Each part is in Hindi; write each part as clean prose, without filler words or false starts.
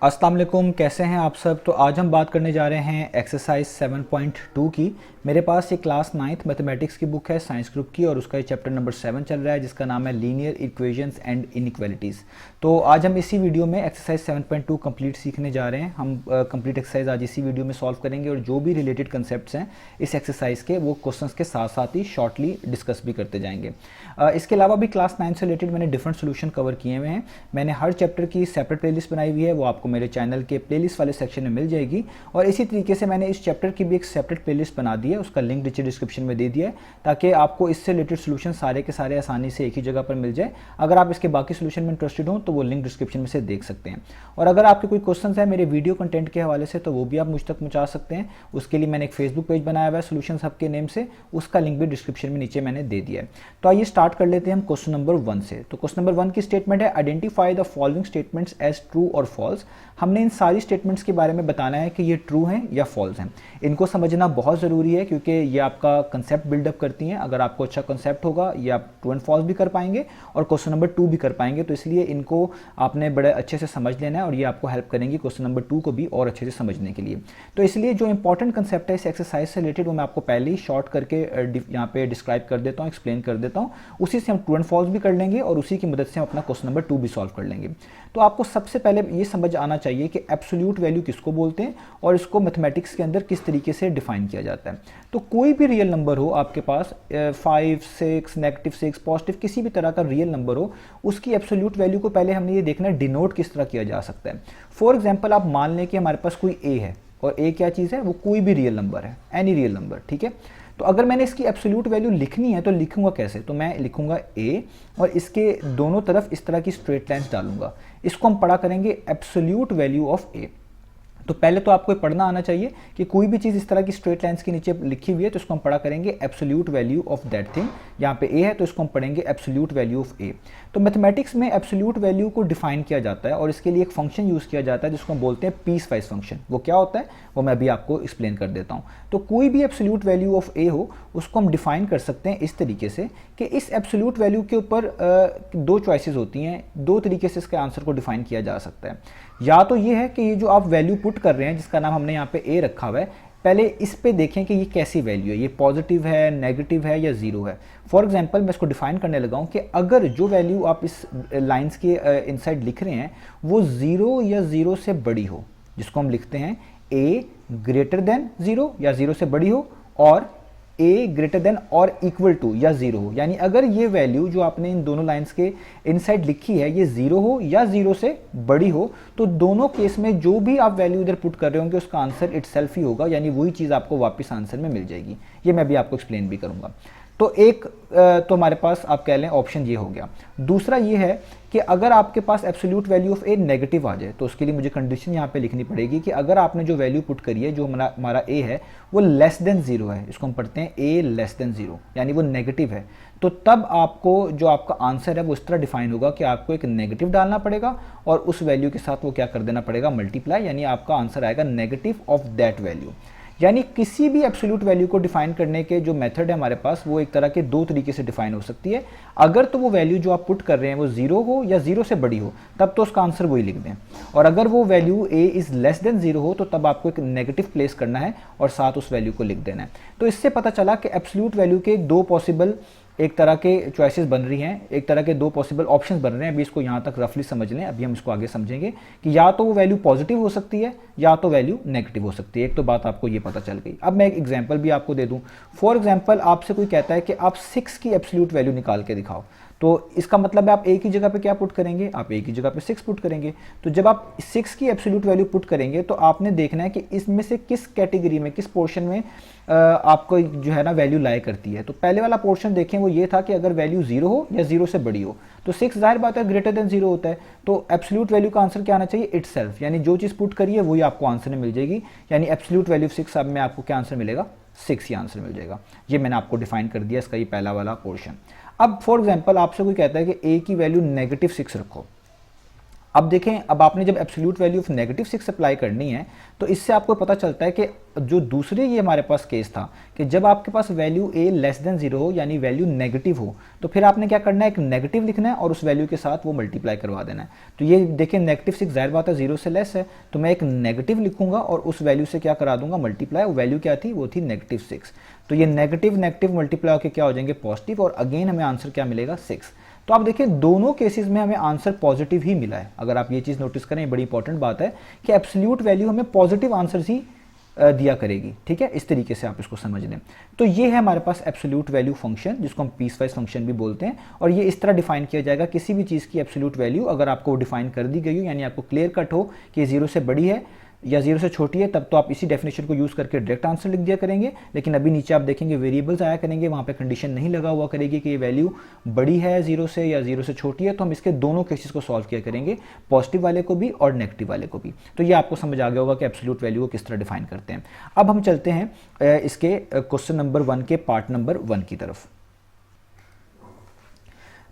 अस्सलाम वालेकुम, कैसे हैं आप सब। तो आज हम बात करने जा रहे हैं एक्सरसाइज 7.2 की। मेरे पास ये क्लास 9th मैथमेटिक्स की बुक है साइंस ग्रुप की, और उसका ये चैप्टर नंबर 7 चल रहा है जिसका नाम है लीनियर इक्वेशंस एंड इनइक्वालिटीज़। तो आज हम इसी वीडियो में एक्सरसाइज 7.2 कंप्लीट सीखने जा रहे हैं। हम कंप्लीट एक्सरसाइज आज इसी वीडियो में सॉल्व करेंगे, और जो भी रिलेटेड कंसेप्ट्स हैं इस एक्सरसाइज के वो क्वेश्चंस के साथ साथ ही शॉर्टली डिस्कस भी करते जाएंगे। इसके अलावा भी क्लास 9 से रिलेटेड मैंने डिफरेंट सोल्यूशन कवर किए हुए हैं। मैंने हर चैप्टर की सेपरेट प्लेलिस्ट बनाई हुई है, वो आपको मेरे चैनल के प्लेलिस्ट वाले सेक्शन में मिल जाएगी। और इसी तरीके से मैंने इस चैप्टर की भी एक सेपरेट प्लेलिस्ट बना दी है, उसका लिंक नीचे डिस्क्रिप्शन में दे दिया है, ताकि आपको इससे रिलेटेड सोल्यूशन सारे के सारे आसानी से एक ही जगह पर मिल जाए। अगर आप इसके बाकी सोल्यूशन में इंटरेस्टेड हो तो वो लिंक डिस्क्रिप्शन में से देख सकते हैं। और अगर आपके कोई क्वेश्चन है मेरे वीडियो कंटेंट के हवाले से तो वो भी आप मुझ तक पहुंचा सकते हैं। उसके लिए मैंने एक फेसबुक पेज बनाया हुआ है सोल्यूशन हब के नेम से, उसका लिंक भी डिस्क्रिप्शन में नीचे मैंने दे दिया है। तो आइए स्टार्ट कर लेते हैं हम क्वेश्चन नंबर 1 से। तो क्वेश्चन नंबर 1 की स्टेटमेंट है, identify the following statements as true और फॉल्स। हमने इन सारी स्टेटमेंट्स के बारे में बताना है कि ये ट्रू हैं या फॉल्स हैं। इनको समझना बहुत ज़रूरी है क्योंकि ये आपका कंसेप्ट बिल्डअप करती हैं। अगर आपको अच्छा कंसेप्ट होगा ये आप ट्रू एंड फॉल्स भी कर पाएंगे और क्वेश्चन नंबर 2 भी कर पाएंगे। तो इसलिए इनको आपने बड़े अच्छे से समझ लेना है, और ये आपको हेल्प करेंगी क्वेश्चन नंबर 2 को भी और अच्छे से समझने के लिए। तो इसलिए जो इंपॉर्टेंट कंसेप्ट है इस एक्सरसाइज से रिलेटेड वो मैं आपको पहले ही शॉर्ट करके यहाँ पे डिस्क्राइब कर देता हूँ, एक्सप्लेन कर देता हूँ। उसी से हम ट्रू एंड फॉल्स भी कर लेंगे और उसी की मदद से हम अपना क्वेश्चन नंबर 2 भी सॉल्व कर लेंगे। तो आपको सबसे पहले ये समझ आना चाहिए कि एब्सोल्यूट वैल्यू किसको बोलते हैं और इसको मैथमेटिक्स के अंदर किस तरीके से डिफाइन किया जाता है। तो कोई भी रियल नंबर हो आपके पास, 5, 6, -6, पॉजिटिव किसी भी तरह का रियल नंबर हो, उसकी एब्सोल्यूट वैल्यू को पहले हमने ये देखना है डिनोट किस तरह किया जा सकता है। फॉर एग्जाम्पल आप मान लें कि हमारे पास कोई ए है, और ए क्या चीज़ है, वो कोई भी रियल नंबर है, एनी रियल नंबर, ठीक है। तो अगर मैंने इसकी एब्सोल्यूट वैल्यू लिखनी है तो लिखूंगा कैसे, तो मैं लिखूंगा ए और इसके दोनों तरफ इस तरह की स्ट्रेट लाइन्स डालूंगा। इसको हम पढ़ा करेंगे एब्सोल्यूट वैल्यू ऑफ ए। तो पहले तो आपको पढ़ना आना चाहिए कि कोई भी चीज़ इस तरह की स्ट्रेट लाइन्स के नीचे लिखी हुई है तो इसको हम पढ़ा करेंगे absolute value of that thing. यहाँ पे ए है तो इसको हम पढ़ेंगे एब्सोल्यूट वैल्यू ऑफ ए। तो मैथमेटिक्स में एब्सोल्यूट वैल्यू को डिफाइन किया जाता है और इसके लिए एक फंक्शन यूज़ किया जाता है जिसको हम बोलते हैं पीस वाइज फंक्शन। वो क्या होता है वो मैं अभी आपको एक्सप्लेन कर देता हूँ। तो कोई भी एब्सोल्यूट वैल्यू ऑफ ए हो उसको हम डिफाइन कर सकते हैं इस तरीके से कि इस एब्सोल्यूट वैल्यू के ऊपर दो चॉइसेस होती हैं, दो तरीके से इसके आंसर को डिफाइन किया जा सकता है। या तो ये है कि ये जो आप वैल्यू पुट कर रहे हैं जिसका नाम हमने यहाँ पे ए रखा हुआ है, पहले इस पे देखें कि ये कैसी वैल्यू है, ये पॉजिटिव है, नेगेटिव है या जीरो है। फॉर एग्जांपल मैं इसको डिफाइन करने लगा हूँ कि अगर जो वैल्यू आप इस लाइंस के इनसाइड लिख रहे हैं वो ज़ीरो या ज़ीरो से बड़ी हो, जिसको हम लिखते हैं ए ग्रेटर देन ज़ीरो या ज़ीरो से बड़ी हो, और ए ग्रेटर देन और इक्वल टू या जीरो हो। यानी अगर ये वैल्यू जो आपने इन दोनों लाइंस के इनसाइड लिखी है ये जीरो हो या जीरो से बड़ी हो, तो दोनों केस में जो भी आप वैल्यू इधर पुट कर रहे होंगे उसका आंसर इटसेल्फ ही होगा, यानी वही चीज़ आपको वापस आंसर में मिल जाएगी। ये मैं भी आपको एक्सप्लेन भी करूंगा। तो एक तो हमारे पास आप कह लें ऑप्शन ये हो गया। दूसरा ये है कि अगर आपके पास absolute value of a negative आ जाए तो उसके लिए मुझे कंडीशन यहाँ पे लिखनी पड़ेगी कि अगर आपने जो वैल्यू पुट करी है, जो हमारा ए है वो लेस देन जीरो है, इसको हम पढ़ते हैं ए लेस देन जीरो, यानी वो नेगेटिव है, तो तब आपको जो आपका आंसर है वो इस तरह डिफाइन होगा कि आपको एक नेगेटिव डालना पड़ेगा और उस वैल्यू के साथ वो क्या कर देना पड़ेगा, मल्टीप्लाई, यानी आपका आंसर आएगा नेगेटिव ऑफ दैट वैल्यू। यानी किसी भी एब्सोल्यूट वैल्यू को डिफाइन करने के जो मेथड है हमारे पास वो एक तरह के दो तरीके से डिफाइन हो सकती है। अगर तो वो वैल्यू जो आप पुट कर रहे हैं वो जीरो हो या जीरो से बड़ी हो तब तो उसका आंसर वही लिख दें, और अगर वो value A is less than zero हो तो तब आपको एक नेगेटिव प्लेस करना है और साथ उस वैल्यू को लिख देना है। तो इससे पता चला कि एब्सोल्यूट वैल्यू के दो पॉसिबल एक तरह के चॉइसेस बन रही हैं, एक तरह के दो पॉसिबल ऑप्शंस बन रहे हैं। अभी इसको यहाँ तक रफली समझ लें, अभी हम इसको आगे समझेंगे कि या तो वो वैल्यू पॉजिटिव हो सकती है या तो वैल्यू नेगेटिव हो सकती है। एक तो बात आपको ये पता चल गई। अब मैं एक एग्जांपल भी आपको दे दूं। फॉर एग्जांपल आपसे कोई कहता है कि आप 6 की एब्सोल्यूट वैल्यू निकाल के दिखाओ, तो इसका मतलब है आप ए की जगह पे क्या पुट करेंगे, आप ए की जगह पे 6 पुट करेंगे। तो जब आप 6 की एब्सोल्यूट वैल्यू पुट करेंगे तो आपने देखना है कि इसमें से किस कैटेगरी में, किस पोर्शन में आपको जो है ना वैल्यू लाई करती है। तो पहले वाला पोर्शन देखें वो ये था कि अगर वैल्यू जीरो हो या जीरो से बड़ी हो तो 6 जाहिर बात है ग्रेटर देन जीरो होता है, तो एब्सोल्यूट वैल्यू का आंसर क्या आना चाहिए, इटसेल्फ, यानी जो चीज़ पुट करिए वही आपको आंसर में मिल जाएगी। यानी एब्सोल्यूट वैल्यू 6, अब में आपको क्या आंसर मिलेगा, 6 ही आंसर मिल जाएगा। ये मैंने आपको डिफाइन कर दिया इसका ये पहला वाला पोर्शन। अब फॉर एग्जांपल आपसे कोई कहता है कि ए की वैल्यू -6 रखो, अब देखें, अब आपने जब absolute value of negative 6 apply करनी है तो इससे आपको पता चलता है कि जो दूसरे ये हमारे पास केस था कि जब आपके पास वैल्यू a लेस देन 0 हो, यानी वैल्यू नेगेटिव हो, तो फिर आपने क्या करना है, एक नेगेटिव लिखना है और उस वैल्यू के साथ वो मल्टीप्लाई करवा देना है। तो ये देखें नेगेटिव 6 जाहिर बात है 0 से लेस है, तो मैं एक नेगेटिव लिखूंगा और उस वैल्यू से क्या करा दूंगा, मल्टीप्लाई। वो वैल्यू क्या थी, वो थी नेगेटिव 6। तो ये नेगेटिव नेगेटिव मल्टीप्लाई होकर क्या हो जाएंगे, पॉजिटिव, और अगेन हमें आंसर क्या मिलेगा, 6। तो आप देखिए दोनों केसेस में हमें आंसर पॉजिटिव ही मिला है। अगर आप ये चीज़ नोटिस करें, बड़ी इंपॉर्टेंट बात है कि एब्सोल्यूट वैल्यू हमें पॉजिटिव आंसर ही दिया करेगी, ठीक है। इस तरीके से आप इसको समझ लें। तो ये है हमारे पास एब्सोल्यूट वैल्यू फंक्शन, जिसको हम पीसवाइज फंक्शन भी बोलते हैं, और ये इस तरह डिफाइन किया जाएगा। किसी भी चीज़ की एब्सोल्यूट वैल्यू अगर आपको डिफाइन कर दी गई हो, यानी आपको क्लियर कट हो कि 0 से बड़ी है या 0 से छोटी है, तब तो आप इसी डेफिनेशन को यूज़ करके डायरेक्ट आंसर लिख दिया करेंगे। लेकिन अभी नीचे आप देखेंगे वेरिएबल्स आया करेंगे, वहाँ पे कंडीशन नहीं लगा हुआ करेगी कि ये वैल्यू बड़ी है 0 से या 0 से छोटी है। तो हम इसके दोनों केसेस को सॉल्व किया करेंगे, पॉजिटिव वाले को भी और नेगेटिव वाले को भी। तो ये आपको समझ आ गया होगा कि एब्सोल्यूट वैल्यू को किस तरह डिफाइन करते हैं। अब हम चलते हैं इसके क्वेश्चन नंबर 1 के पार्ट नंबर 1 की तरफ।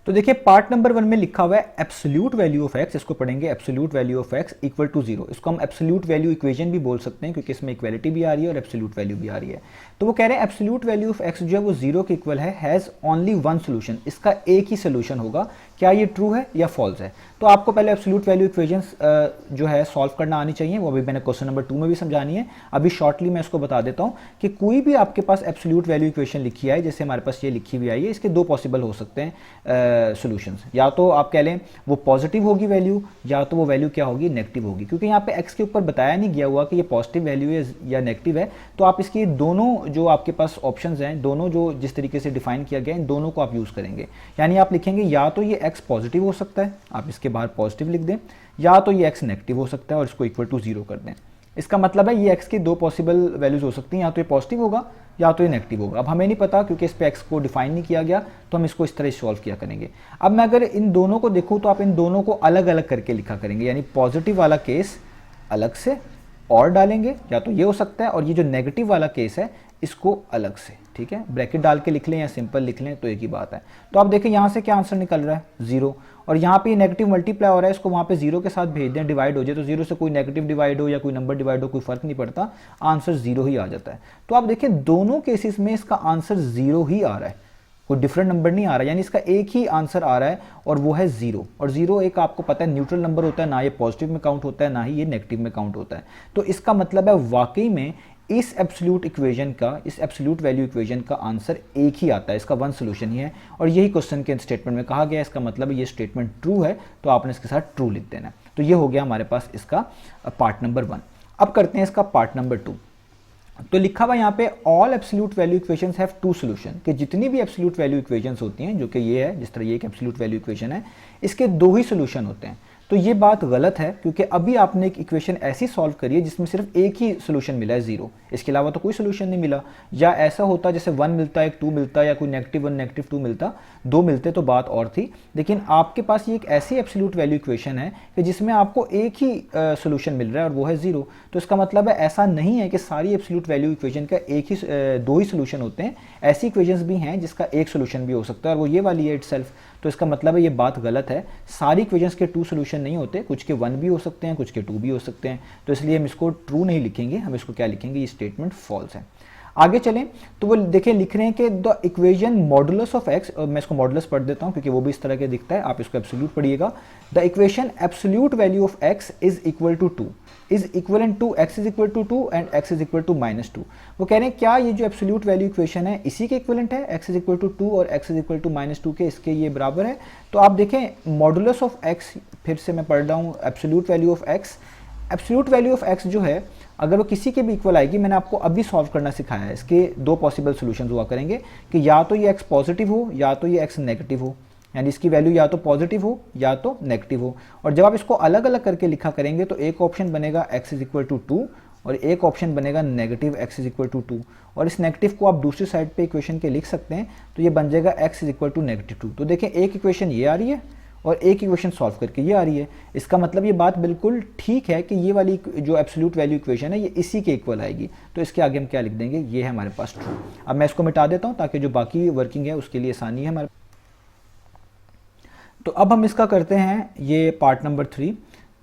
तो देखिए पार्ट नंबर 1 में लिखा हुआ है एब्सोल्यूट वैल्यू ऑफ एक्स, इसको पढ़ेंगे absolute value of x equal to 0। इसको हम एब्सोल्यूट वैल्यू इक्वेशन भी बोल सकते हैं, क्योंकि इसमें इक्वालिटी भी आ रही है और एब्सोल्यूट वैल्यू भी आ रही है। तो वो कह रहे हैं एब्सोल्यूट वैल्यू ऑफ एक्स जो है वो 0 के इक्वल है, हैज़ ओनली वन सोल्यूशन, इसका एक ही सोल्यूशन होगा। क्या ये ट्रू है या फॉल्स है? तो आपको पहले एब्सोल्यूट वैल्यू इक्वेशंस जो है सॉल्व करना आनी चाहिए, वो अभी मैंने क्वेश्चन नंबर 2 में भी समझानी है। अभी शॉर्टली मैं इसको बता देता हूँ कि कोई भी आपके पास एब्सोल्यूट वैल्यू इक्वेशन लिखी है, जैसे हमारे पास ये लिखी हुई आई है, इसके दो पॉसिबल हो सकते हैं सोल्यूशंस। या तो आप कह लें वो पॉजिटिव होगी वैल्यू, या तो वो वैल्यू क्या होगी, नेगेटिव होगी। क्योंकि यहाँ पे एक्स के ऊपर बताया नहीं गया हुआ कि ये पॉजिटिव वैल्यू है या नेगेटिव है, तो आप इसकी दोनों जो आपके पास ऑप्शंस हैं, दोनों जो जिस तरीके से डिफाइन किया गया है, इन दोनों को आप यूज़ करेंगे। यानी आप लिखेंगे या तो ये एक्स पॉजिटिव हो सकता है, आप इसके बाहर पॉजिटिव लिख दें, या तो ये एक्स नेगेटिव हो सकता है और इसको इक्वल टू 0 कर दें। इसका मतलब है ये एक्स की दो पॉसिबल वैल्यूज हो सकती हैं, या तो ये पॉजिटिव होगा या तो ये नेगेटिव होगा। अब हमें नहीं पता क्योंकि इस पे एक्स को डिफाइन नहीं किया गया, तो हम इसको इस तरह सॉल्व किया करेंगे। अब मैं अगर इन दोनों को देखूं तो आप इन दोनों को अलग अलग करके लिखा करेंगे, यानी पॉजिटिव वाला केस अलग से और डालेंगे, या तो ये हो सकता है, और ये जो नेगेटिव वाला केस है इसको अलग से, ठीक है। ब्रैकेट डाल के लिख लें या सिंपल लिख लें तो एक ही बात है। तो आप देखें यहाँ से क्या आंसर निकल रहा है, 0, और यहाँ पे नेगेटिव मल्टीप्लाई हो रहा है, इसको वहाँ पे 0 के साथ भेज दें, डिवाइड हो जाए, तो 0 से कोई नेगेटिव डिवाइड हो या कोई नंबर डिवाइड हो, कोई फर्क नहीं पड़ता, आंसर 0 ही आ जाता है। तो आप देखें दोनों केसेस में इसका आंसर 0 ही आ रहा है, कोई डिफरेंट नंबर नहीं आ रहा है, यानी इसका एक ही आंसर आ रहा है और वो है 0। और 0 एक आपको पता है न्यूट्रल नंबर होता है, ना ये पॉजिटिव में काउंट होता है ना ही ये नेगेटिव में काउंट होता है। तो इसका मतलब है वाकई में इस एब्सोल्यूट इक्वेशन का, इस एब्सोल्यूट वैल्यू इक्वेशन का आंसर एक ही आता है, इसका वन सोल्यूशन ही है, और यही क्वेश्चन के स्टेटमेंट में कहा गया है। इसका मतलब ये स्टेटमेंट ट्रू है, तो आपने इसके साथ ट्रू लिख देना है। तो ये हो गया हमारे पास इसका पार्ट नंबर 1। अब करते हैं इसका पार्ट नंबर 2। तो लिखा हुआ यहाँ पे all absolute value equations have two solution, कि जितनी भी एब्सोल्यूट वैल्यू इक्वेशंस होती हैं, जो कि ये है, जिस तरह ये एक एब्सोल्यूट वैल्यू इक्वेशन है, इसके दो ही सोल्यूशन होते हैं। तो ये बात गलत है, क्योंकि अभी आपने एक इक्वेशन ऐसी सॉल्व करी है जिसमें सिर्फ एक ही सोल्यूशन मिला है 0, इसके अलावा तो कोई सोल्यूशन नहीं मिला। या ऐसा होता जैसे 1 मिलता, एक 2 मिलता, या कोई -1 -2 मिलता, 2 मिलते तो बात और थी। लेकिन आपके पास ये एक ऐसी एब्सोल्यूट वैल्यू इक्वेशन है कि जिसमें आपको एक ही सोल्यूशन मिल रहा है और वो है 0। तो इसका मतलब है ऐसा नहीं है कि सारी एब्सोल्यूट वैल्यू इक्वेशन का एक ही दो ही सोल्यूशन होते हैं। ऐसी इक्वेशंस भी हैं जिसका एक सोल्यूशन भी हो सकता है, और वो ये वाली है इटसेल्फ। तो इसका मतलब है ये बात गलत है, सारी इक्वेशंस के 2 सोल्यूशन नहीं होते, कुछ के 1 भी हो सकते हैं, कुछ के 2 भी हो सकते हैं। तो इसलिए हम इसको ट्रू नहीं लिखेंगे, हम इसको क्या लिखेंगे, ये स्टेटमेंट फॉल्स है। आगे चलें तो वो देखें लिख रहे हैं कि the equation modulus of x, मैं इसको मॉडुलस पढ़ देता हूं क्योंकि वो भी इस तरह के दिखता है, आप इसको एब्सोल्यूट पढ़िएगा। The equation absolute value of x is equal to 2 is equivalent to x is equal to 2 and x is equal to -2। वो कह रहे हैं क्या ये जो एब्सोल्यूट वैल्यू इक्वेशन है इसी के इक्वलेंट है, एक्स इज इक्वल टू 2 और एक्स इज इक्वल टू -2 के, इसके ये बराबर है। तो आप देखें मॉडुलस ऑफ एक्स, फिर से मैं पढ़ रहा हूँ, absolute value of x, absolute value of x जो है अगर वो किसी के भी इक्वल आएगी, मैंने आपको अभी सॉल्व करना सिखाया है, इसके दो पॉसिबल सॉल्यूशंस हुआ करेंगे कि या तो ये एक्स पॉजिटिव हो या तो ये एक्स नेगेटिव हो, यानी इसकी वैल्यू या तो पॉजिटिव हो या तो नेगेटिव हो। और जब आप इसको अलग अलग करके लिखा करेंगे तो एक ऑप्शन बनेगा एक्स इज इक्वल टू 2 और एक ऑप्शन बनेगा negative x is equal to 2, और इस नेगेटिव को आप दूसरी साइड पे इक्वेशन के लिख सकते हैं, तो ये बन जाएगा एक्स इज इक्वल टू -2। तो देखें एक इक्वेशन ये आ रही है और एक इक्वेशन सॉल्व करके ये आ रही है। इसका मतलब ये बात बिल्कुल ठीक है कि ये वाली जो एब्सोल्यूट वैल्यू इक्वेशन है ये इसी के इक्वल आएगी। तो इसके आगे हम क्या लिख देंगे, ये है हमारे पास ट्रू। अब मैं इसको मिटा देता हूँ ताकि जो बाकी वर्किंग है उसके लिए आसानी है हमारे। तो अब हम इसका करते हैं ये पार्ट नंबर 3।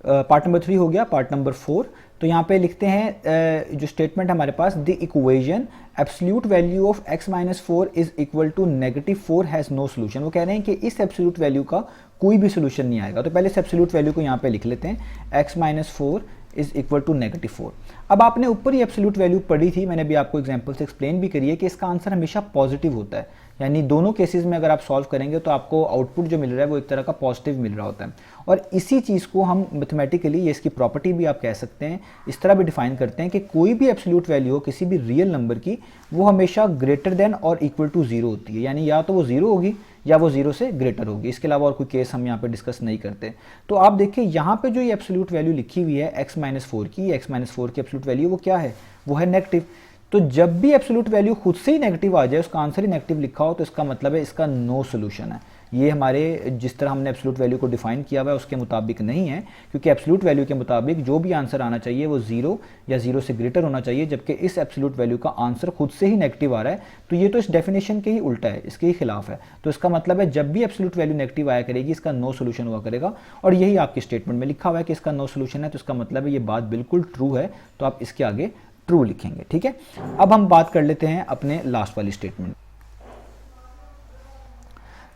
पार्ट नंबर 3 हो गया। पार्ट नंबर 4, तो यहाँ पे लिखते हैं जो स्टेटमेंट हमारे पास, the equation absolute value of x minus 4 is equal to -4 has no solution. वो कह रहे हैं कि इस एब्सोल्यूट वैल्यू का कोई भी सोल्यूशन नहीं आएगा। तो पहले इस एब्सोल्यूट वैल्यू को यहाँ पे लिख लेते हैं, x minus 4 is equal to -4। अब आपने ऊपर ही एब्सोल्यूट वैल्यू पढ़ी थी, मैंने भी आपको एग्जांपल से एक्सप्लेन भी करी है कि इसका आंसर हमेशा पॉजिटिव होता है। यानी दोनों केसेस में अगर आप सॉल्व करेंगे तो आपको आउटपुट जो मिल रहा है वो एक तरह का पॉजिटिव मिल रहा होता है। और इसी चीज़ को हम मैथमेटिकली, ये इसकी प्रॉपर्टी भी आप कह सकते हैं, इस तरह भी डिफाइन करते हैं कि कोई भी एब्सोल्यूट वैल्यू हो किसी भी रियल नंबर की, वो हमेशा ग्रेटर देन और इक्वल टू 0 होती है। यानी या तो वो 0 होगी या वो 0 से ग्रेटर होगी। इसके अलावा और कोई केस हम यहाँ पे डिस्कस नहीं करते। तो आप देखिए यहाँ पे जो ये एब्सोल्यूट वैल्यू लिखी हुई है x माइनस 4 की, x माइनस 4 की एब्सोल्यूट वैल्यू वो क्या है, वो है नेगेटिव। तो जब भी एब्सोल्यूट वैल्यू खुद से ही नेगेटिव आ जाए, उसका आंसर ही नेगेटिव लिखा हो, तो इसका मतलब है इसका नो सोल्यूशन है। ये हमारे जिस तरह हमने एब्सोल्यूट वैल्यू को डिफाइन किया हुआ है उसके मुताबिक नहीं है, क्योंकि एब्सोल्यूट वैल्यू के मुताबिक जो भी आंसर आना चाहिए वो 0 या 0 से ग्रेटर होना चाहिए, जबकि इस एब्सोल्यूट वैल्यू का आंसर खुद से ही नेगेटिव आ रहा है। तो ये तो इस डेफिनेशन के ही उल्टा है, इसके ही खिलाफ है। तो इसका मतलब है जब भी एब्सोल्यूट वैल्यू नेगेटिव आया करेगी, इसका नो सोल्यूशन हुआ करेगा। और यही आपकी स्टेटमेंट में लिखा हुआ है कि इसका नो सोल्यूशन है, तो इसका मतलब है ये बात बिल्कुल ट्रू है। तो आप इसके आगे ट्रू लिखेंगे, ठीक है। अब हम बात कर लेते हैं अपने लास्ट वाली स्टेटमेंट।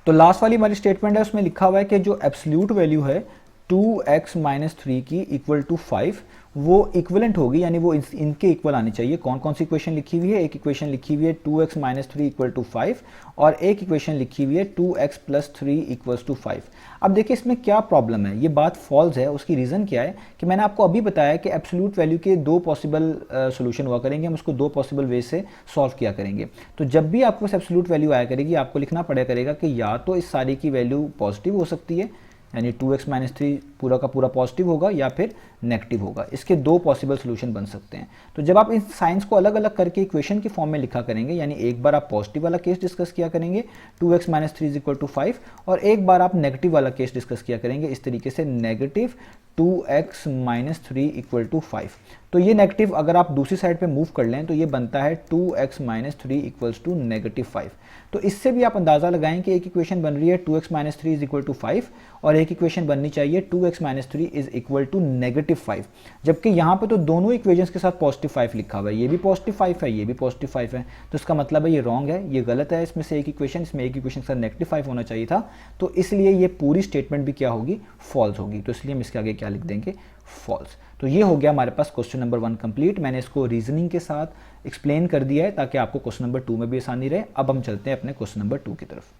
तो लास्ट वाली हमारी स्टेटमेंट है, उसमें लिखा हुआ है कि जो एब्सोल्यूट वैल्यू है 2x माइनस 3 की इक्वल टू 5, वो इक्वलेंट होगी, यानी वो इनके इक्वल आनी चाहिए। कौन कौन सी इक्वेशन लिखी हुई है, एक इक्वेशन लिखी हुई है 2x माइनस 3 इक्वल टू 5 और एक इक्वेशन लिखी हुई है 2x प्लस 3 इक्वल्स टू 5। अब देखिए इसमें क्या प्रॉब्लम है, ये बात फॉल्स है। उसकी रीज़न क्या है कि मैंने आपको अभी बताया कि एब्सोल्यूट वैल्यू के दो पॉसिबल सोल्यूशन हुआ करेंगे, हम उसको दो पॉसिबल वे से सॉल्व किया करेंगे। तो जब भी आपको एब्सोल्यूट वैल्यू आया करेगी, आपको लिखना पड़ा करेगा कि या तो इस सारी की वैल्यू पॉजिटिव हो सकती है, यानी 2x माइनस 3 पूरा का पूरा पॉजिटिव होगा, या फिर नेगेटिव होगा। इसके दो पॉसिबल सोल्यूशन बन सकते हैं। तो जब आप इन साइंस को अलग अलग करके इक्वेशन की फॉर्म में लिखा करेंगे, यानी एक बार आप पॉजिटिव वाला केस डिस्कस किया करेंगे 2x माइनस 3 इक्वल टू 5, और एक बार आप नेगेटिव वाला केस डिस्कस किया करेंगे इस तरीके से negative 2x minus 3 equal to 5। तो ये नेगेटिव अगर आप दूसरी साइड पे मूव कर लें तो ये बनता है 2x minus 3 equals to negative 5। तो इससे भी आप अंदाज़ा लगाएं कि एक इक्वेशन बन रही है 2x minus 3 is equal to 5 और एक इक्वेशन बननी चाहिए 2x minus 3 is equal to negative 5। जबकि यहाँ पे तो दोनों इक्वेशंस के साथ पॉजिटिव 5 लिखा हुआ है, ये भी पॉजिटिव 5 है, ये भी पॉजिटिव 5 है। तो इसका मतलब है ये रॉन्ग है, ये गलत है। इसमें से एक इक्वेशन, इसमें एक इक्वेशन के साथ नेगेटिव 5 होना चाहिए था। तो इसलिए ये पूरी स्टेटमेंट भी क्या होगी, फॉल्स होगी। तो इसलिए हम इसके आगे क्या लिख देंगे, फॉल्स। तो ये हो गया हमारे पास क्वेश्चन नंबर 1 कंप्लीट। मैंने इसको रीजनिंग के साथ एक्सप्लेन कर दिया है ताकि आपको क्वेश्चन नंबर 2 में भी आसानी रहे। अब हम चलते हैं अपने क्वेश्चन नंबर 2 की तरफ।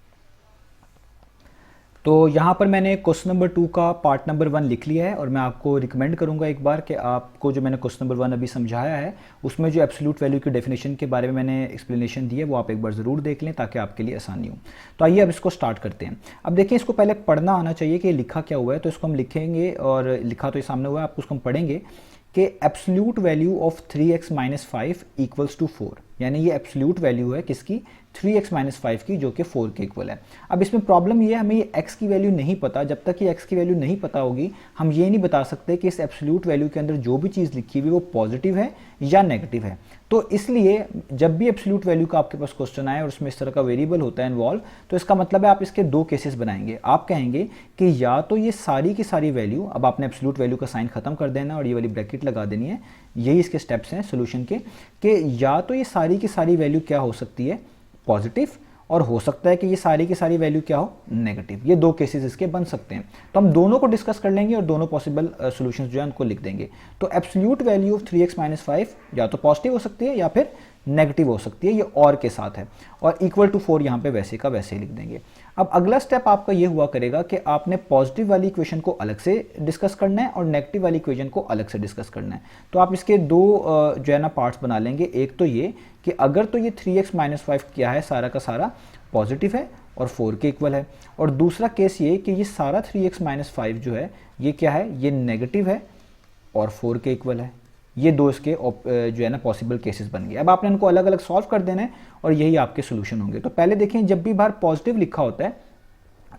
तो यहाँ पर मैंने क्वेश्चन नंबर 2 का पार्ट नंबर 1 लिख लिया है और मैं आपको रिकमेंड करूँगा एक बार कि आपको जो मैंने क्वेश्चन नंबर 1 अभी समझाया है उसमें जो एब्सोल्यूट वैल्यू की डेफिनेशन के बारे में मैंने एक्सप्लेनेशन दी है वो आप एक बार ज़रूर देख लें ताकि आपके लिए आसानी हो। तो आइए अब इसको स्टार्ट करते हैं। अब देखिए इसको पहले पढ़ना आना चाहिए कि लिखा क्या हुआ है, तो इसको हम लिखेंगे और लिखा तो ये सामने हुआ है, आपको उसको हम पढ़ेंगे कि absolute value of 3x minus 5 equals to 4। यानी ये एब्सोल्यूट वैल्यू है किसकी, 3x माइनस 5 की, जो कि 4 के इक्वल है। अब इसमें प्रॉब्लम ये है, हमें ये x की वैल्यू नहीं पता। जब तक ये x की वैल्यू नहीं पता होगी हम ये नहीं बता सकते कि इस एब्सोल्यूट वैल्यू के अंदर जो भी चीज़ लिखी हुई वो पॉजिटिव है या नेगेटिव है। तो इसलिए जब भी एब्सोल्यूट वैल्यू का आपके पास क्वेश्चन आए और उसमें इस तरह का वेरिएबल होता है इन्वॉल्व, तो इसका मतलब है आप इसके दो केसेस बनाएंगे। आप कहेंगे कि या तो ये सारी की सारी वैल्यू, अब आपने एब्सोल्यूट वैल्यू का साइन खत्म कर देना और ये वाली ब्रैकेट लगा देनी है, यही इसके स्टेप्स हैं सोल्यूशन के, कि या तो ये सारी की सारी वैल्यू क्या हो सकती है, पॉजिटिव, और हो सकता है कि ये सारी की सारी वैल्यू क्या हो, नेगेटिव। ये दो केसेस इसके बन सकते हैं। तो हम दोनों को डिस्कस कर लेंगे और दोनों पॉसिबल सॉल्यूशंस जो है उनको लिख देंगे। तो absolute value of 3x minus 5 या तो पॉजिटिव हो सकती है या फिर नेगेटिव हो सकती है, ये और के साथ है, और इक्वल टू 4 यहाँ पे वैसे का वैसे ही लिख देंगे। अब अगला स्टेप आपका ये हुआ करेगा कि आपने पॉजिटिव वाली इक्वेशन को अलग से डिस्कस करना है और नेगेटिव वाली इक्वेशन को अलग से डिस्कस करना है। तो आप इसके दो जो है ना पार्ट्स बना लेंगे। एक तो ये कि अगर तो ये 3x माइनस 5 क्या है, सारा का सारा पॉजिटिव है और 4 के इक्वल है, और दूसरा केस ये कि ये सारा 3x माइनस 5 जो है ये क्या है, ये नेगेटिव है और 4 के इक्वल है। ये दो इसके जो है ना पॉसिबल केसेस बन गए। अब आपने इनको अलग अलग सॉल्व कर देना है और यही आपके सोल्यूशन होंगे। तो पहले देखें, जब भी बाहर पॉजिटिव लिखा होता है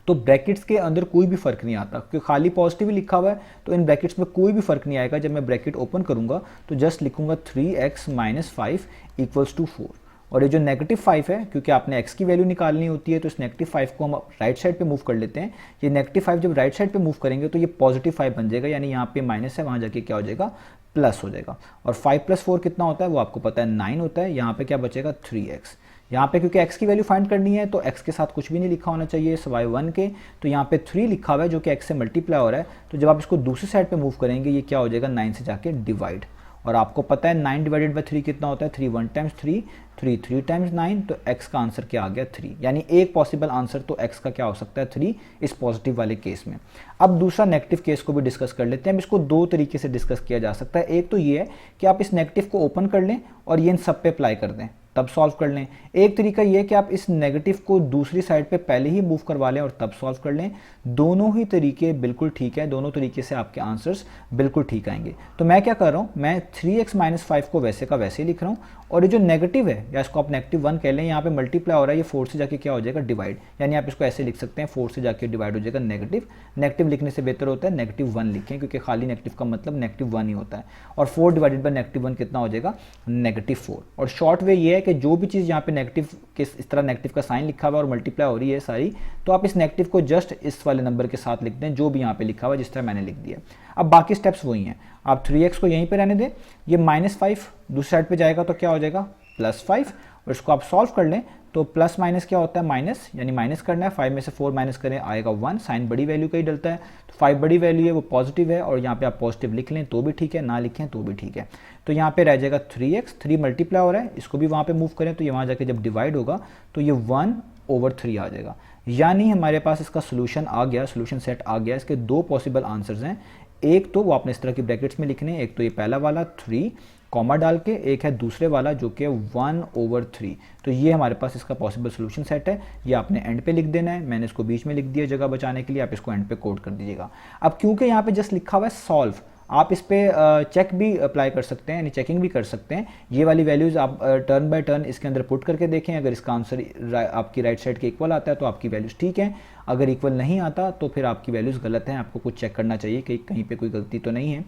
तो ब्रैकेट्स के अंदर कोई भी फर्क नहीं आता, क्योंकि खाली पॉजिटिव ही लिखा हुआ है तो इन ब्रैकेट्स में कोई भी फर्क नहीं आएगा। जब मैं ब्रैकेट ओपन करूंगा तो जस्ट लिखूंगा 3x माइनस 5 इक्वल्स टू 4, और ये जो -5 है, क्योंकि आपने x की वैल्यू निकालनी होती है तो इस -5 को हम राइट साइड पे मूव कर लेते हैं। ये -5 जब राइट साइड पे मूव करेंगे तो ये +5 बन जाएगा, यानी यहाँ पे माइनस है, वहाँ जाके क्या हो जाएगा, प्लस हो जाएगा। और 5 + 4 कितना होता है वो आपको पता है, 9 होता है। यहाँ पे क्या बचेगा, 3x। यहाँ पे क्योंकि x की वैल्यू फाइंड करनी है तो x के साथ कुछ भी नहीं लिखा होना चाहिए सिवाय 1 के, तो यहाँ पे 3 लिखा हुआ है जो कि x से मल्टीप्लाई हो रहा है। तो जब आप इसको दूसरी साइड पे मूव करेंगे ये क्या हो जाएगा, 9 से जाके डिवाइड। और आपको पता है 9 डिवाइडेड बाई 3 कितना होता है, 3 1 टाइम्स 3, 3 3 टाइम्स 9, तो x का आंसर क्या आ गया, 3। यानी एक पॉसिबल आंसर तो x का क्या हो सकता है, 3 इस पॉजिटिव वाले केस में। अब दूसरा नेगेटिव केस को भी डिस्कस कर लेते हैं। अब इसको दो तरीके से डिस्कस किया जा सकता है। एक तो ये है कि आप इस नेगेटिव को ओपन कर लें और ये इन सब पे अप्लाई कर दें, तब सॉल्व कर लें। एक तरीका ये है कि आप इस नेगेटिव को दूसरी साइड पे पहले ही मूव करवा लें और तब सॉल्व कर लें। दोनों ही तरीके बिल्कुल ठीक है, दोनों तरीके से आपके आंसर्स बिल्कुल ठीक आएंगे। तो मैं क्या कर रहा हूँ, मैं 3x - 5 को वैसे का वैसे ही लिख रहा हूँ, और ये जो नेगेटिव है या इसको आप -1 कह लें, यहाँ पे मल्टीप्लाई हो रहा है, ये 4 से जाके क्या हो जाएगा, डिवाइड। यानी आप इसको ऐसे लिख सकते हैं, 4 से जाके डिवाइड हो जाएगा नेगेटिव। नेगेटिव लिखने से बेहतर होता है -1 लिखें, क्योंकि खाली नेगेटिव का मतलब -1 ही होता है। और 4 डिवाइडेड बाई -1 कितना हो जाएगा, -4। और शॉर्ट वे ये है कि जो भी चीज़ यहाँ पे नेगेटिव के इस तरह नेगेटिव का साइन लिखा हुआ है और मल्टीप्लाई हो रही है सारी, तो आप इस नेगेटिव को जस्ट इस वाले नंबर के साथ लिख दें जो भी यहाँ पे लिखा हुआ है, जिस तरह मैंने लिख दिया। अब बाकी स्टेप्स वही हैं, आप 3x को यहीं पे रहने दें, ये -5 दूसरी साइड पे जाएगा तो क्या हो जाएगा, +5। और इसको आप सॉल्व कर लें तो प्लस माइनस क्या होता है, माइनस, यानी माइनस करना है। 5 में से 4 माइनस करें आएगा 1, साइन बड़ी वैल्यू का ही डलता है, तो 5 बड़ी वैल्यू है वो पॉजिटिव है, और यहाँ पे आप पॉजिटिव लिख लें तो भी ठीक है, ना लिखें तो भी ठीक है। तो यहाँ पे रह जाएगा 3x, 3 मल्टीप्लाई हो रहा है, इसको भी वहाँ पे मूव करें तो ये वहाँ जाके जब डिवाइड होगा तो ये 1/3 आ जाएगा। यानी हमारे पास इसका सोल्यूशन आ गया, सोल्यूशन सेट आ गया। इसके दो पॉसिबल आंसर्स हैं, एक तो वो आपने इस तरह की ब्रैकेट्स में लिखने हैं, एक तो ये पहला वाला 3 कॉमा डाल के, एक है दूसरे वाला जो कि 1/3। तो ये हमारे पास इसका पॉसिबल सोल्यूशन सेट है। ये आपने एंड पे लिख देना है, मैंने इसको बीच में लिख दिया जगह बचाने के लिए, आप इसको एंड पे कोड कर दीजिएगा। अब क्योंकि यहाँ पे जस्ट लिखा हुआ है सॉल्व, आप इस पे चेक भी अप्लाई कर सकते हैं, यानी चेकिंग भी कर सकते हैं। ये वाली वैल्यूज़ आप टर्न बाय टर्न इसके अंदर पुट करके देखें, अगर इसका आंसर आपकी राइट साइड के इक्वल आता है तो आपकी वैल्यूज़ ठीक है, अगर इक्वल नहीं आता तो फिर आपकी वैल्यूज़ गलत हैं, आपको कुछ चेक करना चाहिए कि कहीं पे कोई गलती तो नहीं है।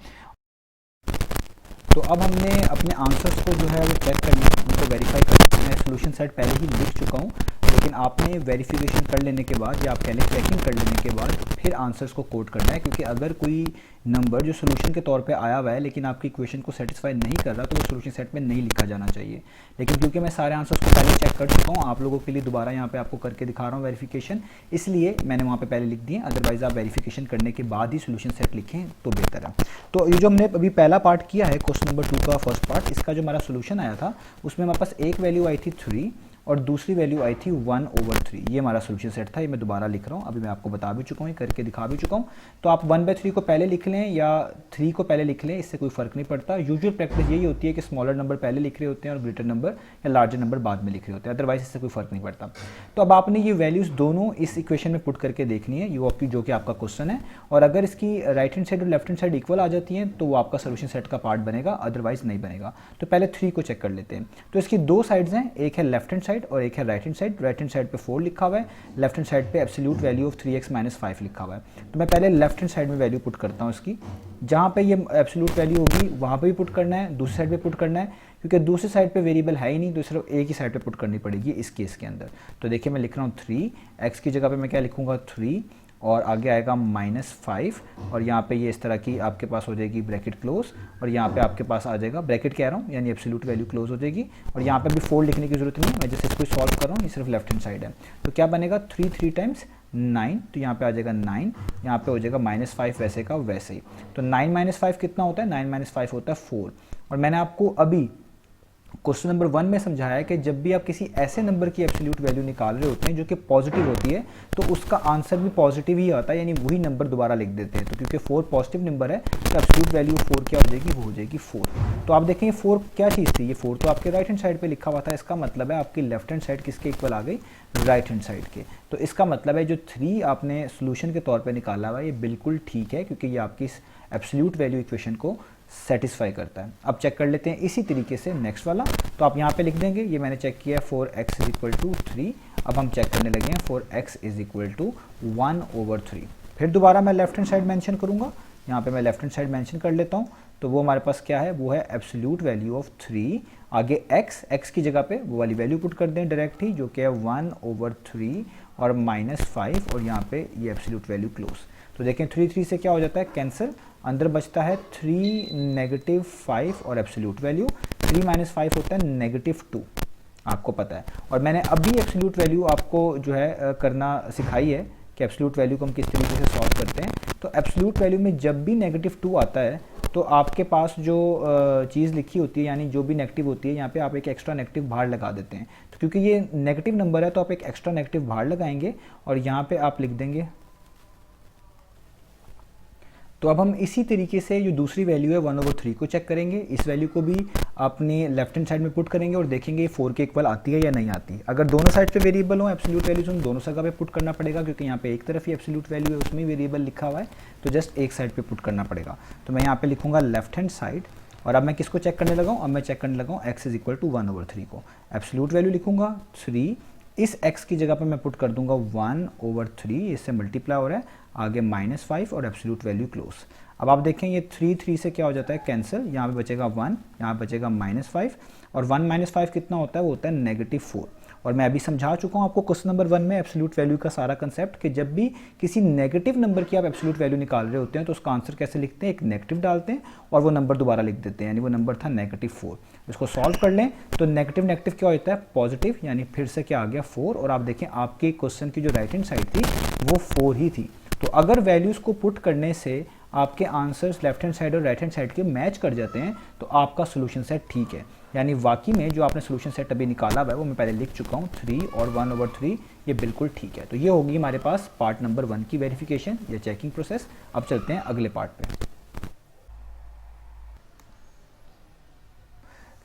तो अब हमने अपने आंसर्स को जो है वो चेक करना है, उनको वेरीफाई करना है। मैं सोल्यूशन सेट पहले ही लिख चुका हूँ, लेकिन आपने वेरिफिकेशन कर लेने के बाद या आप पहले चेकिंग कर लेने के बाद फिर आंसर्स को कोड करना है, क्योंकि अगर कोई नंबर जो सोल्यूशन के तौर पे आया हुआ है लेकिन आपकी इक्वेशन को सेटिस्फाई नहीं कर रहा तो वो सोल्यूशन सेट में नहीं लिखा जाना चाहिए। लेकिन क्योंकि मैं सारे आंसर्स को पहले चेक कर चुका हूँ, आप लोगों के लिए दोबारा यहाँ पे आपको करके दिखा रहा हूँ वेरिफिकेशन, इसलिए मैंने वहाँ पे पहले लिख दिए। अदरवाइज आप वेरिफिकेशन करने के बाद ही सोल्यूशन सेट लिखें तो बेहतर है। तो ये जो हमने अभी पहला पार्ट किया है, क्वेश्चन नंबर 2 का फर्स्ट पार्ट, इसका जो हमारा सोल्यूशन आया था उसमें हमारे पास एक वैल्यू आई थी 3 और दूसरी वैल्यू आई थी 1/3। ये हमारा सोल्यूशन सेट था, ये मैं दोबारा लिख रहा हूँ, अभी मैं आपको बता भी चुका हूँ, करके दिखा भी चुका हूँ। तो आप 1/3 को पहले लिख लें या 3 को पहले लिख लें, इससे कोई फर्क नहीं पड़ता। यूजुअल प्रैक्टिस यही होती है कि स्मॉलर नंबर पहले लिख रहे होते हैं और ग्रेटर नंबर या लार्जर नंबर बाद में लिख रहे होते हैं, अदरवाइज इससे कोई फर्क नहीं पड़ता। तो अब आपने ये वैल्यूज़ दोनों इस इक्वेशन में पुट करके देखनी है, जो कि आपका क्वेश्चन है, और अगर इसकी राइट हैंड साइड और लेफ्ट हैंड साइड इक्वल आ जाती हैं तो वो आपका सोल्यूशन सेट का पार्ट बनेगा, अदरवाइज नहीं बनेगा। तो पहले 3 को चेक कर लेते हैं। तो इसकी दो साइड्स हैं, एक है लेफ्ट हैंड साइड और एक है right hand side. Right hand side पे 4 लिखा हुआ है, लेफ्ट हैंड साइड पे एब्सोल्यूट वैल्यू ऑफ 3x - 5 लिखा हुआ है। तो मैं पहले लेफ्ट हैंड साइड में वैल्यू पुट करता हूँ इसकी, जहाँ पे ये एब्सोल्यूट वैल्यू होगी वहाँ पे भी पुट करना है, दूसरी साइड पे पुट करना है, क्योंकि दूसरी साइड पे वेरिएबल है ही नहीं, तो सिर्फ एक ही साइड पे पुट करनी पड़ेगी इस केस के अंदर। तो देखिए मैं लिख रहा हूँ 3, x की जगह पे मैं क्या लिखूँगा 3 और आगे आएगा -5, और यहाँ पे ये इस तरह की आपके पास हो जाएगी ब्रैकेट क्लोज, और यहाँ पे आपके पास आ जाएगा ब्रैकेट कह रहा हूँ यानी एब्सोल्यूट वैल्यू क्लोज हो जाएगी। और यहाँ पे भी 4 लिखने की जरूरत नहीं है, मैं जैसे इसको सॉल्व कर रहा हूँ, ये सिर्फ लेफ्ट हैंड साइड है। तो क्या बनेगा 3 टाइम्स 9, तो यहाँ पे आ जाएगा 9, यहाँ पे हो जाएगा -5 वैसे का वैसे ही। तो 9 - 5 कितना होता है, 9 - 5 होता है 4। और मैंने आपको अभी क्वेश्चन नंबर 1 में समझाया कि जब भी आप किसी ऐसे नंबर की एब्सोल्यूट वैल्यू निकाल रहे होते हैं जो कि पॉजिटिव होती है, तो उसका आंसर भी पॉजिटिव ही आता है, यानी वही नंबर दोबारा लिख देते हैं। तो क्योंकि 4 पॉजिटिव नंबर है तो एब्सोल्यूट वैल्यू 4 क्या हो जाएगी, वो हो जाएगी 4। तो आप देखें 4 क्या चीज़ थी, ये 4 तो आपके राइट हैंड साइड पे लिखा हुआ था, इसका मतलब है आपकी लेफ्ट हैंड साइड किसके इक्वल आ गई, राइट हैंड साइड के। तो इसका मतलब है जो 3 आपने सोल्यूशन के तौर पर निकाला हुआ है ये बिल्कुल ठीक है, क्योंकि ये आपकी एब्सोल्यूट वैल्यू इक्वेशन को सेटिस्फाई करता है। अब चेक कर लेते हैं इसी तरीके से नेक्स्ट वाला। तो आप यहाँ पे लिख देंगे, ये मैंने चेक किया 4x = 3। अब हम चेक करने लगे हैं 4x = 1/3। फिर दोबारा मैं लेफ्ट हैंड साइड मेंशन करूँगा, यहाँ पे मैं लेफ्ट हैंड साइड मेंशन कर लेता हूँ। तो वो हमारे पास क्या है, वो है एब्सोल्यूट वैल्यू ऑफ 3, आगे x की जगह पे वो वाली वैल्यू पुट कर दें डायरेक्ट ही, जो कि है 1/3 और -5 और यहाँ पे ये एब्सोल्यूट वैल्यू क्लोज। तो देखें 3 से क्या हो जाता है कैंसिल, अंदर बचता है 3 -5 और एब्सोल्यूट वैल्यू 3 - 5 होता है -2, आपको पता है। और मैंने अभी एब्सोल्यूट वैल्यू आपको जो है करना सिखाई है कि एब्सोल्यूट वैल्यू को हम किस तरीके से सॉल्व करते हैं। तो एब्सोल्यूट वैल्यू में जब भी -2 आता है तो आपके पास जो चीज़ लिखी होती है, यानी जो भी नेगेटिव होती है, यहाँ पे आप एक एक्स्ट्रा नेगेटिव बाहर लगा देते हैं। तो क्योंकि ये नेगेटिव नंबर है तो आप एक एक्स्ट्रा नेगेटिव बाहर लगाएंगे और यहाँ पे आप लिख देंगे। तो अब हम इसी तरीके से जो दूसरी वैल्यू है 1/3 को चेक करेंगे। इस वैल्यू को भी अपनी लेफ्ट हैंड साइड में पुट करेंगे और देखेंगे 4 के इक्वल आती है या नहीं आती। अगर दोनों साइड पे वेरिएबल हो एब्सोल्यूट वैल्यूज, हम दोनों जगह पे पुट करना पड़ेगा, क्योंकि यहाँ पे एक तरफ ही एब्सोल्यूट वैल्यू है, उसमें वेरिएबल लिखा हुआ है, तो जस्ट एक साइड पे पुट करना पड़ेगा। तो मैं यहाँ पे लिखूंगा लेफ्ट हैंड साइड, और अब मैं किसको चेक करने लगा हूँ, अब मैं चेक करने लगा हूँ x इज इक्वल टू 1/3 को। एब्सोल्यूट वैल्यू लिखूंगा 3, इस x की जगह पे मैं पुट कर दूंगा 1/3, इससे मल्टीप्लाई हो रहा है, आगे -5 और एब्सोल्यूट वैल्यू क्लोज। अब आप देखें ये 3 से क्या हो जाता है कैंसिल, यहाँ पे बचेगा 1, यहाँ बचेगा -5 और 1 - 5 कितना होता है, वो होता है -4। और मैं अभी समझा चुका हूँ आपको क्वेश्चन नंबर 1 में एब्सोल्यूट वैल्यू का सारा कंसेप्ट, कि जब भी किसी नेगेटिव नंबर की आप एब्सोल्यूट वैल्यू निकाल रहे होते हैं तो उसका आंसर कैसे लिखते हैं, एक नेगेटिव डालते हैं और वो नंबर दोबारा लिख देते हैं, यानी वो नंबर था -4। इसको सॉल्व कर लें तो नेगेटिव नेगेटिव क्या होता है पॉजिटिव, यानी फिर से क्या आ गया 4। और आप देखें आपके क्वेश्चन की जो राइट हैंड साइड थी वो 4 ही थी। तो अगर वैल्यूज़ को पुट करने से आपके आंसर्स लेफ्ट हैंड साइड और राइट हैंड साइड के मैच कर जाते हैं तो आपका सोल्यूशन सेट ठीक है। यानी वाकई में जो आपने सोल्यूशन सेट अभी निकाला हुआ है वो मैं पहले लिख चुका हूँ, 3 और 1/3 ये बिल्कुल ठीक है। तो ये होगी हमारे पास पार्ट नंबर 1 की वेरिफिकेशन या चेकिंग प्रोसेस। अब चलते हैं अगले पार्ट पे।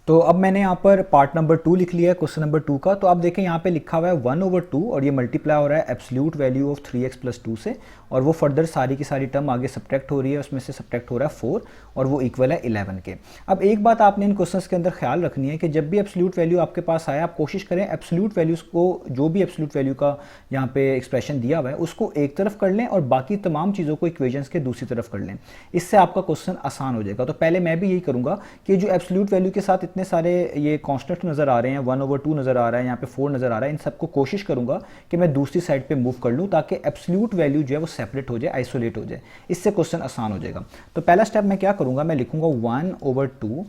तो अब मैंने यहाँ पर पार्ट नंबर 2 लिख लिया है क्वेश्चन नंबर 2 का। तो आप देखें यहाँ पे लिखा हुआ है 1/2 और ये मल्टीप्लाई हो रहा है एब्सोल्यूट वैल्यू ऑफ 3x + 2 से, और वो फर्दर सारी की सारी टर्म आगे सब्ट्रैक्ट हो रही है, उसमें से सब्ट्रैक्ट हो रहा है 4 और वो इक्वल है 11 के। अब एक बात आपने इन क्वेश्चंस के अंदर ख्याल रखनी है कि जब भी एब्सोल्यूट वैल्यू आपके पास आए आप कोशिश करें एब्सोल्यूट वैल्यूज़ को, जो भी एब्सोल्यूट वैल्यू का यहाँ पे एक्सप्रेशन दिया हुआ है उसको एक तरफ कर लें और बाकी तमाम चीज़ों को इक्वेशंस के दूसरी तरफ कर लें। इससे आपका क्वेश्चन आसान हो जाएगा। तो पहले मैं भी यही करूँगा कि जो एब्सोल्यूट वैल्यू के साथ इतने सारे ये कांस्टेंट नज़र आ रहे हैं, 1/2 नज़र आ रहा है, यहाँ पे 4 नज़र आ रहा है, इन सबको कोशिश करूंगा कि मैं दूसरी साइड पे मूव कर लूँ ताकि एब्सोल्यूट वैल्यू जो है वो सेपरेट हो जाए, आइसोलेट हो जाए। इससे क्वेश्चन आसान हो जाएगा। तो पहला स्टेप मैं क्या करूँगा, मैं लिखूंगा 1/2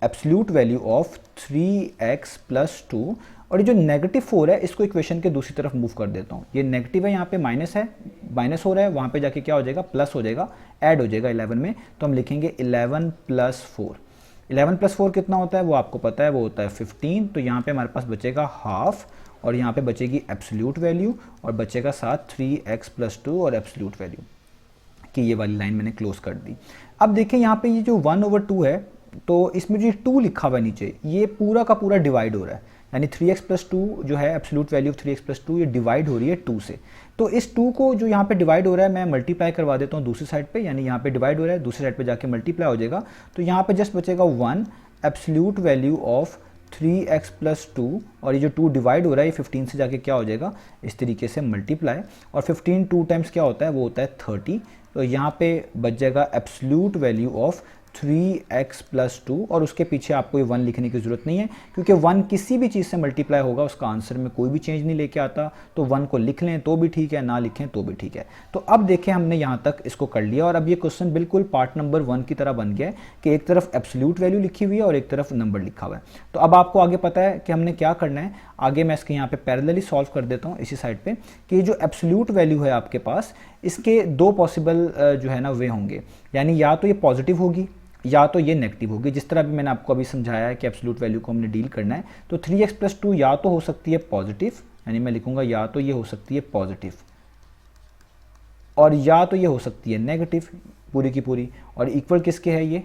एब्सोल्यूट वैल्यू ऑफ 3x + 2, और ये जो -4 है इसको इक्वेशन के दूसरी तरफ मूव कर देता हूँ। ये नेगेटिव है, यहाँ पे माइनस है, माइनस हो रहा है, वहाँ पे जाके क्या हो जाएगा प्लस हो जाएगा, ऐड हो जाएगा 11 में। तो हम लिखेंगे 11 + 4। 11 + 4 कितना होता है वो आपको पता है, वो होता है 15। तो यहाँ पे हमारे पास बचेगा हाफ और यहाँ पे बचेगी एब्सोल्यूट वैल्यू और बचेगा साथ 3x + 2 और एब्सोल्यूट वैल्यू की ये वाली लाइन मैंने क्लोज कर दी। अब देखें यहाँ पे ये जो 1/2 है तो इसमें जो 2 लिखा हुआ है नीचे, ये पूरा का पूरा डिवाइड हो रहा है, यानी 3x + 2 जो है एब्सोल्यूट वैल्यू ऑफ 3x + 2 ये डिवाइड हो रही है 2 से। तो इस 2 को जो यहाँ पे डिवाइड हो रहा है मैं मल्टीप्लाई करवा देता हूँ दूसरी साइड पे, यानी यहाँ पे डिवाइड हो रहा है दूसरी साइड पे जाके मल्टीप्लाई हो जाएगा। तो यहाँ पे जस्ट बचेगा 1 एब्सोल्यूट वैल्यू ऑफ 3x + 2 और ये जो 2 डिवाइड हो रहा है ये 15 से जाके क्या हो जाएगा इस तरीके से मल्टीप्लाई, और 15 2 टाइम्स क्या होता है वो होता है 30। तो यहाँ पे बच जाएगा एब्सोल्यूट वैल्यू ऑफ 3x + 2 और उसके पीछे आपको ये 1 लिखने की ज़रूरत नहीं है क्योंकि 1 किसी भी चीज़ से मल्टीप्लाई होगा उसका आंसर में कोई भी चेंज नहीं लेके आता। तो 1 को लिख लें तो भी ठीक है, ना लिखें तो भी ठीक है। तो अब देखें हमने यहाँ तक इसको कर लिया और अब ये क्वेश्चन बिल्कुल पार्ट नंबर 1 की तरह बन गया है कि एक तरफ एब्सोल्यूट वैल्यू लिखी हुई है और एक तरफ नंबर लिखा हुआ है। तो अब आपको आगे पता है कि हमने क्या करना है। आगे मैं इसके यहाँ पे पैरेलली सॉल्व कर देता हूँ इसी साइड पे कि जो एब्सोल्यूट वैल्यू है आपके पास इसके 2 पॉसिबल जो है ना वे होंगे, यानी या तो ये पॉजिटिव होगी या तो ये नेगेटिव होगी। जिस तरह भी मैंने आपको अभी समझाया है कि एब्सोल्यूट वैल्यू को हमने डील करना है। तो 3x + 2 या तो हो सकती है पॉजिटिव, यानी मैं लिखूंगा या तो ये हो सकती है पॉजिटिव और या तो ये हो सकती है नेगेटिव पूरी की पूरी, और इक्वल किसके है ये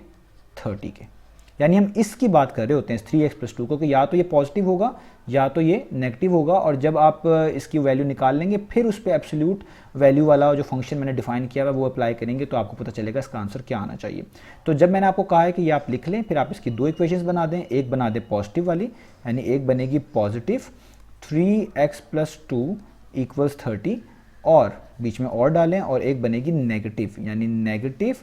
30 के। यानी हम इसकी बात कर रहे होते हैं 3x + 2 को कि या तो ये पॉजिटिव होगा या तो ये नेगेटिव होगा, और जब आप इसकी वैल्यू निकाल लेंगे फिर उस पर एब्सोल्यूट वैल्यू वाला जो फंक्शन मैंने डिफाइन किया हुआ है वो अप्लाई करेंगे तो आपको पता चलेगा इसका आंसर क्या आना चाहिए। तो जब मैंने आपको कहा है कि ये आप लिख लें फिर आप इसकी 2 इक्वेशंस बना दें। एक बना दें पॉजिटिव वाली, यानी एक बनेगी पॉजिटिव 3x + 2 = 30 और बीच में और डालें और एक बनेगी नेगेटिव, यानी नेगेटिव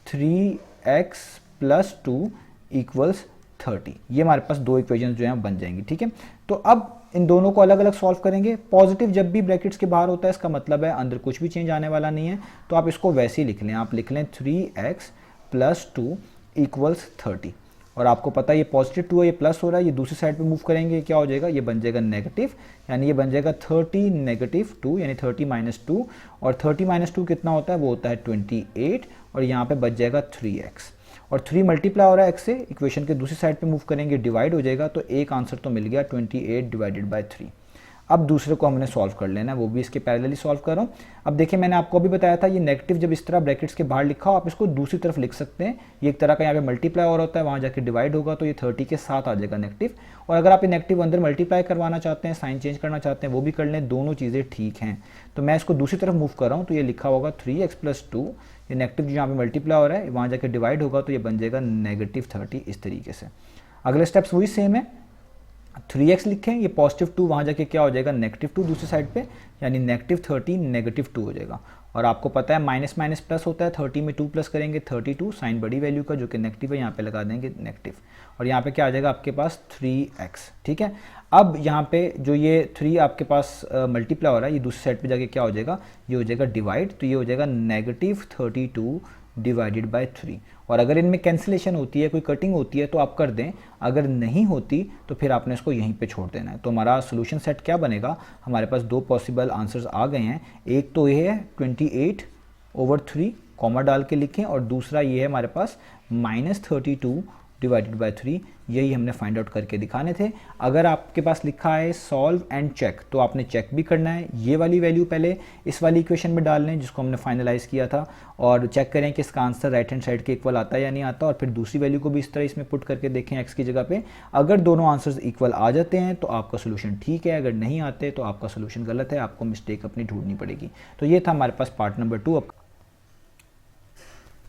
3x प्लस 2 इक्वल्स 30। ये हमारे पास दो इक्वेशन जो हैं बन जाएंगी, ठीक है। तो अब इन दोनों को अलग अलग सॉल्व करेंगे। पॉजिटिव जब भी ब्रैकेट्स के बाहर होता है इसका मतलब है अंदर कुछ भी चेंज आने वाला नहीं है, तो आप इसको वैसे ही लिख लें। आप लिख लें 3x प्लस 2 इक्वल्स 30, और आपको पता है ये पॉजिटिव 2 है, ये प्लस हो रहा है, ये दूसरी साइड पे मूव करेंगे, क्या हो जाएगा, ये बन जाएगा नेगेटिव, यानी ये बन जाएगा 30 नेगेटिव 2, यानी 30 माइनस 2, और 30 माइनस 2 कितना होता है, वो होता है 28, और यहाँ पे बच जाएगा 3x, और 3 मल्टीप्लाई हो रहा है x से, इक्वेशन के दूसरी साइड पे मूव करेंगे, डिवाइड हो जाएगा, तो एक आंसर तो मिल गया 28 डिवाइडेड बाय 3। अब दूसरे को हमने सॉल्व कर लेना है, वो भी इसके पैरेलली सॉल्व कर रहा हूँ। अब देखिए मैंने आपको अभी बताया था ये नेगेटिव जब इस तरह ब्रैकेट्स के बाहर लिखा हो, आप इसको दूसरी तरफ लिख सकते हैं। ये एक तरह का यहाँ पे मल्टीप्लाई और होता है, वहाँ जाके डिवाइड होगा, तो ये 30 के साथ आ जाएगा नेगेटिव। और अगर आप ये नेगेटिव अंदर मल्टीप्लाई करवाना चाहते हैं, साइन चेंज करना चाहते हैं, वो भी कर लें, दोनों चीज़ें ठीक हैं। तो मैं इसको दूसरी तरफ मूव कर रहा हूँ, तो ये लिखा होगा 3x प्लस 2, ये नेगेटिव जो यहाँ पे मल्टीप्लाई हो रहा है वहाँ जाके डिवाइड होगा, तो ये बन जाएगा नेगेटिव 30 इस तरीके से। अगले स्टेप्स वही सेम है, 3x लिखें, ये पॉजिटिव 2 वहाँ जाके क्या हो जाएगा, नेगेटिव 2 दूसरी साइड पे, यानी नेगेटिव 30 नेगेटिव 2 हो जाएगा। और आपको पता है माइनस माइनस प्लस होता है, 30 में 2 प्लस करेंगे 32, साइन बड़ी वैल्यू का जो कि नेगेटिव है यहाँ पे लगा देंगे नेगेटिव, और यहाँ पे क्या आ जाएगा आपके पास 3x, ठीक है। अब यहाँ पे जो ये 3 आपके पास मल्टीप्लाई हो रहा है, ये दूसरी साइड पे जाके क्या हो जाएगा, ये हो जाएगा डिवाइड, तो ये हो जाएगा नेगेटिव 32 डिवाइडेड बाय 3। और अगर इनमें कैंसिलेशन होती है, कोई कटिंग होती है तो आप कर दें, अगर नहीं होती तो फिर आपने इसको यहीं पे छोड़ देना है। तो हमारा सोल्यूशन सेट क्या बनेगा, हमारे पास दो पॉसिबल आंसर्स आ गए हैं। एक तो ये है 28/3 कॉमा डाल के लिखें, और दूसरा ये है हमारे पास -32 डिवाइडेड बाय 3, यही हमने फाइंड आउट करके दिखाने थे। अगर आपके पास लिखा है सॉल्व एंड चेक, तो आपने चेक भी करना है, ये वाली वैल्यू पहले इस वाली इक्वेशन में डाल लें जिसको हमने फाइनलाइज किया था, और चेक करें कि इसका आंसर राइट हैंड साइड के इक्वल आता है या नहीं आता, और फिर दूसरी वैल्यू को भी इस तरह इसमें पुट करके देखें एक्स की जगह पे। अगर दोनों आंसर्स इक्वल आ जाते हैं तो आपका सोल्यूशन ठीक है, अगर नहीं आते तो आपका सोल्यूशन गलत है, आपको मिस्टेक अपनी ढूंढनी पड़ेगी। तो ये था हमारे पास पार्ट नंबर 2।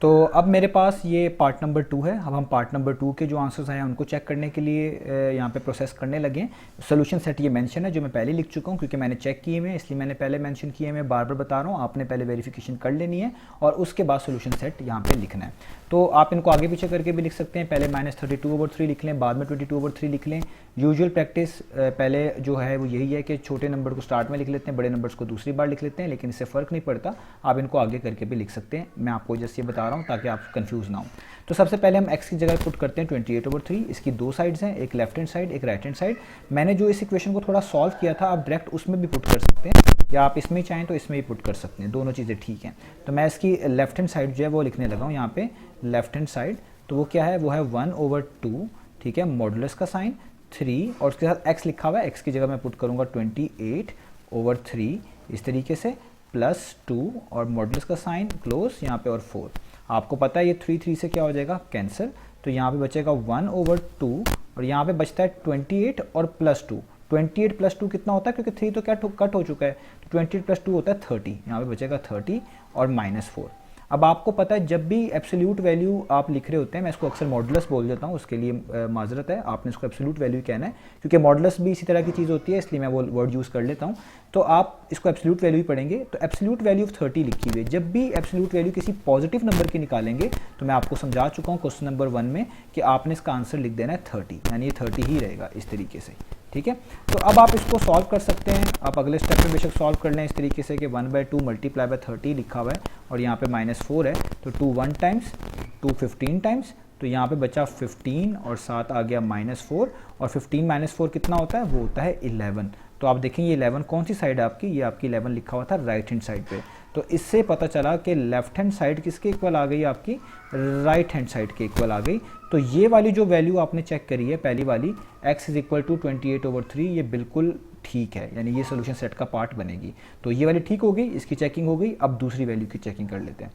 तो अब मेरे पास ये पार्ट नंबर 2 है। अब हम पार्ट नंबर 2 के जो आंसर्स हैं उनको चेक करने के लिए यहाँ पे प्रोसेस करने लगे। सोल्यूशन सेट ये मेंशन है जो मैं पहले लिख चुका हूँ, क्योंकि मैंने चेक किए हुए, इसलिए मैंने पहले मेंशन किए, मैं बार बार बता रहा हूँ, आपने पहले वेरिफिकेशन कर लेनी है और उसके बाद सोल्यूशन सेट यहाँ पे लिखना है। तो आप इनको आगे पीछे करके भी लिख सकते हैं, पहले -32/3 लिख लें, बाद में 22/3 लिख लें। यूजुअल प्रैक्टिस पहले जो है वो यही है कि छोटे नंबर को स्टार्ट में लिख लेते हैं, बड़े नंबर्स को दूसरी बार लिख लेते हैं, लेकिन इससे फ़र्क नहीं पड़ता, आप इनको आगे करके भी लिख सकते हैं। मैं आपको जैसे ये बता रहा हूँ ताकि आप कंफ्यूज ना हो। तो सबसे पहले हम x की जगह पुट करते हैं 28/3। इसकी दो साइड्स हैं, एक लेफ्ट हैंड साइड एक राइट हैंड साइड। मैंने जो इस इक्वेशन को थोड़ा सॉल्व किया था, आप डायरेक्ट उसमें भी पुट कर सकते हैं, या आप इसमें चाहें तो इसमें भी पुट कर सकते हैं, दोनों चीज़ें ठीक हैं। तो मैं इसकी लेफ्ट हैंड साइड जो है वो लिखने लगा हूँ यहाँ पे, लेफ्ट हैंड साइड, तो वो क्या है, वो है 1/2, ठीक है, मॉडुलस का साइन 3, और उसके साथ x लिखा हुआ है, x की जगह मैं पुट करूँगा 28/3 इस तरीके से, +2 और मॉडुलस का साइन क्लोज यहाँ पे, और 4। आपको पता है ये 3 से क्या हो जाएगा, कैंसिल, तो यहाँ पे बचेगा 1/2, और यहाँ पे बचता है 28 और +2। 28 + 2 कितना होता है, क्योंकि 3 तो क्या कट हो चुका है, तो 28 + 2 होता है 30, यहाँ पे बचेगा 30 और -4। अब आपको पता है जब भी एब्सोल्यूट वैल्यू आप लिख रहे होते हैं, मैं इसको अक्सर मॉडुलस बोल देता हूँ, उसके लिए माजरत है, आपने इसको एब्सोल्यूट वैल्यू कहना है, क्योंकि मॉडुलस भी इसी तरह की चीज़ होती है, इसलिए मैं वो वर्ड यूज़ कर लेता हूँ। तो आप इसको एब्सोल्यूट वैल्यू ही पढ़ेंगे, तो एब्सोल्यूट वैल्यू ऑफ 30 लिखी हुई है। जब भी एब्सोल्यूट वैल्यू किसी पॉजिटिव नंबर की निकालेंगे, तो मैं आपको समझा चुका हूँ क्वेश्चन नंबर 1 में कि आपने इसका आंसर लिख देना है 30, यानी ये 30 ही रहेगा इस तरीके से, ठीक है। तो अब आप इसको सॉल्व कर सकते हैं, आप अगले स्टेप में बेशक सॉल्व कर लें इस तरीके से कि 1/2 मल्टीप्लाई बाय 30 लिखा हुआ है, और यहाँ पे -4 है, तो 2 1 टाइम्स, 2 15 टाइम्स, तो यहाँ पे बचा 15 और साथ आ गया -4, और 15 - 4 कितना होता है, वो होता है 11। तो आप देखेंगे 11 कौन सी साइड है आपकी, ये आपकी 11 लिखा हुआ था राइट हैंड साइड पे। तो इससे पता चला कि लेफ्ट हैंड साइड किसके इक्वल आ गई, आपकी राइट हैंड साइड के इक्वल आ गई। तो ये वाली जो वैल्यू आपने चेक करी है पहली वाली, x = 28/3, ये बिल्कुल ठीक है, यानी ये सोल्यूशन सेट का पार्ट बनेगी। तो ये वाली ठीक हो गई, इसकी चेकिंग हो गई। अब दूसरी वैल्यू की चेकिंग कर लेते हैं।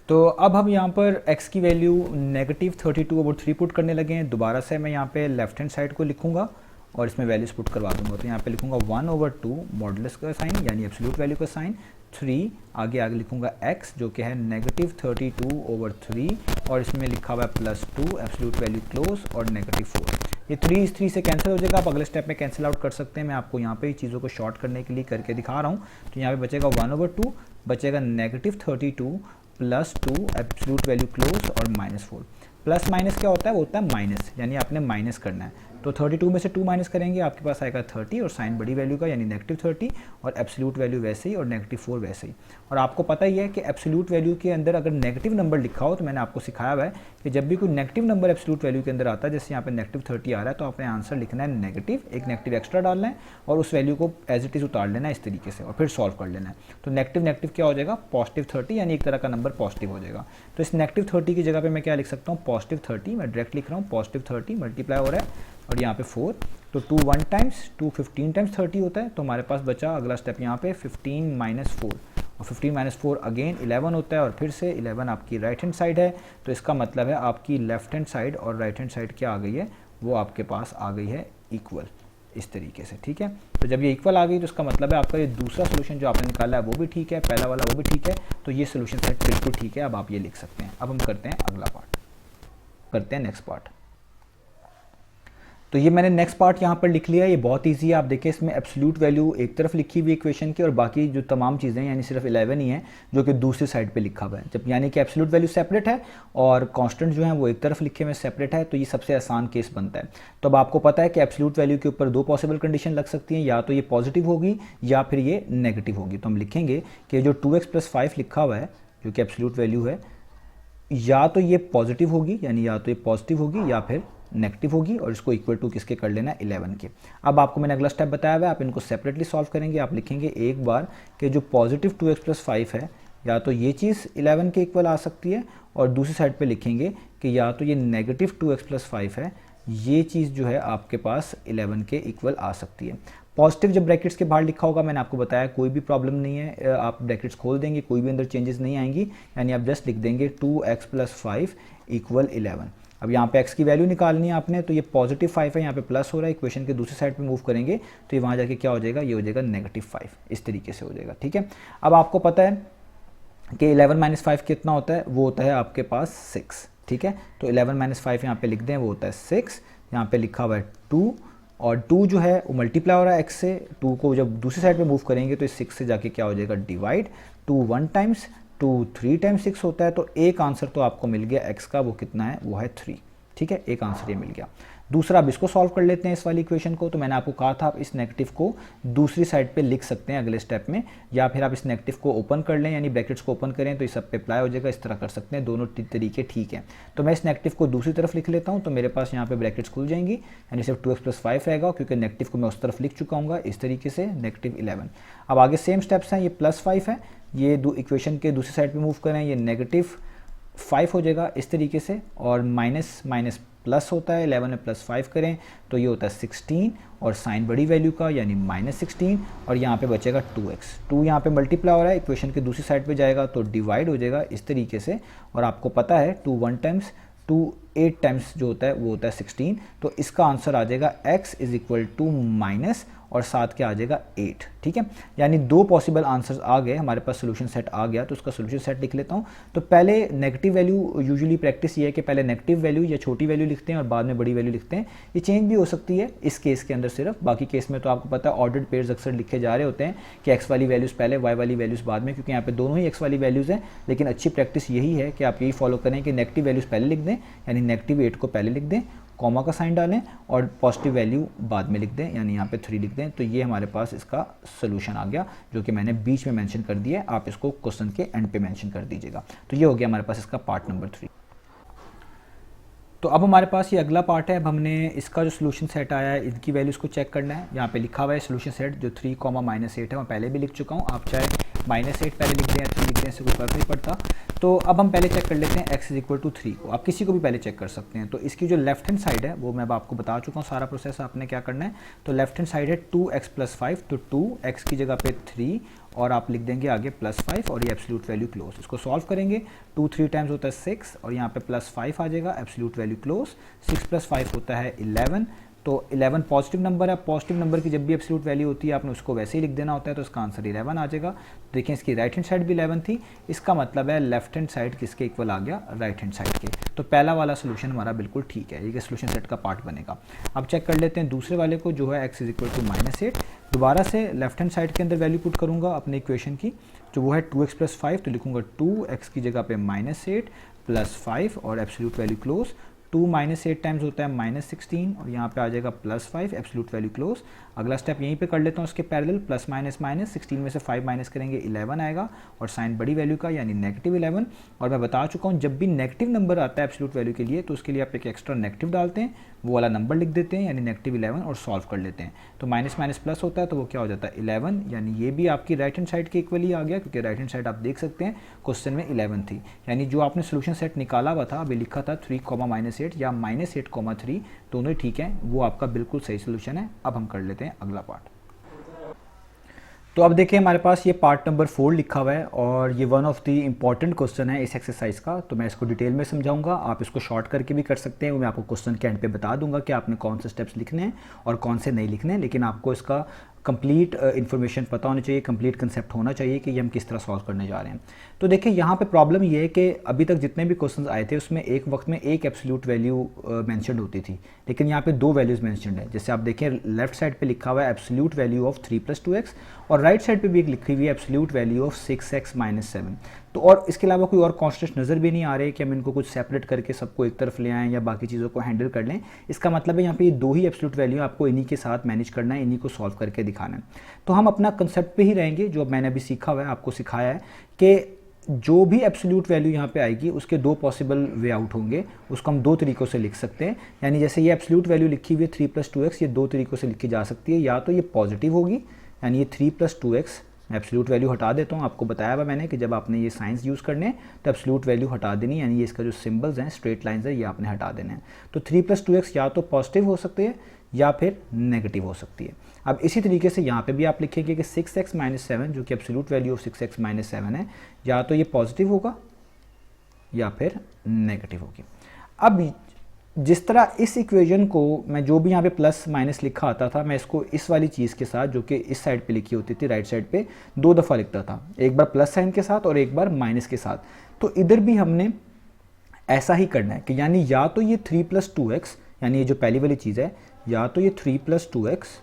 तो अब हम यहाँ पर x की वैल्यू -32/3 पुट करने लगे हैं। दोबारा से मैं यहाँ पे लेफ्ट हैंड साइड को लिखूँगा और इसमें वैल्यूज पुट करवा दूंगा। तो यहाँ पे लिखूंगा 1/2 मॉडुलस का साइन, यानी एब्सोल्यूट वैल्यू का साइन, 3 आगे लिखूंगा x जो कि है -32/3, और इसमें लिखा हुआ है +2 एब्सोल्यूट वैल्यू क्लोज और -4। ये 3 इस 3 से कैंसिल हो जाएगा, आप अगले स्टेप में कैंसिल आउट कर सकते हैं। मैं आपको यहाँ पे चीज़ों को शॉर्ट करने के लिए करके दिखा रहा हूँ। तो यहाँ पे बचेगा 1/2, बचेगा -32 प्लस 2 एब्सोल्यूट वैल्यू क्लोज और -4। प्लस माइनस क्या होता है, वो होता है माइनस, यानी आपने माइनस करना है। तो 32 में से 2 माइनस करेंगे, आपके पास आएगा 30 और साइन बड़ी वैल्यू का यानी -30 और एब्सोल्यूट वैल्यू वैसे ही और -4 वैसे ही। और आपको पता ही है कि एब्सोल्यूट वैल्यू के अंदर अगर नेगेटिव नंबर लिखा हो, तो मैंने आपको सिखाया हुआ है कि जब भी कोई नेगेटिव नंबर एब्सोल्यूट वैल्यू के अंदर आता है, जैसे यहाँ पे -30 आ रहा है, तो आपने आंसर लिखना है नेगेटिव, एक नेगेटिव एक्स्ट्रा डालना है और उस वैल्यू को एज इट इज़ उतार लेना है इस तरीके से और फिर सॉल्व कर लेना है। तो नेगेटिव क्या हो जाएगा, +30 यानी एक तरह का नंबर पॉजिटिव हो जाएगा। तो इस -30 की जगह पे मैं क्या लिख सकता हूँ, +30, मैं डायरेक्ट लिख रहा हूँ, +30 मल्टीप्लाई हो रहा है और यहाँ पे 4, तो 2 1 टाइम्स 2 15 टाइम्स 30 होता है। तो हमारे पास बचा अगला स्टेप यहाँ पे 15 - 4 और 15 - 4 अगेन 11 होता है और फिर से 11 आपकी राइट हैंड साइड है। तो इसका मतलब है आपकी लेफ्ट हैंड साइड और राइट हैंड साइड क्या आ गई है, वो आपके पास आ गई है इक्वल इस तरीके से, ठीक है। तो जब ये इक्वल आ गई तो इसका मतलब है आपका ये दूसरा सोल्यूशन जो आपने निकाला है वो भी ठीक है, पहला वाला वो भी ठीक है। तो ये सोल्यूशन सेट बिल्कुल ठीक है, अब आप ये लिख सकते हैं। अब हम करते हैं अगला पार्ट, करते हैं नेक्स्ट पार्ट। तो ये मैंने नेक्स्ट पार्ट यहाँ पर लिख लिया, ये बहुत इजी है। आप देखें इसमें एब्सोल्यूट वैल्यू एक तरफ लिखी हुई इक्वेशन की और बाकी जो तमाम चीज़ें यानी सिर्फ 11 ही हैं जो कि दूसरी साइड पे लिखा हुआ है। जब यानी कि एब्सोल्यूट वैल्यू सेपरेट है और कांस्टेंट जो है वो एक तरफ लिखे हुए सेपरेट है, तो ये सबसे आसान केस बनता है। तो अब आपको पता है कि एब्सोल्यूट वैल्यू के ऊपर 2 पॉसिबल कंडीशन लग सकती हैं, या तो ये पॉजिटिव होगी या फिर ये नेगेटिव होगी। तो हम लिखेंगे कि जो 2x + 5 लिखा हुआ है जो कि एब्सोल्यूट वैल्यू है, या तो ये पॉजिटिव होगी यानी या तो ये पॉजिटिव होगी या फिर नेगेटिव होगी और इसको इक्वल टू किसके कर लेना है, 11 के। अब आपको मैंने अगला स्टेप बताया हुआ है, आप इनको सेपरेटली सॉल्व करेंगे। आप लिखेंगे एक बार कि जो पॉजिटिव 2x + 5 है या तो ये चीज़ 11 के इक्वल आ सकती है और दूसरी साइड पे लिखेंगे कि या तो ये नेगेटिव 2x + 5 है, ये चीज़ जो है आपके पास 11 के इक्वल आ सकती है। पॉजिटिव जब ब्रैकेट्स के बाहर लिखा होगा, मैंने आपको बताया कोई भी प्रॉब्लम नहीं है, आप ब्रैकेट्स खोल देंगे, कोई भी अंदर चेंजेस नहीं आएंगी, यानी आप जस्ट लिख देंगे 2x + 5 = 11। अब यहाँ पे x की वैल्यू निकालनी है आपने, तो ये +5 है, यहाँ पे प्लस हो रहा है, इक्वेशन के दूसरी साइड पे मूव करेंगे तो ये वहाँ जाके क्या हो जाएगा, ये हो जाएगा -5, इस तरीके से हो जाएगा, ठीक है। अब आपको पता है कि 11 - 5 कितना होता है, वो होता है आपके पास 6, ठीक है। तो 11 - 5 यहाँ पे लिख दें, वो होता है 6, यहाँ पे लिखा हुआ है 2 और 2 जो है वो मल्टीप्लाई हो रहा है x से, 2 को जब दूसरी साइड पे मूव करेंगे तो 6 से जाके क्या हो जाएगा, डिवाइड। 2 1 टाइम्स 2 3 टाइम्स 6 होता है। तो एक आंसर तो आपको मिल गया x का, वो कितना है, वो है 3, ठीक है, एक आंसर ये मिल गया। दूसरा अब इसको सॉल्व कर लेते हैं इस वाली इक्वेशन को। तो मैंने आपको कहा था आप इस नेगेटिव को दूसरी साइड पे लिख सकते हैं अगले स्टेप में, या फिर आप इस नेगेटिव को ओपन कर लें यानी ब्रैकेट्स को ओपन करें तो इस सब पे अप्लाई हो जाएगा, इस तरह कर सकते हैं, दोनों तरीके ठीक हैं। तो मैं इस नेगेटिव को दूसरी तरफ लिख लेता हूँ, तो मेरे पास यहाँ पे ब्रैकेट्स खुल जाएंगी यानी सिर्फ 2x + 5 रहेगा, क्योंकि नेगेटिव को मैं उस तरफ लिख चुका हूँ इस तरीके से, -11। अब आगे सेम स्टेप्स हैं, ये +5 है, ये इक्वेशन के दूसरी साइड पर मूव करें, ये -5 हो जाएगा इस तरीके से, और माइनस माइनस प्लस होता है, 11 में +5 करें तो ये होता है 16 और साइन बड़ी वैल्यू का यानी -16 और यहाँ पे बचेगा 2x। 2 यहाँ पे मल्टीप्लाई हो रहा है, इक्वेशन की दूसरी साइड पे जाएगा तो डिवाइड हो जाएगा इस तरीके से। और आपको पता है 2 1 टाइम्स 2 8 टाइम्स जो होता है वो होता है 16। तो इसका आंसर आ जाएगा x = और साथ क्या आ जाएगा 8, ठीक है। यानी 2 पॉसिबल आंसर्स आ गए, हमारे पास सोल्यूशन सेट आ गया। तो उसका सोल्यूशन सेट लिख लेता हूँ। तो पहले नेगेटिव वैल्यू, यूजुअली प्रैक्टिस ये है कि पहले नेगेटिव वैल्यू या छोटी वैल्यू लिखते हैं और बाद में बड़ी वैल्यू लिखते हैं। ये चेंज भी हो सकती है इस केस के अंदर सिर्फ, बाकी केस में तो आपको पता है ऑर्डर्ड पेयर्स अक्सर लिखे जा रहे होते हैं कि x वाली वैल्यूज़ पहले, y वाली वैल्यूज़ बाद में, क्योंकि यहाँ पे दोनों ही x वाली वैल्यूज़ हैं। लेकिन अच्छी प्रैक्टिस यही है कि आप यही फॉलो करें कि नेगेटिव वैल्यूज़ पहले लिख दें, यानी -8 को पहले लिख दें, कॉमा का साइन डालें और पॉजिटिव वैल्यू बाद में लिख दें, यानी यहाँ पे 3 लिख दें। तो ये हमारे पास इसका सोल्यूशन आ गया, जो कि मैंने बीच में मेंशन कर दिया है, आप इसको क्वेश्चन के एंड पे मेंशन कर दीजिएगा। तो ये हो गया हमारे पास इसका पार्ट नंबर 3। तो अब हमारे पास ये अगला पार्ट है। अब हमने इसका जो सोल्यूशन सेट आया है इनकी वैल्यूज़ को चेक करना है। यहाँ पे लिखा हुआ है सोल्यूशन सेट जो 3, -8 है, मैं पहले भी लिख चुका हूँ। आप चाहे -8 पहले लिख दें या 3 लिख दें, इससे कोई फर्क नहीं पड़ता। तो अब हम पहले चेक कर लेते हैं x = 3 को। आप किसी को भी पहले चेक कर सकते हैं। तो इसकी जो लेफ्ट हैंड साइड है वो मैं अब आपको बता चुका हूँ सारा प्रोसेस आपने क्या करना है। तो लेफ्ट हैंड साइड है 2x + 5, तो 2x की जगह पे 3 और आप लिख देंगे आगे +5 और ये एब्सोल्यूट वैल्यू क्लोज। इसको सॉल्व करेंगे, 2 3 टाइम्स होता है 6 और यहाँ पे +5 आ जाएगा, एब्सोल्यूट वैल्यू क्लोज। 6 + 5 होता है 11 तो 11 पॉजिटिव नंबर है, पॉजिटिव नंबर की जब भी एब्सोल्यूट वैल्यू होती है आपने उसको वैसे ही लिख देना होता है, तो इसका आंसर 11 आ जाएगा। देखिए इसकी राइट हैंड साइड भी 11 थी, इसका मतलब है लेफ्ट हैंड साइड किसके इक्वल आ गया, राइट हैंड साइड के। तो पहला वाला सोल्यूशन हमारा बिल्कुल ठीक है, ये सोल्यूशन सेट का पार्ट बनेगा। अब चेक कर लेते हैं दूसरे वाले को जो है x इज इक्वल टू -8। दोबारा से लेफ्ट हैंड साइड के अंदर वैल्यू पुट करूँगा अपने इक्वेशन की, जो वो है 2x + 5, तो लिखूँगा 2x की जगह पे -8 + 5 और एब्सोल्यूट वैल्यू क्लोज। 2 - 8 टाइम्स होता है -16 और यहाँ पे आ जाएगा +5 एब्सोल्यूट वैल्यू क्लोज। अगला स्टेप यहीं पे कर लेता हूँ उसके पैरेलल, प्लस माइनस माइनस 16 में से 5 माइनस करेंगे 11 आएगा और साइन बड़ी वैल्यू का यानी -11। और मैं बता चुका हूँ जब भी नेगेटिव नंबर आता है एब्सोल्यूट वैल्यू के लिए तो उसके लिए आप एक एक्स्ट्रा नेगेटिव डालते हैं, वो वाला नंबर लिख देते हैं यानी -11 और सॉल्व कर लेते हैं। तो माइनस माइनस प्लस होता है तो वो क्या हो जाता है 11, यानी ये भी आपकी राइट हैंड साइड के इक्वल ही आ गया, क्योंकि राइट हैंड साइड आप देख सकते हैं क्वेश्चन में 11 थी। यानी जो आपने सोल्यूशन सेट निकाला हुआ था, अभी लिखा था 3, -8 या -8, 3 दोनों ही ठीक है, वो आपका बिल्कुल सही सोल्यूशन है। अब हम कर लेते हैं अगला पार्ट। तो अब देखिए हमारे पास ये पार्ट नंबर 4 लिखा हुआ है और ये one of the important question है इस एक्सरसाइज का। तो मैं इसको डिटेल में समझाऊंगा, आप इसको शॉर्ट करके भी कर सकते हैं, वो मैं आपको क्वेश्चन के एंड पे बता दूंगा कि आपने कौन से स्टेप्स लिखने हैं और कौन से नहीं लिखने हैं, लेकिन आपको इसका कंप्लीट इन्फॉर्मेशन पता होनी चाहिए, कंप्लीट कंसेप्ट होना चाहिए कि ये हम किस तरह सॉल्व करने जा रहे हैं। तो देखिए यहाँ पे प्रॉब्लम ये है कि अभी तक जितने भी क्वेश्चंस आए थे उसमें एक वक्त में एक एब्सोल्यूट वैल्यू मेंशन्ड होती थी, लेकिन यहाँ पे 2 वैल्यूज़ मेंशन्ड है। जैसे आप देखें लेफ्ट साइड पे लिखा हुआ है एब्सोल्यूट वैल्यू ऑफ 3 + 2x और राइट साइड पे भी एक लिखी हुई है एब्सोल्यूट वैल्यू ऑफ 6x - 7। तो और इसके अलावा कोई और कॉन्स्टेंट नज़र भी नहीं आ रहे कि हम इनको कुछ सेपरेट करके सबको एक तरफ ले आएँ या बाकी चीज़ों को हैंडल कर लें। इसका मतलब है यहाँ पे ये 2 ही एब्सोल्यूट वैल्यू आपको इन्हीं के साथ मैनेज करना है, इन्हीं को सॉल्व करके दिखाना है। तो हम अपना कंसेप्ट पे ही रहेंगे जो मैंने अभी सीखा हुआ है, आपको सिखाया है कि जो भी एब्सोल्यूट वैल्यू यहाँ पे आएगी उसके 2 पॉसिबल वे आउट होंगे, उसको हम 2 तरीक़ों से लिख सकते हैं। यानी जैसे ये एब्सोल्यूट वैल्यू लिखी हुई है 3 + 2x, ये 2 तरीक़ों से लिखी जा सकती है। या तो ये पॉजिटिव होगी यानी ये 3 + 2x, मैं एब्सोल्यूट वैल्यू हटा देता हूँ, आपको बताया हुआ मैंने कि जब आपने ये साइंस यूज़ करने हैं तो एब्सोल्यूट वैल्यू हटा देनी, यानी ये इसका जो सिंबल्स हैं स्ट्रेट लाइंस है ये आपने हटा देने हैं। तो 3 + 2x या तो पॉजिटिव हो सकती है या फिर नेगेटिव हो सकती है। अब इसी तरीके से यहाँ पे भी आप लिखेंगे कि 6x - 7 जो कि एब्सोल्यूट वैल्यू ऑफ 6x - 7 है, या तो ये पॉजिटिव होगा या फिर नेगेटिव होगी। अब जिस तरह इस इक्वेशन को मैं जो भी यहाँ पे प्लस माइनस लिखा आता था, मैं इसको इस वाली चीज़ के साथ जो कि इस साइड पे लिखी होती थी राइट साइड पे 2 दफ़ा लिखता था, एक बार प्लस साइन के साथ और एक बार माइनस के साथ। तो इधर भी हमने ऐसा ही करना है कि यानी या तो ये 3 + 2x, यानी ये जो पहली वाली चीज़ है, या तो ये 3 + 2x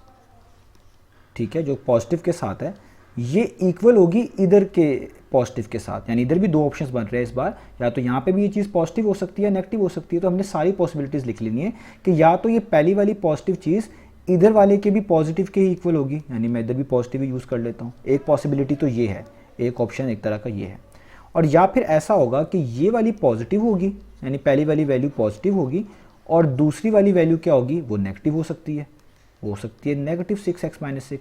ठीक है जो पॉजिटिव के साथ है, ये इक्वल होगी इधर के पॉजिटिव के साथ, यानी इधर भी 2 ऑप्शंस बन रहे हैं इस बार, या तो यहाँ पे भी ये चीज़ पॉजिटिव हो सकती है नेगेटिव हो सकती है। तो हमने सारी पॉसिबिलिटीज़ लिख लेनी है कि या तो ये पहली वाली पॉजिटिव चीज़ इधर वाले के भी पॉजिटिव के ही इक्वल होगी, यानी मैं इधर भी पॉजिटिव ही यूज़ कर लेता हूँ, एक पॉसिबिलिटी तो ये है, एक ऑप्शन एक तरह का ये है। और या फिर ऐसा होगा कि ये वाली पॉजिटिव होगी यानी पहली वाली वैल्यू पॉजिटिव होगी और दूसरी वाली वैल्यू क्या होगी वो नेगेटिव हो सकती है, नेगेटिव 6x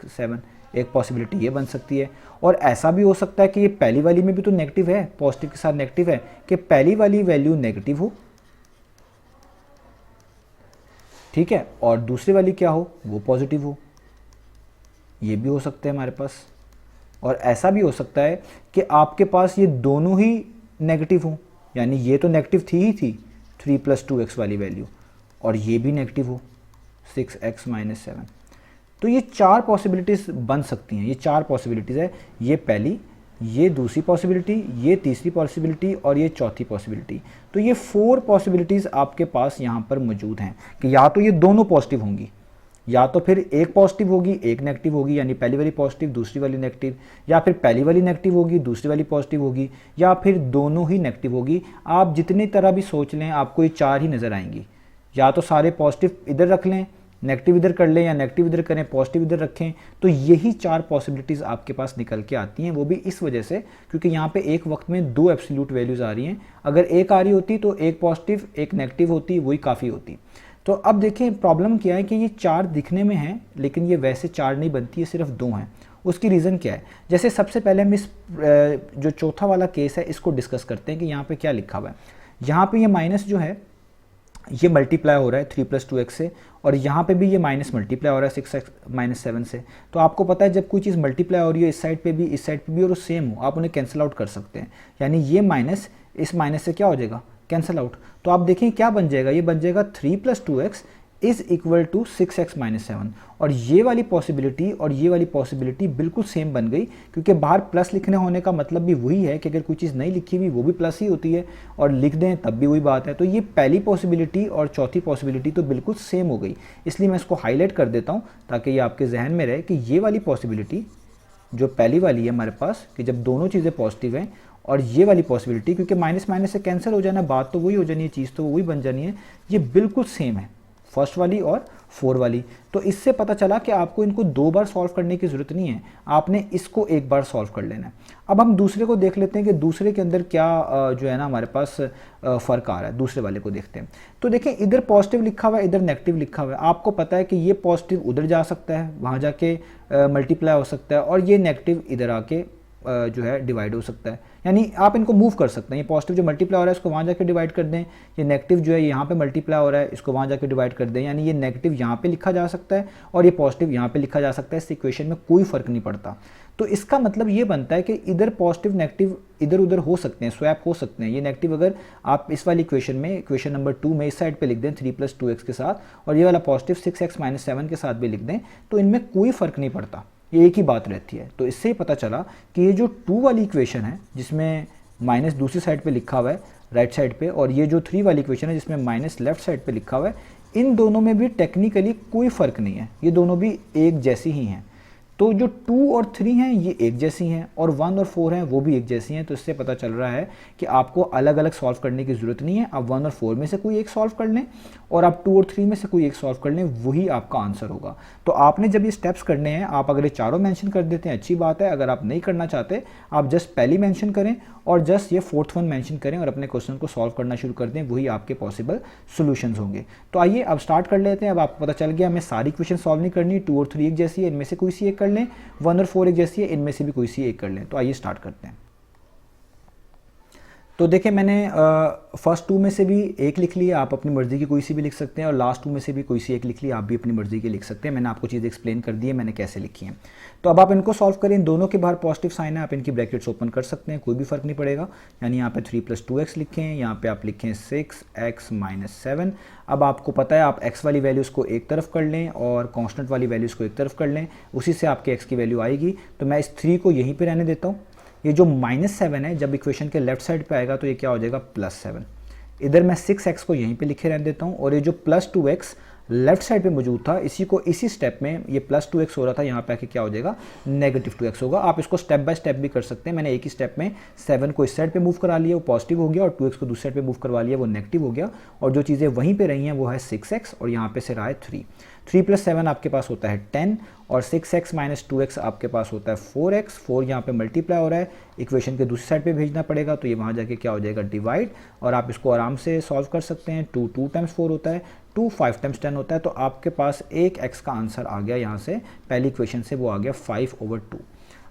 - 7, एक पॉसिबिलिटी ये बन सकती है। और ऐसा भी हो सकता है कि ये पहली वाली में भी तो नेगेटिव है, पॉजिटिव के साथ नेगेटिव है, कि पहली वाली वैल्यू नेगेटिव हो ठीक है और दूसरी वाली क्या हो वो पॉजिटिव हो, ये भी हो सकता है हमारे पास। और ऐसा भी हो सकता है कि आपके पास ये दोनों ही नेगेटिव हो, यानी ये तो नेगेटिव थी ही थी 3 + 2x वाली वैल्यू और ये भी नेगेटिव हो 6x - 7। तो ये 4 पॉसिबिलिटीज़ बन सकती हैं, ये 4 पॉसिबिलिटीज़ है, ये पहली, ये दूसरी पॉसिबिलिटी, ये तीसरी पॉसिबिलिटी और ये चौथी पॉसिबिलिटी। तो ये 4 पॉसिबिलिटीज़ आपके पास यहाँ पर मौजूद हैं कि या तो ये दोनों पॉजिटिव होंगी, या तो फिर एक पॉजिटिव होगी एक नेगेटिव होगी, यानी पहली वाली पॉजिटिव दूसरी वाली नेगेटिव, या फिर पहली वाली नेगेटिव होगी दूसरी वाली पॉजिटिव होगी, या फिर दोनों ही नेगेटिव होगी। आप जितनी तरह भी सोच लें आपको ये 4 ही नज़र आएंगी, या तो सारे पॉजिटिव इधर रख लें नेगेटिव इधर कर लें या नेगेटिव इधर करें पॉजिटिव इधर रखें। तो यही 4 पॉसिबिलिटीज़ आपके पास निकल के आती हैं, वो भी इस वजह से क्योंकि यहाँ पे एक वक्त में 2 एब्सोल्यूट वैल्यूज़ आ रही हैं। अगर एक आ रही होती तो एक पॉजिटिव एक नेगेटिव होती, वही काफ़ी होती। तो अब देखें प्रॉब्लम क्या है कि ये 4 दिखने में हैं लेकिन ये वैसे 4 नहीं बनती, ये सिर्फ 2 हैं। उसकी रीज़न क्या है, जैसे सबसे पहले हम इस जो चौथा वाला केस है इसको डिस्कस करते हैं कि यहाँ पे क्या लिखा हुआ है। यहाँ पे ये माइनस जो है ये मल्टीप्लाई हो रहा है 3 + 2x से, और यहाँ पे भी ये माइनस मल्टीप्लाई हो रहा है 6x - 7 से। तो आपको पता है जब कोई चीज़ मल्टीप्लाई हो रही है इस साइड पे भी इस साइड पे भी और वो सेम हो, आप उन्हें कैंसिल आउट कर सकते हैं, यानी ये माइनस इस माइनस से क्या हो जाएगा कैंसिल आउट। तो आप देखें क्या बन जाएगा, ये बन जाएगा 3 + 2x is equal to 6x minus 7, और ये वाली पॉसिबिलिटी और ये वाली पॉसिबिलिटी बिल्कुल सेम बन गई, क्योंकि बाहर प्लस लिखने होने का मतलब भी वही है कि अगर कोई चीज़ नहीं लिखी हुई वो भी प्लस ही होती है, और लिख दें तब भी वही बात है। तो ये पहली पॉसिबिलिटी और चौथी पॉसिबिलिटी तो बिल्कुल सेम हो गई, इसलिए मैं इसको हाईलाइट कर देता हूँ ताकि ये आपके जहन में रहे कि ये वाली पॉसिबिलिटी जो पहली वाली है हमारे पास कि जब दोनों चीज़ें पॉजिटिव हैं, और ये वाली पॉसिबिलिटी क्योंकि माइनस माइनस से कैंसिल हो जाना, बात तो वही हो जानी है, चीज़ तो वही बन जानी है, ये बिल्कुल सेम है फर्स्ट वाली और 4 वाली। तो इससे पता चला कि आपको इनको 2 बार सॉल्व करने की ज़रूरत नहीं है, आपने इसको 1 बार सॉल्व कर लेना है। अब हम दूसरे को देख लेते हैं कि दूसरे के अंदर क्या जो है ना हमारे पास फ़र्क आ रहा है। दूसरे वाले को देखते हैं तो देखें, इधर पॉजिटिव लिखा हुआ है, इधर नेगेटिव लिखा हुआ है। आपको पता है कि ये पॉजिटिव उधर जा सकता है, वहाँ जाके मल्टीप्लाई हो सकता है, और ये नेगेटिव इधर आके जो है डिवाइड हो सकता है, यानी आप इनको मूव कर सकते हैं। ये पॉजिटिव जो मल्टीप्लाई हो रहा है इसको वहाँ जाके डिवाइड कर दें, ये नेगेटिव जो है यहाँ पे मल्टीप्लाई हो रहा है इसको वहाँ जाके डिवाइड कर दें, यानी ये नेगेटिव यहाँ पे लिखा जा सकता है और ये पॉजिटिव यहाँ पे लिखा जा सकता है। इस इक्वेशन में कोई फ़र्क नहीं पड़ता। तो इसका मतलब ये बनता है कि इधर पॉजिटिव नेगेटिव इधर उधर हो सकते हैं, स्वैप हो सकते हैं। ये नेगेटिव अगर आप इस वाली इक्वेशन में, इक्वेशन नंबर 2 में इस साइड पे लिख दें 3 + 2x के साथ, और ये वाला पॉजिटिव 6x - 7 के साथ भी लिख दें, तो इनमें कोई फ़र्क नहीं पड़ता, ये एक ही बात रहती है। तो इससे ही पता चला कि ये जो 2 वाली इक्वेशन है जिसमें माइनस दूसरी साइड पे लिखा हुआ है राइट साइड पे, और ये जो 3 वाली इक्वेशन है जिसमें माइनस लेफ्ट साइड पे लिखा हुआ है, इन दोनों में भी टेक्निकली कोई फ़र्क नहीं है, ये दोनों भी एक जैसी ही हैं। तो जो 2 और 3 हैं ये एक जैसी हैं, और 1 और 4 हैं वो भी एक जैसी हैं। तो इससे पता चल रहा है कि आपको अलग अलग सॉल्व करने की ज़रूरत नहीं है, आप 1 और 4 में से कोई एक सॉल्व कर लें, और आप 2 और 3 में से कोई एक सॉल्व कर लें, वही आपका आंसर होगा। तो आपने जब ये स्टेप्स करने हैं, आप अगर ये चारों मेंशन कर देते हैं अच्छी बात है, अगर आप नहीं करना चाहते आप जस्ट पहली मेंशन करें और जस्ट ये 4th वन मेंशन करें और अपने क्वेश्चन को सॉल्व करना शुरू कर दें, वही आपके पॉसिबल सॉल्यूशंस होंगे। तो आइए अब स्टार्ट कर लेते हैं। अब आपको पता चल गया हमें सारी इक्वेशन सॉल्व नहीं करनी, 2 और 3 एक जैसी है, इनमें से कोई सी एक कर लें, 1 और 4 एक जैसी है, इनमें से भी कोई सी एक कर लें। तो आइए स्टार्ट करते हैं। तो देखें, मैंने फर्स्ट 2 में से भी एक लिख लिया, आप अपनी मर्ज़ी की कोई सी भी लिख सकते हैं, और लास्ट 2 में से भी कोई सी एक लिख लिया, आप भी अपनी मर्ज़ी की लिख सकते हैं। मैंने आपको चीज़ एक्सप्लेन कर दी है मैंने कैसे लिखी है। तो अब आप इनको सॉल्व करें, इन दोनों के बाहर पॉजिटिव साइन है, आप इनकी ब्रैकेट्स ओपन कर सकते हैं, कोई भी फ़र्क नहीं पड़ेगा। यानी यहाँ पे 3 + 2x लिखें, यहाँ पे आप लिखें 6x - 7। अब आपको पता है आप x वाली वैल्यूज़ को एक तरफ कर लें और कांस्टेंट वाली वैल्यूज़ को एक तरफ कर लें, उसी से आपके x की वैल्यू आएगी। तो मैं इस 3 को यहीं पर रहने देता हूँ। ये जो -7 है जब इक्वेशन के लेफ्ट साइड पे आएगा तो ये क्या हो जाएगा +7। इधर मैं 6x को यहीं पे लिखे रहने देता हूँ, और ये जो +2x लेफ्ट साइड पे मौजूद था, इसी स्टेप में ये +2x हो रहा था, यहाँ पे आके क्या हो जाएगा -2x होगा। आप इसको स्टेप बाय स्टेप भी कर सकते हैं। मैंने एक ही स्टेप में 7 को इस साइड पे मूव करा लिया, वो पॉजिटिव हो गया, और 2x को दूसरी साइड पे मूव करवा लिया, वो नेगेटिव हो गया, और जो चीज़ें वहीं पे रही हैं वो है 6x, और यहाँ पे से रहा है 3 + 7 आपके पास होता है 10, और 6x - 2x आपके पास होता है 4x। 4 यहाँ पे मल्टीप्लाई हो रहा है, इक्वेशन के दूसरी साइड पे भेजना पड़ेगा, तो ये वहाँ जाके क्या हो जाएगा डिवाइड, और आप इसको आराम से सॉल्व कर सकते हैं। 2 × 4 होता है, 2 5 × 10 होता है, तो आपके पास एक x का आंसर आ गया यहाँ से पहली इक्वेशन से, वो आ गया 5/2।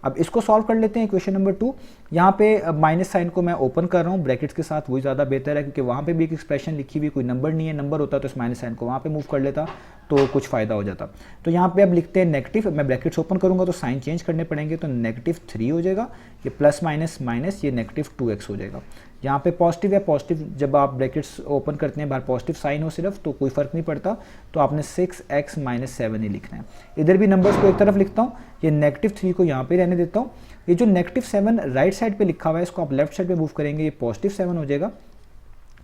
अब इसको सॉल्व कर लेते हैं इक्वेशन नंबर 2। यहाँ पे माइनस साइन को मैं ओपन कर रहा हूँ ब्रैकेट्स के साथ, वही ज़्यादा बेहतर है, क्योंकि वहाँ पे भी एक एक्सप्रेशन लिखी हुई, कोई नंबर नहीं है, नंबर होता तो इस माइनस साइन को वहाँ पे मूव कर लेता तो कुछ फ़ायदा हो जाता। तो यहाँ पे अब लिखते हैं नेगेटिव, मैं ब्रैकेट्स ओपन करूँगा तो साइन चेंज करने पड़ेंगे, तो -3 हो जाएगा, ये प्लस माइनस माइनस ये -2x हो जाएगा। यहाँ पे पॉजिटिव है, पॉजिटिव जब आप ब्रैकेट्स ओपन करते हैं बाहर पॉजिटिव साइन हो सिर्फ, तो कोई फ़र्क नहीं पड़ता, तो आपने 6x - 7 ही लिखना है। इधर भी नंबर्स को एक तरफ लिखता हूँ, ये -3 को यहाँ पे रहने देता हूँ। ये जो -7 राइट साइड पे लिखा हुआ है इसको आप लेफ्ट साइड पे मूव करेंगे, ये +7 हो जाएगा।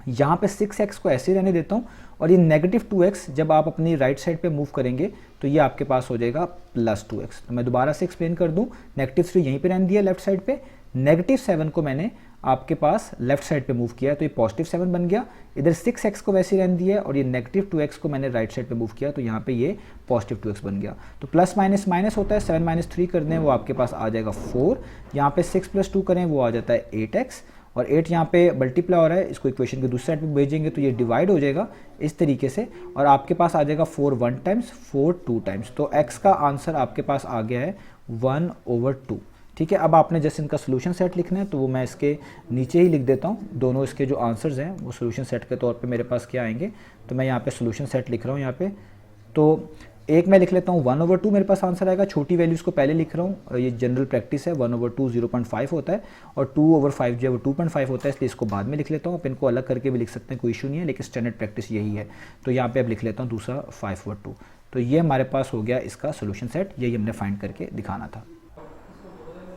यहाँ पे 6x को ऐसे ही रहने देता हूँ, और ये -2x जब आप अपनी राइट साइड पे मूव करेंगे तो ये आपके पास हो जाएगा +2x। तो मैं दोबारा से एक्सप्लेन कर दूँ, -3 यहीं पे रहने दिया लेफ्ट साइड पे, -7 को मैंने आपके पास लेफ्ट साइड पे मूव किया तो ये +7 बन गया। इधर 6x को वैसे ही रहने दिया, और ये -2x को मैंने राइट साइड पे मूव किया तो यहाँ पे ये +2x बन गया। तो प्लस माइनस माइनस होता है, 7 - 3 कर दें वो आपके पास आ जाएगा 4, यहाँ पे 6 + 2 करें वो आ जाता है 8x, और 8 यहाँ पे मल्टीप्लाई हो रहा है, इसको इक्वेशन के दूसरी साइड पे भेजेंगे तो ये डिवाइड हो जाएगा इस तरीके से, और आपके पास आ जाएगा 4 1 टाइम्स, 4 2 टाइम्स। तो x का आंसर आपके पास आ गया है 1/2। ठीक है, अब आपने जैसे इनका सोल्यूशन सेट लिखना है तो वो मैं इसके नीचे ही लिख देता हूँ, दोनों इसके जो आंसर्स हैं वो सोल्यूशन सेट के तौर पे मेरे पास क्या आएंगे। तो मैं यहाँ पे सोल्यूशन सेट लिख रहा हूँ यहाँ पे। तो एक मैं लिख लेता हूँ 1/2 मेरे पास आंसर आएगा, छोटी वैल्यूज़ को पहले लिख रहा हूँ, ये जनरल प्रैक्टिस है। 1/2 0.5 होता है और 2/5 जो है वो 2.5 होता है, इसलिए इसको बाद में लिख लेता हूँ। आप इनको अलग करके भी लिख सकते हैं, कोई इशू नहीं है, लेकिन स्टैंडर्ड प्रैक्टिस यही है। तो यहाँ पे अब लिख लेता हूँ दूसरा 5/2। तो ये हमारे पास हो गया इसका सोल्यूशन सेट, यही हमने फाइंड करके दिखाना था।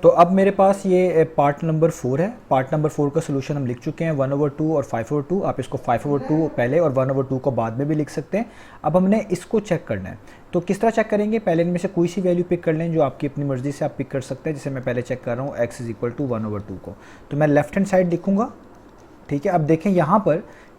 तो अब मेरे पास ये पार्ट नंबर 4 है। पार्ट नंबर 4 का सोल्यूशन हम लिख चुके हैं 1/2 और 5/2। आप इसको 5/2 पहले और 1/2 को बाद में भी लिख सकते हैं। अब हमने इसको चेक करना है, तो किस तरह चेक करेंगे? पहले इनमें से कोई सी वैल्यू पिक कर लें जो आपकी अपनी मर्जी से आप पिक कर सकते हैं। जैसे मैं पहले चेक कर रहा हूँ x = 1/2 को, तो मैं लेफ्ट हैंड साइड लिखूंगा, ठीक है। अब देखें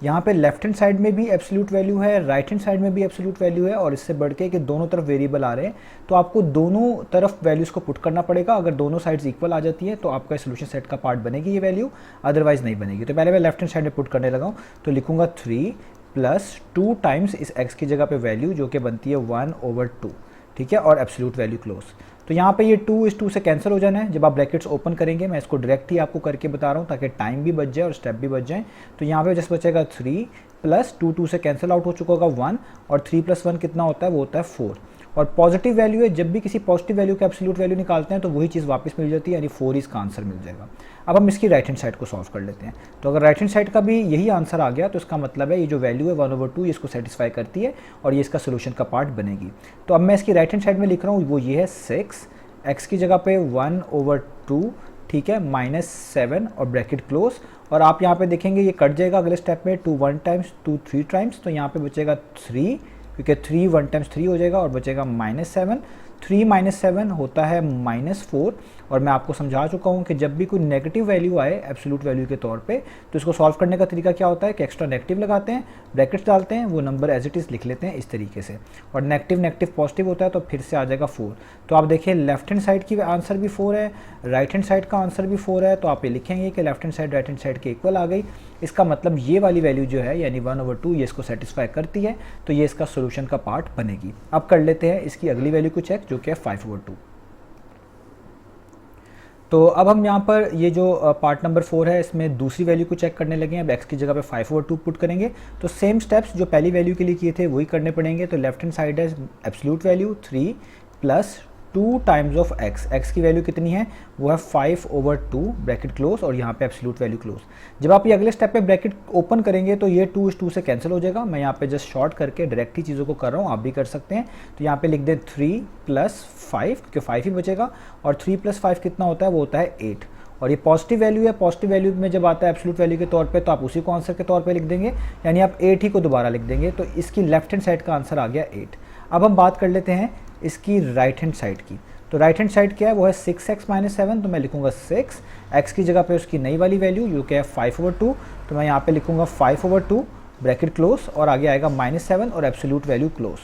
यहाँ पे लेफ्ट हैंड साइड में भी एब्सोल्यूट वैल्यू है, राइट हैंड साइड में भी एब्सोल्यूट वैल्यू है, और इससे बढ़ के कि दोनों तरफ वेरिएबल आ रहे हैं, तो आपको दोनों तरफ वैल्यूज़ को पुट करना पड़ेगा। अगर दोनों साइड्स इक्वल आ जाती है तो आपका सोल्यूशन सेट का पार्ट बनेगी ये वैल्यू, अदरवाइज नहीं बनेगी। तो पहले मैं लेफ्ट हैंड साइड में पुट करने लगा हूँ, तो लिखूंगा 3 + 2 टाइम्स इस x की जगह पे वैल्यू जो कि बनती है 1/2, ठीक है, और एब्सोल्यूट वैल्यू क्लोज। तो यहाँ पे ये 2 इस 2 से कैंसिल हो जाना है जब आप ब्रैकेट्स ओपन करेंगे। मैं इसको डायरेक्ट ही आपको करके बता रहा हूँ ताकि टाइम भी बच जाए और स्टेप भी बच जाए। तो यहाँ पे जैसे बचेगा 3 + 2 से कैंसिल आउट हो चुका होगा 1, और 3 + 1 कितना होता है? वो होता है 4। और पॉजिटिव वैल्यू है, जब भी किसी पॉजिटिव वैल्यू का एब्सोल्यूट वैल्यू निकालते हैं तो वही चीज़ वापस मिल जाती है, यानी 4 इसका आंसर मिल जाएगा। अब हम इसकी राइट हैंड साइड को सॉल्व कर लेते हैं। तो अगर राइट हैंड साइड का भी यही आंसर आ गया तो इसका मतलब है ये जो वैल्यू है 1/2 इसको सेटिस्फाई करती है और ये इसका सोल्यूशन का पार्ट बनेगी। तो अब मैं इसकी राइट हैंड साइड में लिख रहा हूँ, वो ये है 6, x की जगह पे 1/2, ठीक है, -7 और ब्रैकेट क्लोज। और आप यहाँ पे देखेंगे ये कट जाएगा अगले स्टेप में, 2 1 टाइम्स 2 3 टाइम्स, तो यहाँ पे बचेगा 3, क्योंकि 3 1 टाइम्स 3 हो जाएगा, और बचेगा -7। 3 - 7 होता है -4। और मैं आपको समझा चुका हूँ कि जब भी कोई नेगेटिव वैल्यू आए एब्सोल्यूट वैल्यू के तौर पे, तो इसको सॉल्व करने का तरीका क्या होता है कि एक्स्ट्रा नेगेटिव लगाते हैं, ब्रैकेट्स डालते हैं, वो नंबर एज इट इज़ लिख लेते हैं इस तरीके से, और नेगेटिव पॉजिटिव होता है तो फिर से आ जाएगा 4। तो आप देखिए लेफ्ट हैंड साइड की आंसर भी 4 है, राइट हैंड साइड का आंसर भी 4 है, तो आप ये लिखेंगे कि left hand side right hand side के इक्वल आ गई। इसका मतलब ये वाली वैल्यू जो है यानी 1/2 ये इसको सेटिस्फाई करती है, तो ये इसका सोल्यूशन का पार्ट बनेगी। अब कर लेते हैं इसकी अगली वैल्यू को चेक, जो कि है 5/2। तो अब हम यहाँ पर ये जो पार्ट नंबर 4 है इसमें दूसरी वैल्यू को चेक करने लगे हैं। अब x की जगह पे 5/2 पुट करेंगे, तो सेम स्टेप्स जो पहली वैल्यू के लिए किए थे वही करने पड़ेंगे। तो लेफ्ट हैंड साइड है absolute value 3 + 2 times of x की वैल्यू कितनी है? वो है 5/2 ब्रैकेट क्लोज, और यहाँ पे एब्सोल्यूट वैल्यू क्लोज। जब आप ये अगले स्टेप पे ब्रैकेट ओपन करेंगे तो ये 2 इस 2 से कैंसिल हो जाएगा। मैं यहाँ पे जस्ट शॉर्ट करके डायरेक्ट ही चीज़ों को कर रहा हूँ, आप भी कर सकते हैं। तो यहाँ पे लिख दें 3 + 5, क्योंकि 5 ही बचेगा, और 3 + 5 कितना होता है? वो होता है 8। और ये पॉजिटिव वैल्यू है, पॉजिटिव वैल्यू में जब आता है एब्सोल्यूट वैल्यू के तौर पे तो आप उसी को आंसर के तौर पे लिख देंगे, यानी आप 8 ही को दोबारा लिख देंगे। तो इसकी लेफ्ट हैंड साइड का आंसर आ गया 8। अब हम बात कर लेते हैं इसकी राइट हैंड साइड की। तो राइट हैंड साइड क्या है? वो है 6x - 7, तो मैं लिखूंगा 6, x की जगह पे उसकी नई वाली वैल्यू जो कि है 5/2, तो मैं यहाँ पे लिखूंगा 5/2 ब्रैकेट क्लोज, और आगे आएगा -7 और एब्सोल्यूट वैल्यू क्लोज।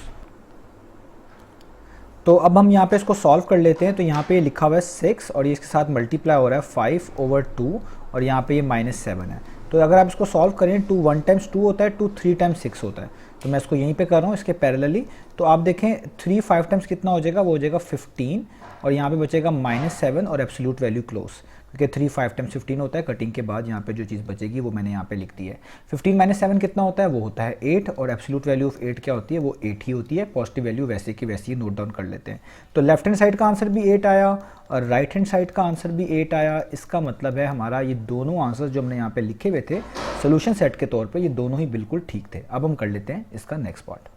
तो अब हम यहाँ पे इसको सॉल्व कर लेते हैं। तो यहाँ पे लिखा हुआ है 6 और ये इसके साथ मल्टीप्लाई हो रहा है 5/2, और यहाँ पे ये -7 है। तो अगर आप इसको सॉल्व करें, 2 1 टाइम्स 2 होता है, 2 3 टाइम्स 6 होता है। तो मैं इसको यहीं पे कर रहा हूँ इसके पैरेलली। तो आप देखें 3 5 टाइम्स कितना हो जाएगा? वो हो जाएगा 15, और यहाँ पे बचेगा -7 और एब्सोल्यूट वैल्यू क्लोज, क्योंकि 3 5 टाइम्स 15 होता है। कटिंग के बाद यहाँ पे जो चीज़ बचेगी वो मैंने यहाँ पे लिख दी है। 15 - 7 कितना होता है? वो होता है 8, और एब्सोल्यूट वैल्यू ऑफ 8 क्या होती है? वो 8 ही होती है। पॉजिटिव वैल्यू वैसे की वैसी ही नोट डाउन कर लेते हैं। तो लेफ्ट हैंड साइड का आंसर भी 8 आया और राइट हैंड साइड का आंसर भी 8 आया। इसका मतलब है हमारा ये दोनों आंसर जो हमने यहाँ पे लिखे हुए थे सोल्यूशन सेट के तौर पे, ये दोनों ही बिल्कुल ठीक थे। अब हम कर लेते हैं इसका नेक्स्ट पार्ट।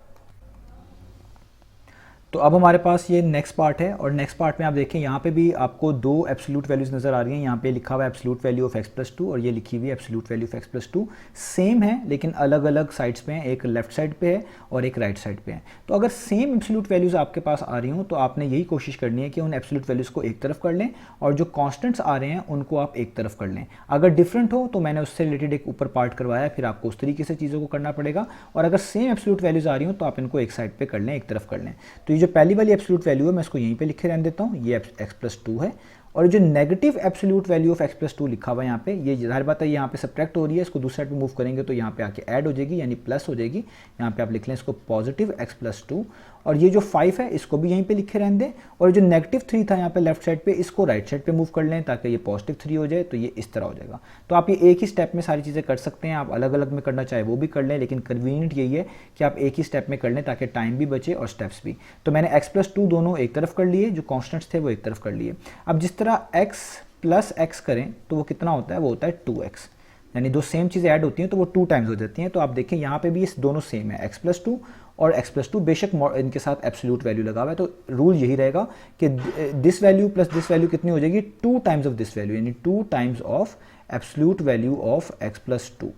तो अब हमारे पास ये नेक्स्ट पार्ट है, और नेक्स्ट पार्ट में आप देखें यहाँ पे भी आपको 2 एब्सोल्यूट वैल्यूज़ नज़र आ रही हैं। यहाँ पे लिखा हुआ है एब्सोल्यूट वैल्यू ऑफ x + 2, और ये लिखी हुई है absolute value of x + 2। Same है लेकिन अलग अलग साइड्स पे हैं, एक लेफ्ट साइड पे है और एक राइट साइड पे है। तो अगर सेम एब्सोल्यूट वैल्यूज़ आपके पास आ रही हूँ तो आपने यही कोशिश करनी है कि उन एब्सोल्यूट वैल्यूज़ को एक तरफ कर लें, और जो कॉन्स्टेंट्स आ रहे हैं उनको आप एक तरफ कर लें। अगर डिफरेंट हो तो मैंने उससे रिलेटेड एक ऊपर पार्ट करवाया है, फिर आपको उस तरीके से चीज़ों को करना पड़ेगा। और अगर सेम एब्सोल्यूट वैल्यूज़ आ रही हो तो आप इनको एक साइड पर कर लें, एक तरफ कर लें। तो ये जो पहली वाली एब्सोल्यूट वैल्यू है मैं इसको यहीं पे लिखे रहने देता हूँ, ये x + 2 है, और जो negative absolute value of x plus to लिखा हुआ है यहाँ पे, ये ज़ाहिर बात है यहाँ पे सब्ट्रैक्ट हो रही है, इसको दूसरी साइड पे मूव करेंगे तो यहाँ पे आके ऐड हो जाएगी यानी प्लस हो जाएगी। यहाँ पे आप लिख लें इसको पॉजिटिव एक्स प्लस टू, और ये जो 5 है इसको भी यहीं पे लिखे रहने दें, और जो नेगेटिव 3 था यहाँ पे लेफ्ट साइड पे, इसको राइट साइड पे मूव कर लें ताकि ये पॉजिटिव 3 हो जाए, तो ये इस तरह हो जाएगा। तो आप ये एक ही स्टेप में सारी चीज़ें कर सकते हैं, आप अलग अलग में करना चाहे वो भी कर लें, लेकिन कन्वीनियंट यही है कि आप एक ही स्टेप में कर लें ताकि टाइम भी बचे और स्टेप्स भी। तो मैंने एक्स प्लस टू दोनों एक तरफ कर लिए, जो कॉन्स्टेंट्स थे वो एक तरफ कर लिए। अब जिस तरह एक्स प्लस एक्स करें तो वो कितना होता है, वो होता है 2x, यानी दो सेम चीज़ें ऐड होती हैं तो वो 2 टाइम्स हो जाती हैं। तो आप देखें यहाँ पे भी इस दोनों सेम है, एक्स प्लस टू और एक्स प्लस टू, बेशक इनके साथ एब्सोल्यूट वैल्यू लगा हुआ है। तो रूल यही रहेगा कि this value plus this value कितनी हो जाएगी, 2 टाइम्स ऑफ दिस वैल्यू, यानी 2 times of absolute value of x plus to.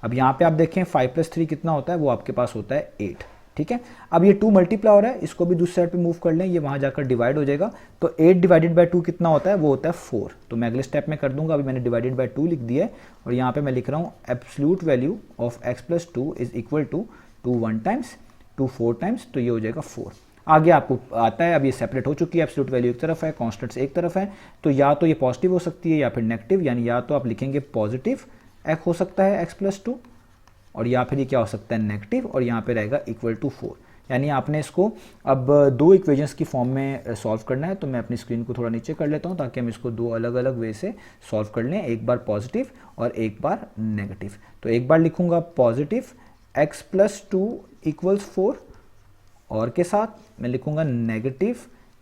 अब यहाँ पे आप देखें 5 + 3 कितना होता है, वो आपके पास होता है 8। ठीक है, अब ये 2 मल्टीप्लाई हो रहा है, इसको भी दूसरी साइड पे मूव कर लें, ये वहाँ जाकर डिवाइड हो जाएगा। तो 8 डिवाइडेड बाय 2 कितना होता है, वो होता है 4। तो मैं अगले स्टेप में कर दूंगा, अभी मैंने डिवाइडेड बाय 2 लिख दिया है, और यहाँ पे मैं लिख रहा हूँ absolute value of x plus two is equal to 2 1 times 2 4 times, तो ये हो जाएगा 4। आगे आपको आता है, अब ये सेपरेट हो चुकी है, एब्सोल्यूट वैल्यू एक तरफ है, कॉन्स्टेंट्स एक तरफ है, तो या तो ये पॉजिटिव हो सकती है या फिर नेगेटिव, यानी या तो आप लिखेंगे पॉजिटिव एक्स हो सकता है एक्स प्लस टू, और या फिर ये क्या हो सकता है नेगेटिव, और यहाँ पे रहेगा इक्वल टू 4। यानी आपने इसको अब 2 इक्वेशंस की फॉर्म में सॉल्व करना है। तो मैं अपनी स्क्रीन को थोड़ा नीचे कर लेता हूँ ताकि हम इसको 2 अलग अलग वे से सॉल्व कर लें, एक बार पॉजिटिव और एक बार नेगेटिव। तो एक बार लिखूंगा positive x plus two equals 4, और के साथ मैं लिखूंगा negative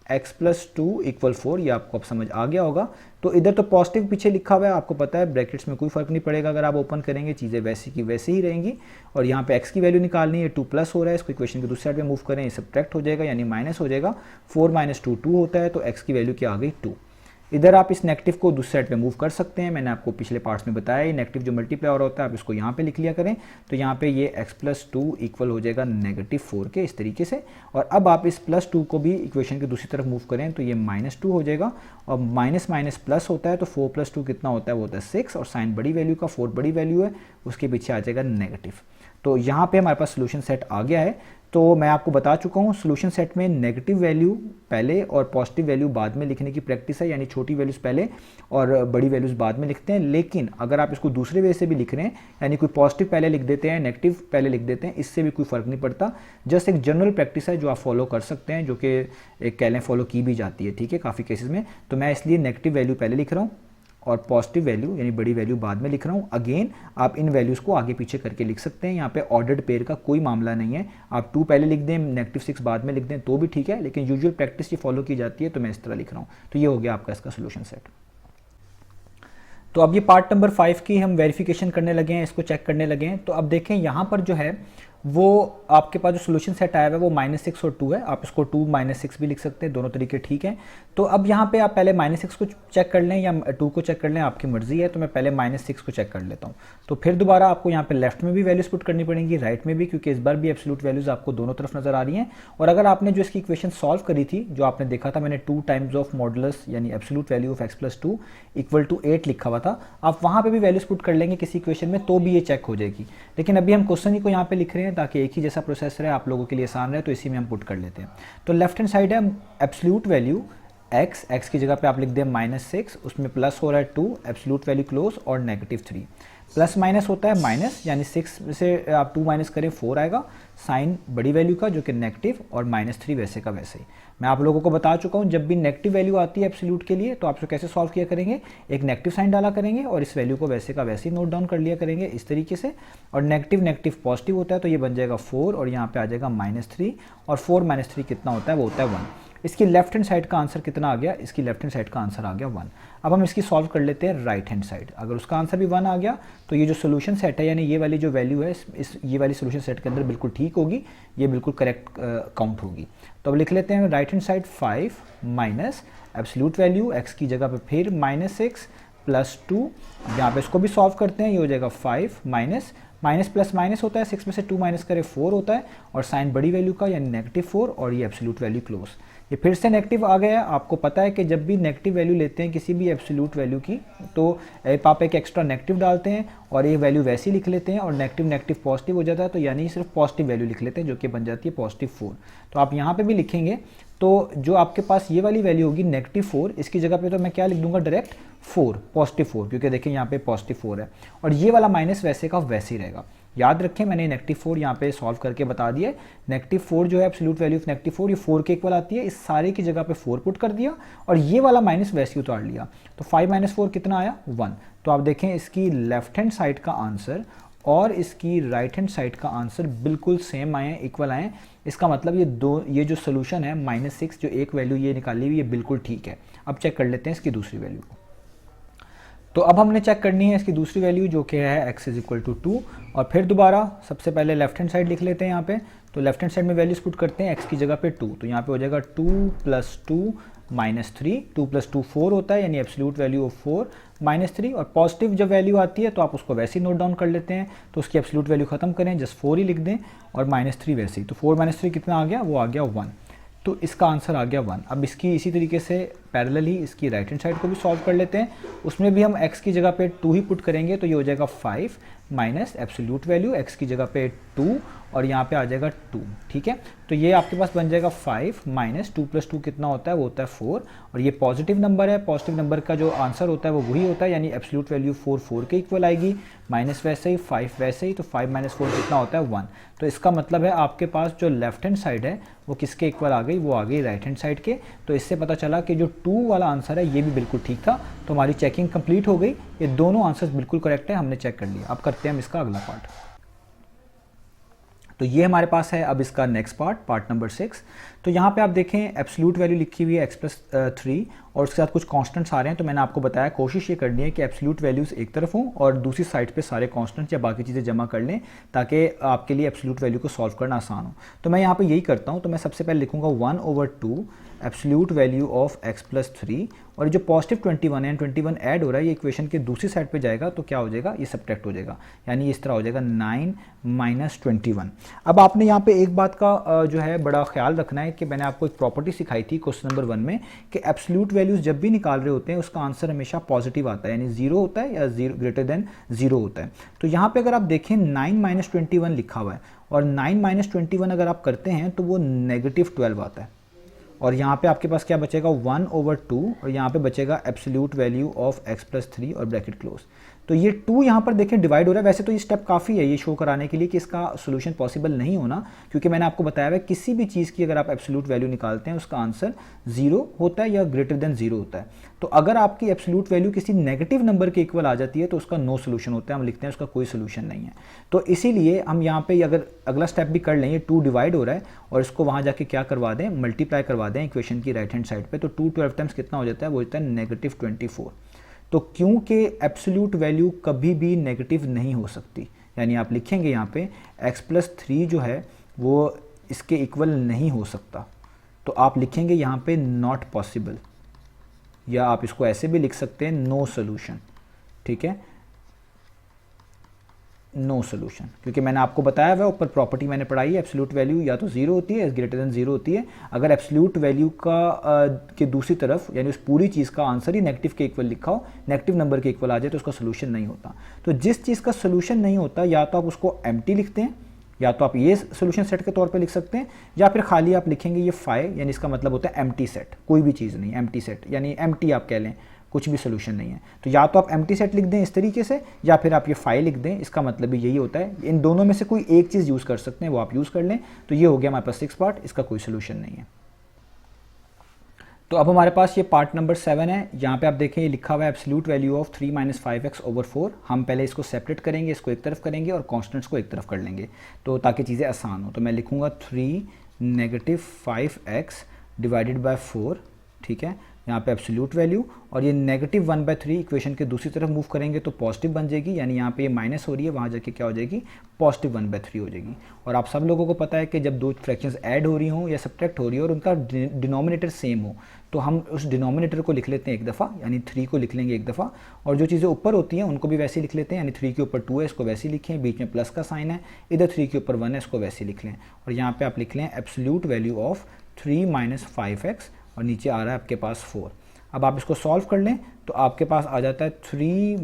x plus two equal 4, ये आपको अब समझ आ गया होगा। तो इधर तो पॉजिटिव पीछे लिखा हुआ है, आपको पता है ब्रैकेट्स में कोई फर्क नहीं पड़ेगा, अगर आप ओपन करेंगे चीज़ें वैसी की वैसी ही रहेंगी। और यहाँ पे x की वैल्यू निकालनी है, 2 प्लस हो रहा है, इसको इक्वेशन के दूसरी साइड पे मूव करें, ये सब्ट्रैक्ट हो जाएगा यानी माइनस हो जाएगा। 4 - 2 2 होता है, तो x की वैल्यू क्या आ गई 2। इधर आप इस नेगेटिव को दूसरी साइड पे मूव कर सकते हैं, मैंने आपको पिछले पार्ट्स में बताया, ये नेगेटिव जो मल्टीप्लाई हो रहा होता है आप इसको यहाँ पे लिख लिया करें। तो यहाँ पे ये x प्लस टू इक्वल हो जाएगा -4 के, इस तरीके से। और अब आप इस +2 को भी इक्वेशन की दूसरी तरफ मूव करें तो ये -2 हो जाएगा, और माइनस माइनस प्लस होता है, तो 4 + 2 कितना होता है, वो होता है 6, और साइन बड़ी वैल्यू का 4 बड़ी वैल्यू है, उसके पीछे आ जाएगा नेगेटिव। तो यहाँ पे हमारे पास सोल्यूशन सेट आ गया है। तो मैं आपको बता चुका हूँ सोल्यूशन सेट में नेगेटिव वैल्यू पहले और पॉजिटिव वैल्यू बाद में लिखने की प्रैक्टिस है, यानी छोटी वैल्यूज पहले और बड़ी वैल्यूज बाद में लिखते हैं। लेकिन अगर आप इसको दूसरे वे से भी लिख रहे हैं, यानी कोई पॉजिटिव पहले लिख देते हैं नेगेटिव पहले लिख देते हैं, इससे भी कोई फर्क नहीं पड़ता। जस्ट एक जनरल प्रैक्टिस है जो आप फॉलो कर सकते हैं, जो कि एक कह लें फॉलो की भी जाती है, ठीक है, काफ़ी केसेस में। तो मैं इसलिए नेगेटिव वैल्यू पहले लिख रहा हूँ और पॉजिटिव वैल्यू यानी बड़ी वैल्यू बाद में लिख रहा हूँ। अगेन आप इन वैल्यूज़ को आगे पीछे करके लिख सकते हैं, यहाँ पे ऑर्डर्ड पेयर का कोई मामला नहीं है। आप 2 पहले लिख दें, -6 बाद में लिख दें तो भी ठीक है, लेकिन यूजुअल प्रैक्टिस ये फॉलो की जाती है, तो मैं इस तरह लिख रहा हूँ। तो ये हो गया आपका इसका सोल्यूशन सेट। तो अब ये पार्ट नंबर 5 की हम वेरिफिकेशन करने लगे हैं, इसको चेक करने लगे हैं। तो अब देखें यहाँ पर जो है वो आपके पास जो सोल्यूशन सेट आया हुआ है वो -6 और 2 है। आप इसको 2 - 6 भी लिख सकते हैं, दोनों तरीके ठीक हैं। तो अब यहाँ पे आप पहले -6 को चेक कर लें या 2 को चेक कर लें, आपकी मर्जी है। तो मैं पहले -6 को चेक कर लेता हूँ। तो फिर दोबारा आपको यहाँ पे लेफ्ट में भी वैल्यूज पुट करनी पड़ेंगी, राइट में भी, क्योंकि इस बार भी एब्सोल्यूट वैल्यूज आपको दोनों तरफ नजर आ रही हैं। और अगर आपने जो इसकी इक्वेशन सॉल्व करी थी, जो आपने देखा था मैंने 2 टाइम्स ऑफ मॉडुलस यानी एब्सोल्यूट वैल्यू ऑफ x + 2 = 8 लिखा हुआ था, आप वहाँ पे भी वैल्यूज पुट कर लेंगे किसी इक्वेशन में तो भी ये चेक हो जाएगी। लेकिन अभी हम क्वेश्चन ही को यहाँ पे लिख रहे हैं ताकि एक ही जैसा प्रोसेसर है, आप लोगों के लिए आसान रहे, तो इसी में हम पुट कर लेते हैं। तो लेफ्ट हैंड साइड है एब्सोल्यूट वैल्यू x की जगह पे आप लिख दें -6, उसमें प्लस हो रहा है 2, एब्सोल्यूट वैल्यू क्लोज, और -3। प्लस माइनस होता है माइनस, यानी 6 से आप 2 माइनस करें 4 आएगा, साइन बड़ी वैल्यू का जो कि नेगेटिव, और -3 वैसे का वैसे ही। मैं आप लोगों को बता चुका हूँ जब भी नेगेटिव वैल्यू आती है एब्सोल्यूट के लिए तो आप इसको कैसे सॉल्व किया करेंगे, एक नेगेटिव साइन डाला करेंगे और इस वैल्यू को वैसे का वैसे ही नोट डाउन कर लिया करेंगे इस तरीके से। और नेगेटिव नेगेटिव पॉजिटिव होता है तो ये बन जाएगा 4 और यहाँ पे आ जाएगा -3, और 4 - 3 कितना होता है, वो होता है 1। इसकी लेफ्ट हैंड साइड का आंसर कितना आ गया, इसकी लेफ्ट हैंड साइड का आंसर आ गया 1। अब हम इसकी सॉल्व कर लेते हैं राइट हैंड साइड। अगर उसका आंसर भी 1 आ गया तो ये जो सोल्यूशन सेट है यानी ये वाली जो वैल्यू है ये वाली सोल्यूशन सेट के अंदर बिल्कुल ठीक होगी, ये बिल्कुल करेक्ट काउंट होगी। तो अब लिख लेते हैं right hand side 5 minus absolute value x की जगह पे फिर -6 + 2, यहाँ पे इसको भी सॉल्व करते हैं, ये हो जाएगा 5 माइनस माइनस प्लस माइनस होता है, 6 में से 2 माइनस करें 4 होता है, और साइन बड़ी वैल्यू का यानी -4, और ये एब्सोल्यूट वैल्यू क्लोज। ये फिर से नेगेटिव आ गया। आपको पता है कि जब भी नेगेटिव वैल्यू लेते हैं किसी भी एब्सोल्यूट वैल्यू की तो आप एक एक्स्ट्रा नेगेटिव डालते हैं और ये वैल्यू वैसी लिख लेते हैं, और नेगेटिव नेगेटिव पॉजिटिव हो जाता है, तो यानी सिर्फ पॉजिटिव वैल्यू लिख लेते हैं जो कि बन जाती है +4। तो आप यहाँ पे भी लिखेंगे तो जो आपके पास ये वाली वैल्यू होगी -4, इसकी जगह पे तो मैं क्या लिख दूंगा डायरेक्ट 4, +4, क्योंकि देखिए यहाँ पे +4 है, और ये वाला माइनस वैसे का वैसे ही रहेगा। याद रखें मैंने -4 यहाँ पे सॉल्व करके बता दिया है। -4 जो है एब्सोल्यूट वैल्यू ऑफ -4 ये 4 के इक्वल आती है, इस सारे की जगह पे 4 पुट कर दिया और ये वाला माइनस वैसे ही उतार लिया, तो 5 - 4 कितना आया 1। तो आप देखें इसकी लेफ्ट हैंड साइड का आंसर और इसकी राइट हैंड साइड का आंसर बिल्कुल सेम आए हैं, इक्वल आए हैं। इसका मतलब ये जो सोल्यूशन है -6 जो एक वैल्यू ये निकाली हुई ये बिल्कुल ठीक है। अब चेक कर लेते हैं इसकी दूसरी वैल्यू को। तो अब हमने चेक करनी है इसकी दूसरी वैल्यू जो कि है x = 2, और फिर दोबारा सबसे पहले लेफ्ट हैंड साइड लिख लेते हैं यहाँ पे। तो लेफ्ट हैंड साइड में वैल्यूज पुट करते हैं, x की जगह पे 2, तो यहाँ पे हो जाएगा 2 + 2 -3, 2 + 2 4 होता है, यानी एब्सोल्यूट वैल्यू ऑफ 4 -3। और पॉजिटिव जब वैल्यू आती है तो आप उसको वैसे ही नोट डाउन कर लेते हैं, तो उसकी एब्सोल्यूट वैल्यू खत्म करें, जस्ट 4 ही लिख दें और -3 वैसे ही, तो 4 - 3 कितना आ गया, वो आ गया 1। तो इसका आंसर आ गया 1। अब इसकी इसी तरीके से पैरेलली इसकी राइट हैंड साइड को भी सॉल्व कर लेते हैं। उसमें भी हम x की जगह पे 2 ही पुट करेंगे, तो ये हो जाएगा 5 माइनस एब्सोल्यूट वैल्यू x की जगह पे 2 और यहाँ पे आ जाएगा 2। ठीक है, तो ये आपके पास बन जाएगा 5 माइनस 2 + 2 कितना होता है, वो होता है 4, और ये पॉजिटिव नंबर है। पॉजिटिव नंबर का जो आंसर होता है वो वही होता है, यानी एब्सोल्यूट वैल्यू 4 के इक्वल आएगी, माइनस वैसे ही 5 वैसे ही, तो 5 - 4 कितना होता है 1। तो इसका मतलब है आपके पास जो लेफ्ट हैंड साइड है वो किसके इक्वल आ गई, वो आ गई राइट हैंड साइड के। तो इससे पता चला कि जो 2 वाला आंसर है ये भी बिल्कुल ठीक था, तो हमारी चेकिंग कंप्लीट हो गई। ये दोनों आंसर्स बिल्कुल करेक्ट है, हमने चेक कर लिया। अब करते हैं हम इसका अगला पार्ट। तो ये हमारे पास है अब इसका नेक्स्ट पार्ट नंबर 6। तो यहाँ पे आप देखें एब्सोल्यूट वैल्यू लिखी हुई है x + 3 और उसके साथ कुछ कांस्टेंट्स आ रहे हैं। तो मैंने आपको बताया कोशिश ये करनी है कि एब्सोल्यूट वैल्यूज़ एक तरफ हों और दूसरी साइड पे सारे कांस्टेंट्स या बाकी चीज़ें जमा कर लें, ताकि आपके लिए एब्सोल्यूट वैल्यू को सॉल्व करना आसान हो। तो मैं यहाँ पे यही करता हूँ। तो मैं सबसे पहले लिखूँगा 1/2 एब्सोल्यूट वैल्यू ऑफ x + 3, और ये जो पॉजिटिव 21 है, 21 ऐड हो रहा है, ये इक्वेशन के दूसरी साइड पे जाएगा, तो क्या हो जाएगा, ये सब्ट्रैक्ट हो जाएगा, यानी इस तरह हो जाएगा 9 - 21। अब आपने यहाँ पे एक बात का जो है बड़ा ख्याल रखना है कि मैंने आपको एक प्रॉपर्टी सिखाई थी क्वेश्चन नंबर 1 में कि एब्सोल्यूट वैल्यूज जब भी निकाल रहे होते हैं उसका आंसर हमेशा पॉजिटिव आता है, यानी 0 होता है या >0 होता है। तो यहाँ पे अगर आप देखें 9 - 21 लिखा हुआ है, और 9 - 21 अगर आप करते हैं तो वो -12 आता है, और यहाँ पे आपके पास क्या बचेगा 1/2, और यहाँ पे बचेगा एब्सोल्यूट वैल्यू ऑफ x + 3 और ब्रैकेट क्लोज। तो ये 2 यहाँ पर देखें डिवाइड हो रहा है। वैसे तो ये स्टेप काफ़ी है ये शो कराने के लिए कि इसका सोल्यूशन पॉसिबल नहीं होना, क्योंकि मैंने आपको बताया है किसी भी चीज़ की अगर आप एब्सोल्यूट वैल्यू निकालते हैं उसका आंसर 0 होता है या >0 होता है। तो अगर आपकी एब्सोल्यूट वैल्यू किसी नेगेटिव नंबर के इक्वल आ जाती है तो उसका नो सोल्यूशन होता है, हम लिखते हैं उसका कोई सोल्यूशन नहीं है। तो इसीलिए हम यहाँ पे अगर अगला स्टेप भी कर लें, ये 2 डिवाइड हो रहा है और इसको वहाँ जाके क्या करवा दें, मल्टीप्लाई करवा दें इक्वेशन की राइट हैंड साइड पे, तो 2 12 टाइम्स कितना हो जाता है, वो होता है -24। तो क्योंकि एब्सोल्यूट वैल्यू कभी भी नेगेटिव नहीं हो सकती, यानी आप लिखेंगे यहाँ पे x + 3 जो है वो इसके इक्वल नहीं हो सकता, तो आप लिखेंगे यहाँ पे नॉट पॉसिबल, या आप इसको ऐसे भी लिख सकते हैं नो सोल्यूशन। ठीक है, नो सोल्यूशन, क्योंकि मैंने आपको बताया हुआ ऊपर प्रॉपर्टी मैंने पढ़ाई है, एब्सोल्यूट वैल्यू या तो 0 होती है, >0 होती है। अगर एब्सोल्यूट वैल्यू के दूसरी तरफ यानी उस पूरी चीज़ का आंसर ही नेगेटिव के इक्वल लिखा हो, नेगेटिव नंबर के इक्वल आ जाए, तो उसका सोल्यूशन नहीं होता। तो जिस चीज़ का सोल्यूशन नहीं होता, या तो आप उसको एम्प्टी लिखते हैं, या तो आप ये सोल्यूशन सेट के तौर पे लिख सकते हैं, या फिर खाली आप लिखेंगे ये फाइ, यानी इसका मतलब होता है एम्प्टी सेट, कोई भी चीज़ नहीं, एम्प्टी सेट यानी एम्प्टी आप कह लें, कुछ भी सोल्यूशन नहीं है। तो या तो आप एम्प्टी सेट लिख दें इस तरीके से, या फिर आप ये फाइल लिख दें, इसका मतलब भी यही होता है। इन दोनों में से कोई एक चीज़ यूज़ कर सकते हैं, वो आप यूज़ कर लें। तो ये हो गया हमारे पास 6 पार्ट, इसका कोई सोल्यूशन नहीं है। तो अब हमारे पास ये पार्ट नंबर 7 है। यहाँ पे आप देखें ये लिखा हुआ है एब्सोल्यूट वैल्यू ऑफ 3 - 5x/4। हम पहले इसको सेपरेट करेंगे, इसको एक तरफ करेंगे और कॉन्स्टेंट्स को एक तरफ कर लेंगे, तो ताकि चीज़ें आसान हो। तो मैं लिखूँगा 3 - 5x / 4। ठीक है, यहाँ पे एब्सोल्यूट वैल्यू, और ये -1/3 इक्वेशन के दूसरी तरफ मूव करेंगे तो पॉजिटिव बन जाएगी, यानी यहाँ पे ये माइनस हो रही है, वहाँ जाके क्या हो जाएगी, +1/3 हो जाएगी। और आप सब लोगों को पता है कि जब दो फ्रैक्शंस ऐड हो रही हों या सब्ट्रैक्ट हो रही हो और उनका डिनोमिनेटर सेम हो, तो हम उस डिनोमिनेटर को लिख लेते हैं एक दफ़ा, यानी 3 को लिख लेंगे एक दफ़ा, और जो चीज़ें ऊपर होती हैं उनको भी वैसे ही लिख लेते हैं, यानी 3 के ऊपर 2 है, इसको वैसे ही लिखें, बीच में प्लस का साइन है, इधर 3 के ऊपर 1 है, इसको वैसे ही लिख लें। और यहाँ पर आप लिख लें एब्सोल्यूट वैल्यू ऑफ 3 - 5x, और नीचे आ रहा है आपके पास 4। अब आप इसको सॉल्व कर लें तो आपके पास आ जाता है 3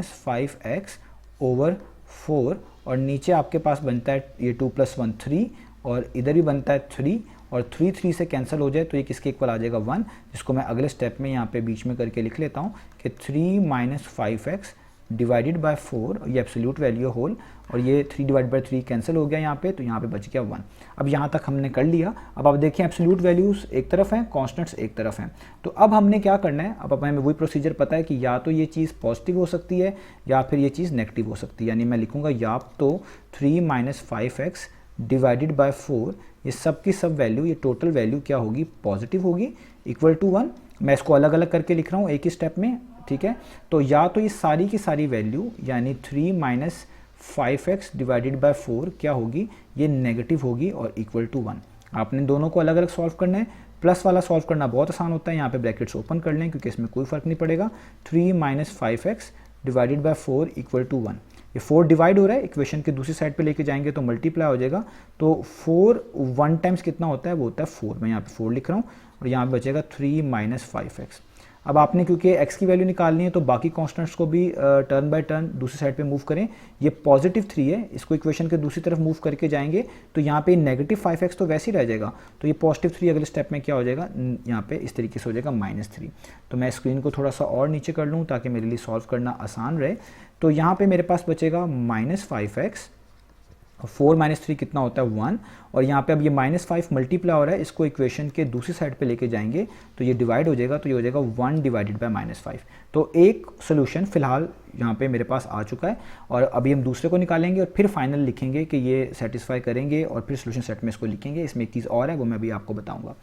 - 5x/4, और नीचे आपके पास बनता है ये 2 + 1 3, और इधर भी बनता है 3, और 3 से कैंसिल हो जाए तो ये किसके इक्वल आ जाएगा 1, जिसको मैं अगले स्टेप में यहाँ पे बीच में करके लिख लेता हूँ कि 3 माइनस 5x डिवाइडेड बाय 4, ये एब्सोल्यूट वैल्यू होल, और ये 3 डिवाइड बाय 3 कैंसिल हो गया यहाँ पे, तो यहाँ पे बच गया 1। अब यहाँ तक हमने कर लिया। अब आप देखिए एब्सोल्यूट वैल्यूज़ एक तरफ हैं, कॉन्स्टेंट्स एक तरफ हैं। तो अब हमने क्या करना है, अब हमें वही प्रोसीजर पता है कि या तो ये चीज़ पॉजिटिव हो सकती है या फिर ये चीज़ नेगेटिव हो सकती है। यानी मैं लिखूँगा या तो 3 माइनस 5x डिवाइडेड बाय 4, ये सब की सब वैल्यू, ये टोटल वैल्यू क्या होगी, पॉजिटिव होगी, इक्वल टू 1। मैं इसको अलग अलग करके लिख रहा हूँ एक ही स्टेप में, ठीक है। तो या तो ये सारी की सारी वैल्यू यानी 3 माइनस 5x डिवाइडेड बाय 4 क्या होगी, ये नेगेटिव होगी और इक्वल टू 1। आपने दोनों को अलग अलग सॉल्व करना है। प्लस वाला सॉल्व करना बहुत आसान होता है, यहाँ पे ब्रैकेट्स ओपन कर लें क्योंकि इसमें कोई फर्क नहीं पड़ेगा। 3 minus 5x divided by 4 equal to 1। ये 4 डिवाइड हो रहा है, इक्वेशन के दूसरी साइड पे लेके जाएंगे तो मल्टीप्लाई हो जाएगा। तो 4 1 टाइम्स कितना होता है, वो होता है 4। मैं यहाँ पे 4 लिख रहा हूँ और यहाँ पे बचेगा 3 माइनस 5x। अब आपने क्योंकि x की वैल्यू निकालनी है तो बाकी कॉन्स्टेंट्स को भी टर्न बाय टर्न दूसरी साइड पे मूव करें। ये पॉजिटिव 3 है, इसको इक्वेशन के दूसरी तरफ मूव करके जाएंगे तो यहाँ पे नेगेटिव 5x तो वैसे ही रह जाएगा। तो ये पॉजिटिव 3 अगले स्टेप में क्या हो जाएगा, यहाँ पे इस तरीके से हो जाएगा -3। तो मैं स्क्रीन को थोड़ा सा और नीचे कर लूँ ताकि मेरे लिए सॉल्व करना आसान रहे। तो यहाँ पे मेरे पास बचेगा -5x, 4 माइनस 3 कितना होता है 1, और यहाँ पे अब ये -5 मल्टीप्लाई हो रहा है, इसको इक्वेशन के दूसरी साइड पे लेके जाएंगे तो ये डिवाइड हो जाएगा, तो ये हो जाएगा 1 डिवाइडेड बाय -5। तो एक सोल्यूशन फिलहाल यहाँ पे मेरे पास आ चुका है और अभी हम दूसरे को निकालेंगे और फिर फाइनल लिखेंगे कि ये सेटिस्फाई करेंगे और फिर सोल्यूशन सेट में इसको लिखेंगे। इसमें एक चीज़ और है वो मैं भी आपको बताऊँगा।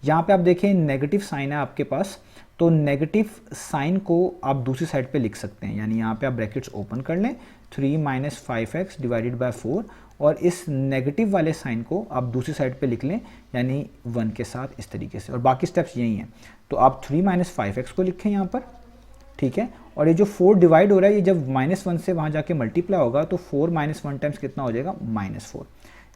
यहाँ पे आप देखें नेगेटिव साइन है आपके पास, तो नेगेटिव साइन को आप दूसरी साइड पे लिख सकते हैं। यानी यहाँ पे आप ब्रैकेट्स ओपन कर लें, 3 माइनस 5x डिवाइडेड बाय 4, और इस नेगेटिव वाले साइन को आप दूसरी साइड पे लिख लें यानी 1 के साथ, इस तरीके से। और बाकी स्टेप्स यही हैं। तो आप 3 माइनस 5x को लिखें यहाँ पर, ठीक है। और ये जो 4 डिवाइड हो रहा है, ये जब -1 से वहाँ जाके मल्टीप्लाई होगा तो 4 माइनस 1 टाइम्स कितना हो जाएगा, -4।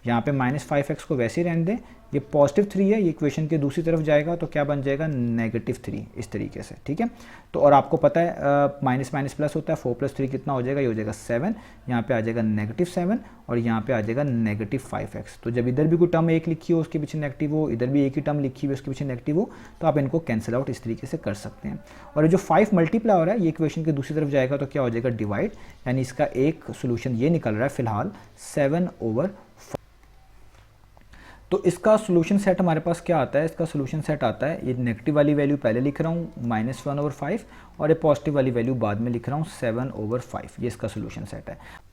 यहाँ पे -5x को वैसे ही रहने दें, ये पॉजिटिव 3 है, ये इक्वेशन के दूसरी तरफ जाएगा तो क्या बन जाएगा, -3, इस तरीके से, ठीक है। तो और आपको पता है माइनस माइनस प्लस होता है, 4 + 3 कितना हो जाएगा, ये हो जाएगा 7। यहाँ पे आ जाएगा -7 और यहाँ पे आ जाएगा -5x। तो जब इधर भी कोई टर्म एक लिखी हो उसके पीछे नेगेटिव हो, इधर भी एक ही टर्म लिखी हुई उसके पीछे नेगेटिव हो, तो आप इनको कैंसिल आउट इस तरीके से कर सकते हैं। और ये जो 5 मल्टीप्लाई हो रहा है ये इक्वेशन के दूसरी तरफ जाएगा तो क्या हो जाएगा, डिवाइड, यानी इसका एक सोल्यूशन ये निकल रहा है फिलहाल 7/4। तो इसका सोल्यूशन सेट हमारे पास क्या आता है, इसका सोल्यूशन सेट आता है, ये नेगेटिव वाली वैल्यू पहले लिख रहा हूँ -1/5 और ये पॉजिटिव वाली वैल्यू बाद में लिख रहा हूँ 7/5। ये इसका सोल्यूशन सेट है।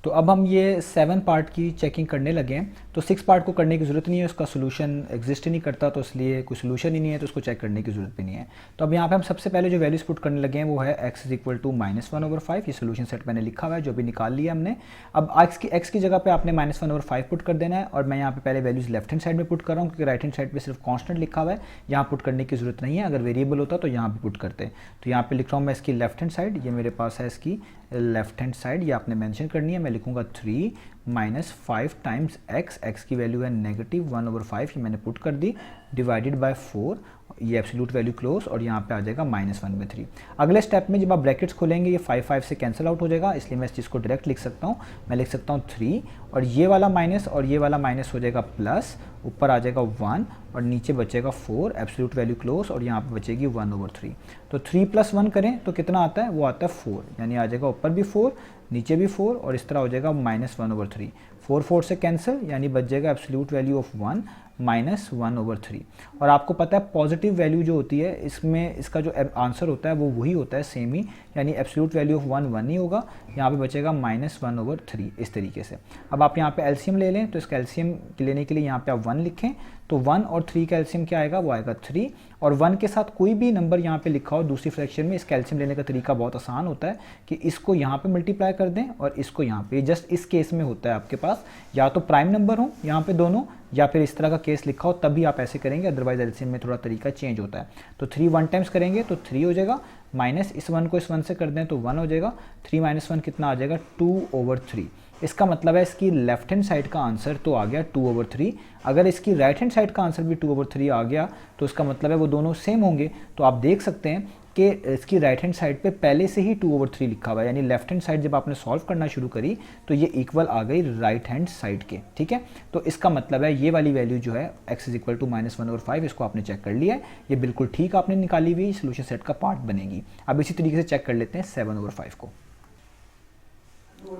तो अब हम ये 7 पार्ट की चेकिंग करने लगे हैं। तो 6 पार्ट को करने की ज़रूरत नहीं है, उसका सोल्यूशन एग्जिस्ट ही नहीं करता, तो इसलिए कोई सोल्यूशन ही नहीं है तो उसको चेक करने की ज़रूरत भी नहीं है। तो अब यहाँ पे हम सबसे पहले जो वैल्यूज पुट करने लगे हैं वो है x = -1/5। ये सोल्यूशन सेट मैंने लिखा हुआ है जो भी निकाल लिया हमने। अब x की जगह पे आपने -1/5 पुट कर देना है, और मैं यहाँ पे पहले वैल्यूज लेफ्ट हैंड साइड में पुट कर रहा हूँ क्योंकि राइट हैंड साइड पर सिर्फ कॉन्स्टेंट लिखा हुआ है, यहाँ पुट करने की ज़रूरत नहीं है। अगर वेरिएबल होता तो यहाँ भी पुट करते। तो यहाँ पे लिख रहा हूँ मैं इसकी लेफ्ट हैंड साइड, ये मेरे पास है इसकी लेफ्ट हैंड साइड, ये आपने मेंशन करनी है। मैं लिखूंगा 3 माइनस 5 टाइम्स x की वैल्यू है -1/5, ये मैंने पुट कर दी, डिवाइडेड बाय 4, ये एब्सोल्यूट वैल्यू क्लोज, और यहाँ पे आ जाएगा -1/3। अगले स्टेप में जब आप ब्रैकेट्स खोलेंगे ये 5 से कैंसिल आउट हो जाएगा, इसलिए मैं इस चीज़ को डायरेक्ट लिख सकता हूँ। मैं लिख सकता हूँ 3, और ये वाला माइनस और ये वाला माइनस हो जाएगा प्लस, ऊपर आ जाएगा 1 और नीचे बचेगा 4, एब्सोल्यूट वैल्यू क्लोज, और यहाँ पे बचेगी 1/3। तो 3 + 1 करें तो कितना आता है, वो आता है 4, यानी आ जाएगा ऊपर भी 4 नीचे भी 4, और इस तरह हो जाएगा -1/3। 4 4 से कैंसिल, यानी बच जाएगा एब्सोल्यूट वैल्यू ऑफ 1 -1/3। और आपको पता है पॉजिटिव वैल्यू जो होती है इसमें इसका जो आंसर होता है वो वही होता है सेम ही, यानी एब्सोल्यूट वैल्यू ऑफ 1 1 ही होगा, यहाँ पे बचेगा -1/3 इस तरीके से। अब आप यहाँ पे एलसीएम ले लें, तो इसका एलसीएम लेने के लिए यहाँ पे आप 1 लिखें, तो 1 और 3 का एलसीएम क्या आएगा, वो आएगा 3, और 1 के साथ कोई भी नंबर यहाँ पे लिखा हो दूसरी फ्रैक्शन में, इसका एलसीएम लेने का तरीका बहुत आसान होता है कि इसको यहाँ पे मल्टीप्लाई कर दें और इसको यहाँ पे, जस्ट इस केस में होता है आपके पास या तो प्राइम नंबर हो यहाँ पे दोनों, या फिर इस तरह का केस लिखा हो तभी आप ऐसे करेंगे, अदरवाइज एलसीएम में थोड़ा तरीका चेंज होता है। तो 3 1 टाइम्स करेंगे तो 3 हो जाएगा, माइनस इस 1 को इस 1 से कर दें तो 1 हो जाएगा, 3 - 1 कितना आ जाएगा, 2/3। इसका मतलब है इसकी लेफ्ट हैंड साइड का आंसर तो आ गया 2/3। अगर इसकी राइट हैंड साइड का आंसर भी 2/3 आ गया तो इसका मतलब है वो दोनों सेम होंगे। तो आप देख सकते हैं कि इसकी राइट हैंड साइड पे पहले से ही 2/3 लिखा हुआ है, यानी लेफ्ट हैंड साइड जब आपने सॉल्व करना शुरू करी तो ये इक्वल आ गई राइट हैंड साइड के, ठीक है। तो इसका मतलब है ये वाली वैल्यू जो है x इज इक्वल टू -1/5, इसको आपने चेक कर लिया है, ये बिल्कुल ठीक आपने निकाली हुई सोल्यूशन सेट का पार्ट बनेगी। अब इसी तरीके से चेक कर लेते हैं 7/5 को।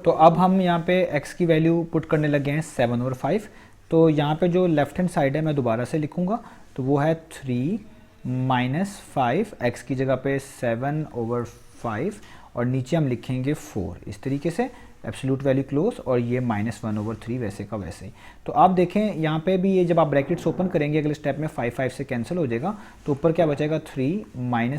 तो अब हम यहाँ पे x की वैल्यू पुट करने लगे हैं 7/5। तो यहाँ पे जो लेफ्ट हैंड साइड है मैं दोबारा से लिखूँगा, तो वो है 3 - 5, x की जगह पे 7/5 और नीचे हम लिखेंगे 4, इस तरीके से एब्सोल्यूट वैल्यू क्लोज, और ये -1/3 वैसे का वैसे ही। तो आप देखें यहाँ पे भी ये जब आप ब्रैकेट्स ओपन करेंगे अगले स्टेप में 5 से कैंसिल हो जाएगा, तो ऊपर क्या बचेगा 3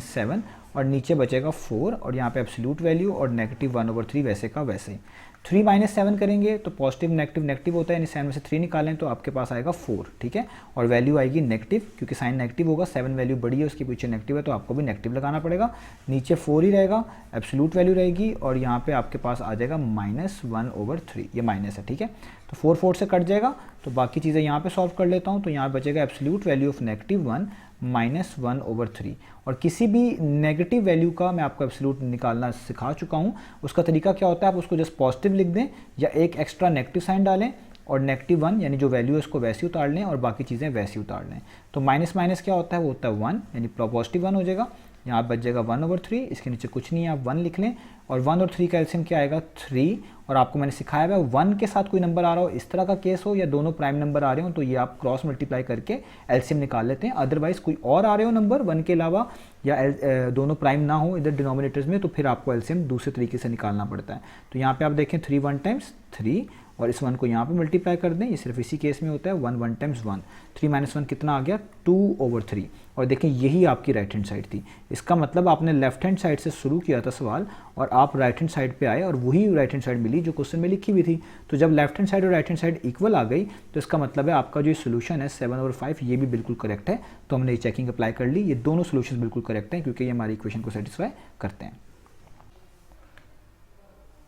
- 7 और नीचे बचेगा 4, और यहाँ पे एब्सोल्यूट वैल्यू और -1/3 वैसे का वैसे ही। 3 - 7 करेंगे तो पॉजिटिव नेगेटिव नेगेटिव होता है, यानी 7 में से 3 निकालें तो आपके पास आएगा 4, ठीक है। और वैल्यू आएगी नेगेटिव, क्योंकि साइन नेगेटिव होगा, 7 वैल्यू बड़ी है उसके पीछे नेगेटिव है तो आपको भी नेगेटिव लगाना पड़ेगा। नीचे 4 ही रहेगा, एब्सोल्यूट वैल्यू रहेगी, और यहाँ पे आपके पास आ जाएगा -1/3, ये माइनस है, ठीक है। तो 4 4 से कट जाएगा, तो बाकी चीज़ें यहाँ पे सॉल्व कर लेता हूँ। तो यहाँ बचेगा एब्सोल्यूट वैल्यू ऑफ -1 -1/3, और किसी भी नेगेटिव वैल्यू का मैं आपको एब्सोल्यूट निकालना सिखा चुका हूँ। उसका तरीका क्या होता है, आप उसको जस्ट पॉजिटिव लिख दें या एक एक्स्ट्रा नेगेटिव साइन डालें और -1 यानी जो वैल्यू है उसको वैसे उतार लें और बाकी चीज़ें वैसे उतार लें। तो माइनस माइनस क्या होता है, वो होता है 1, यानी पॉजिटिव 1 हो जाएगा। यहाँ बच जाएगा 1/3, इसके नीचे कुछ नहीं है, आप 1 लिख लें, और 1 और 3 का एलसीएम क्या आएगा 3। और आपको मैंने सिखाया है 1 के साथ कोई नंबर आ रहा हो, इस तरह का केस हो, या दोनों प्राइम नंबर आ रहे हो, तो ये आप क्रॉस मल्टीप्लाई करके एलसीएम निकाल लेते हैं। अदरवाइज कोई और आ रहे हो नंबर 1 के अलावा, या दोनों प्राइम ना हो इधर डिनोमिनेटर्स में, तो फिर आपको एलसीएम दूसरे तरीके से निकालना पड़ता है। तो यहाँ पे आप देखें 3 1 टाइम्स 3, और इस 1 को यहाँ पे मल्टीप्लाई कर दें, ये सिर्फ इसी केस में होता है 1 1 टाइम्स 1, 3 - 1 कितना आ गया 2/3। और देखें यही आपकी राइट हैंड साइड थी। इसका मतलब आपने लेफ्ट हैंड साइड से शुरू किया था सवाल और आप राइट हैंड साइड पे आए और वही राइट हैंड साइड मिली जो क्वेश्चन में लिखी हुई थी। तो जब लेफ्ट हैंड साइड और राइट हैंड साइड इक्वल आ गई तो इसका मतलब है आपका जो सोल्यूशन है 7/5 ये भी बिल्कुल करेक्ट है। तो हमने ये चेकिंग अप्लाई कर ली, ये दोनों सोल्यूशन बिल्कुल करेक्ट हैं क्योंकि ये हमारी इक्वेशन को सेटिस्फाई करते हैं।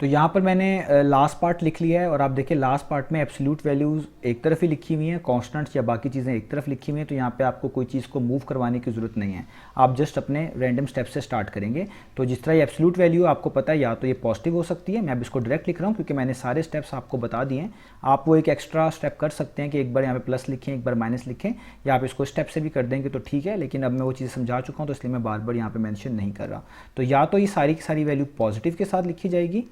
तो यहाँ पर मैंने लास्ट पार्ट लिख लिया है, और आप देखिए लास्ट पार्ट में एब्सोल्यूट वैल्यूज़ एक तरफ ही लिखी हुई हैं, कॉन्स्टेंट्स या बाकी चीज़ें एक तरफ लिखी हुई हैं। तो यहाँ पे आपको कोई चीज़ को मूव करवाने की ज़रूरत नहीं है, आप जस्ट अपने रैंडम स्टेप से स्टार्ट करेंगे। तो जिस तरह ये एब्सोल्यूट वैल्यू आपको पता है या तो ये पॉजिटिव हो सकती है, मैं अब इसको डायरेक्ट लिख रहा हूँ क्योंकि मैंने सारे स्टेप्स आपको बता दिए हैं। आप वो एक एक्स्ट्रा स्टेप कर सकते हैं कि एक बार यहाँ पे प्लस लिखें एक बार माइनस लिखें, या आप इसको स्टेप से भी कर देंगे तो ठीक है, लेकिन अब मैं वो चीज़ समझा चुका हूँ तो इसलिए मैं बार बार यहाँ पर मैंशन नहीं कर रहा। तो या तो ये सारी की सारी वैल्यू पॉजिटिव के साथ लिखी जाएगी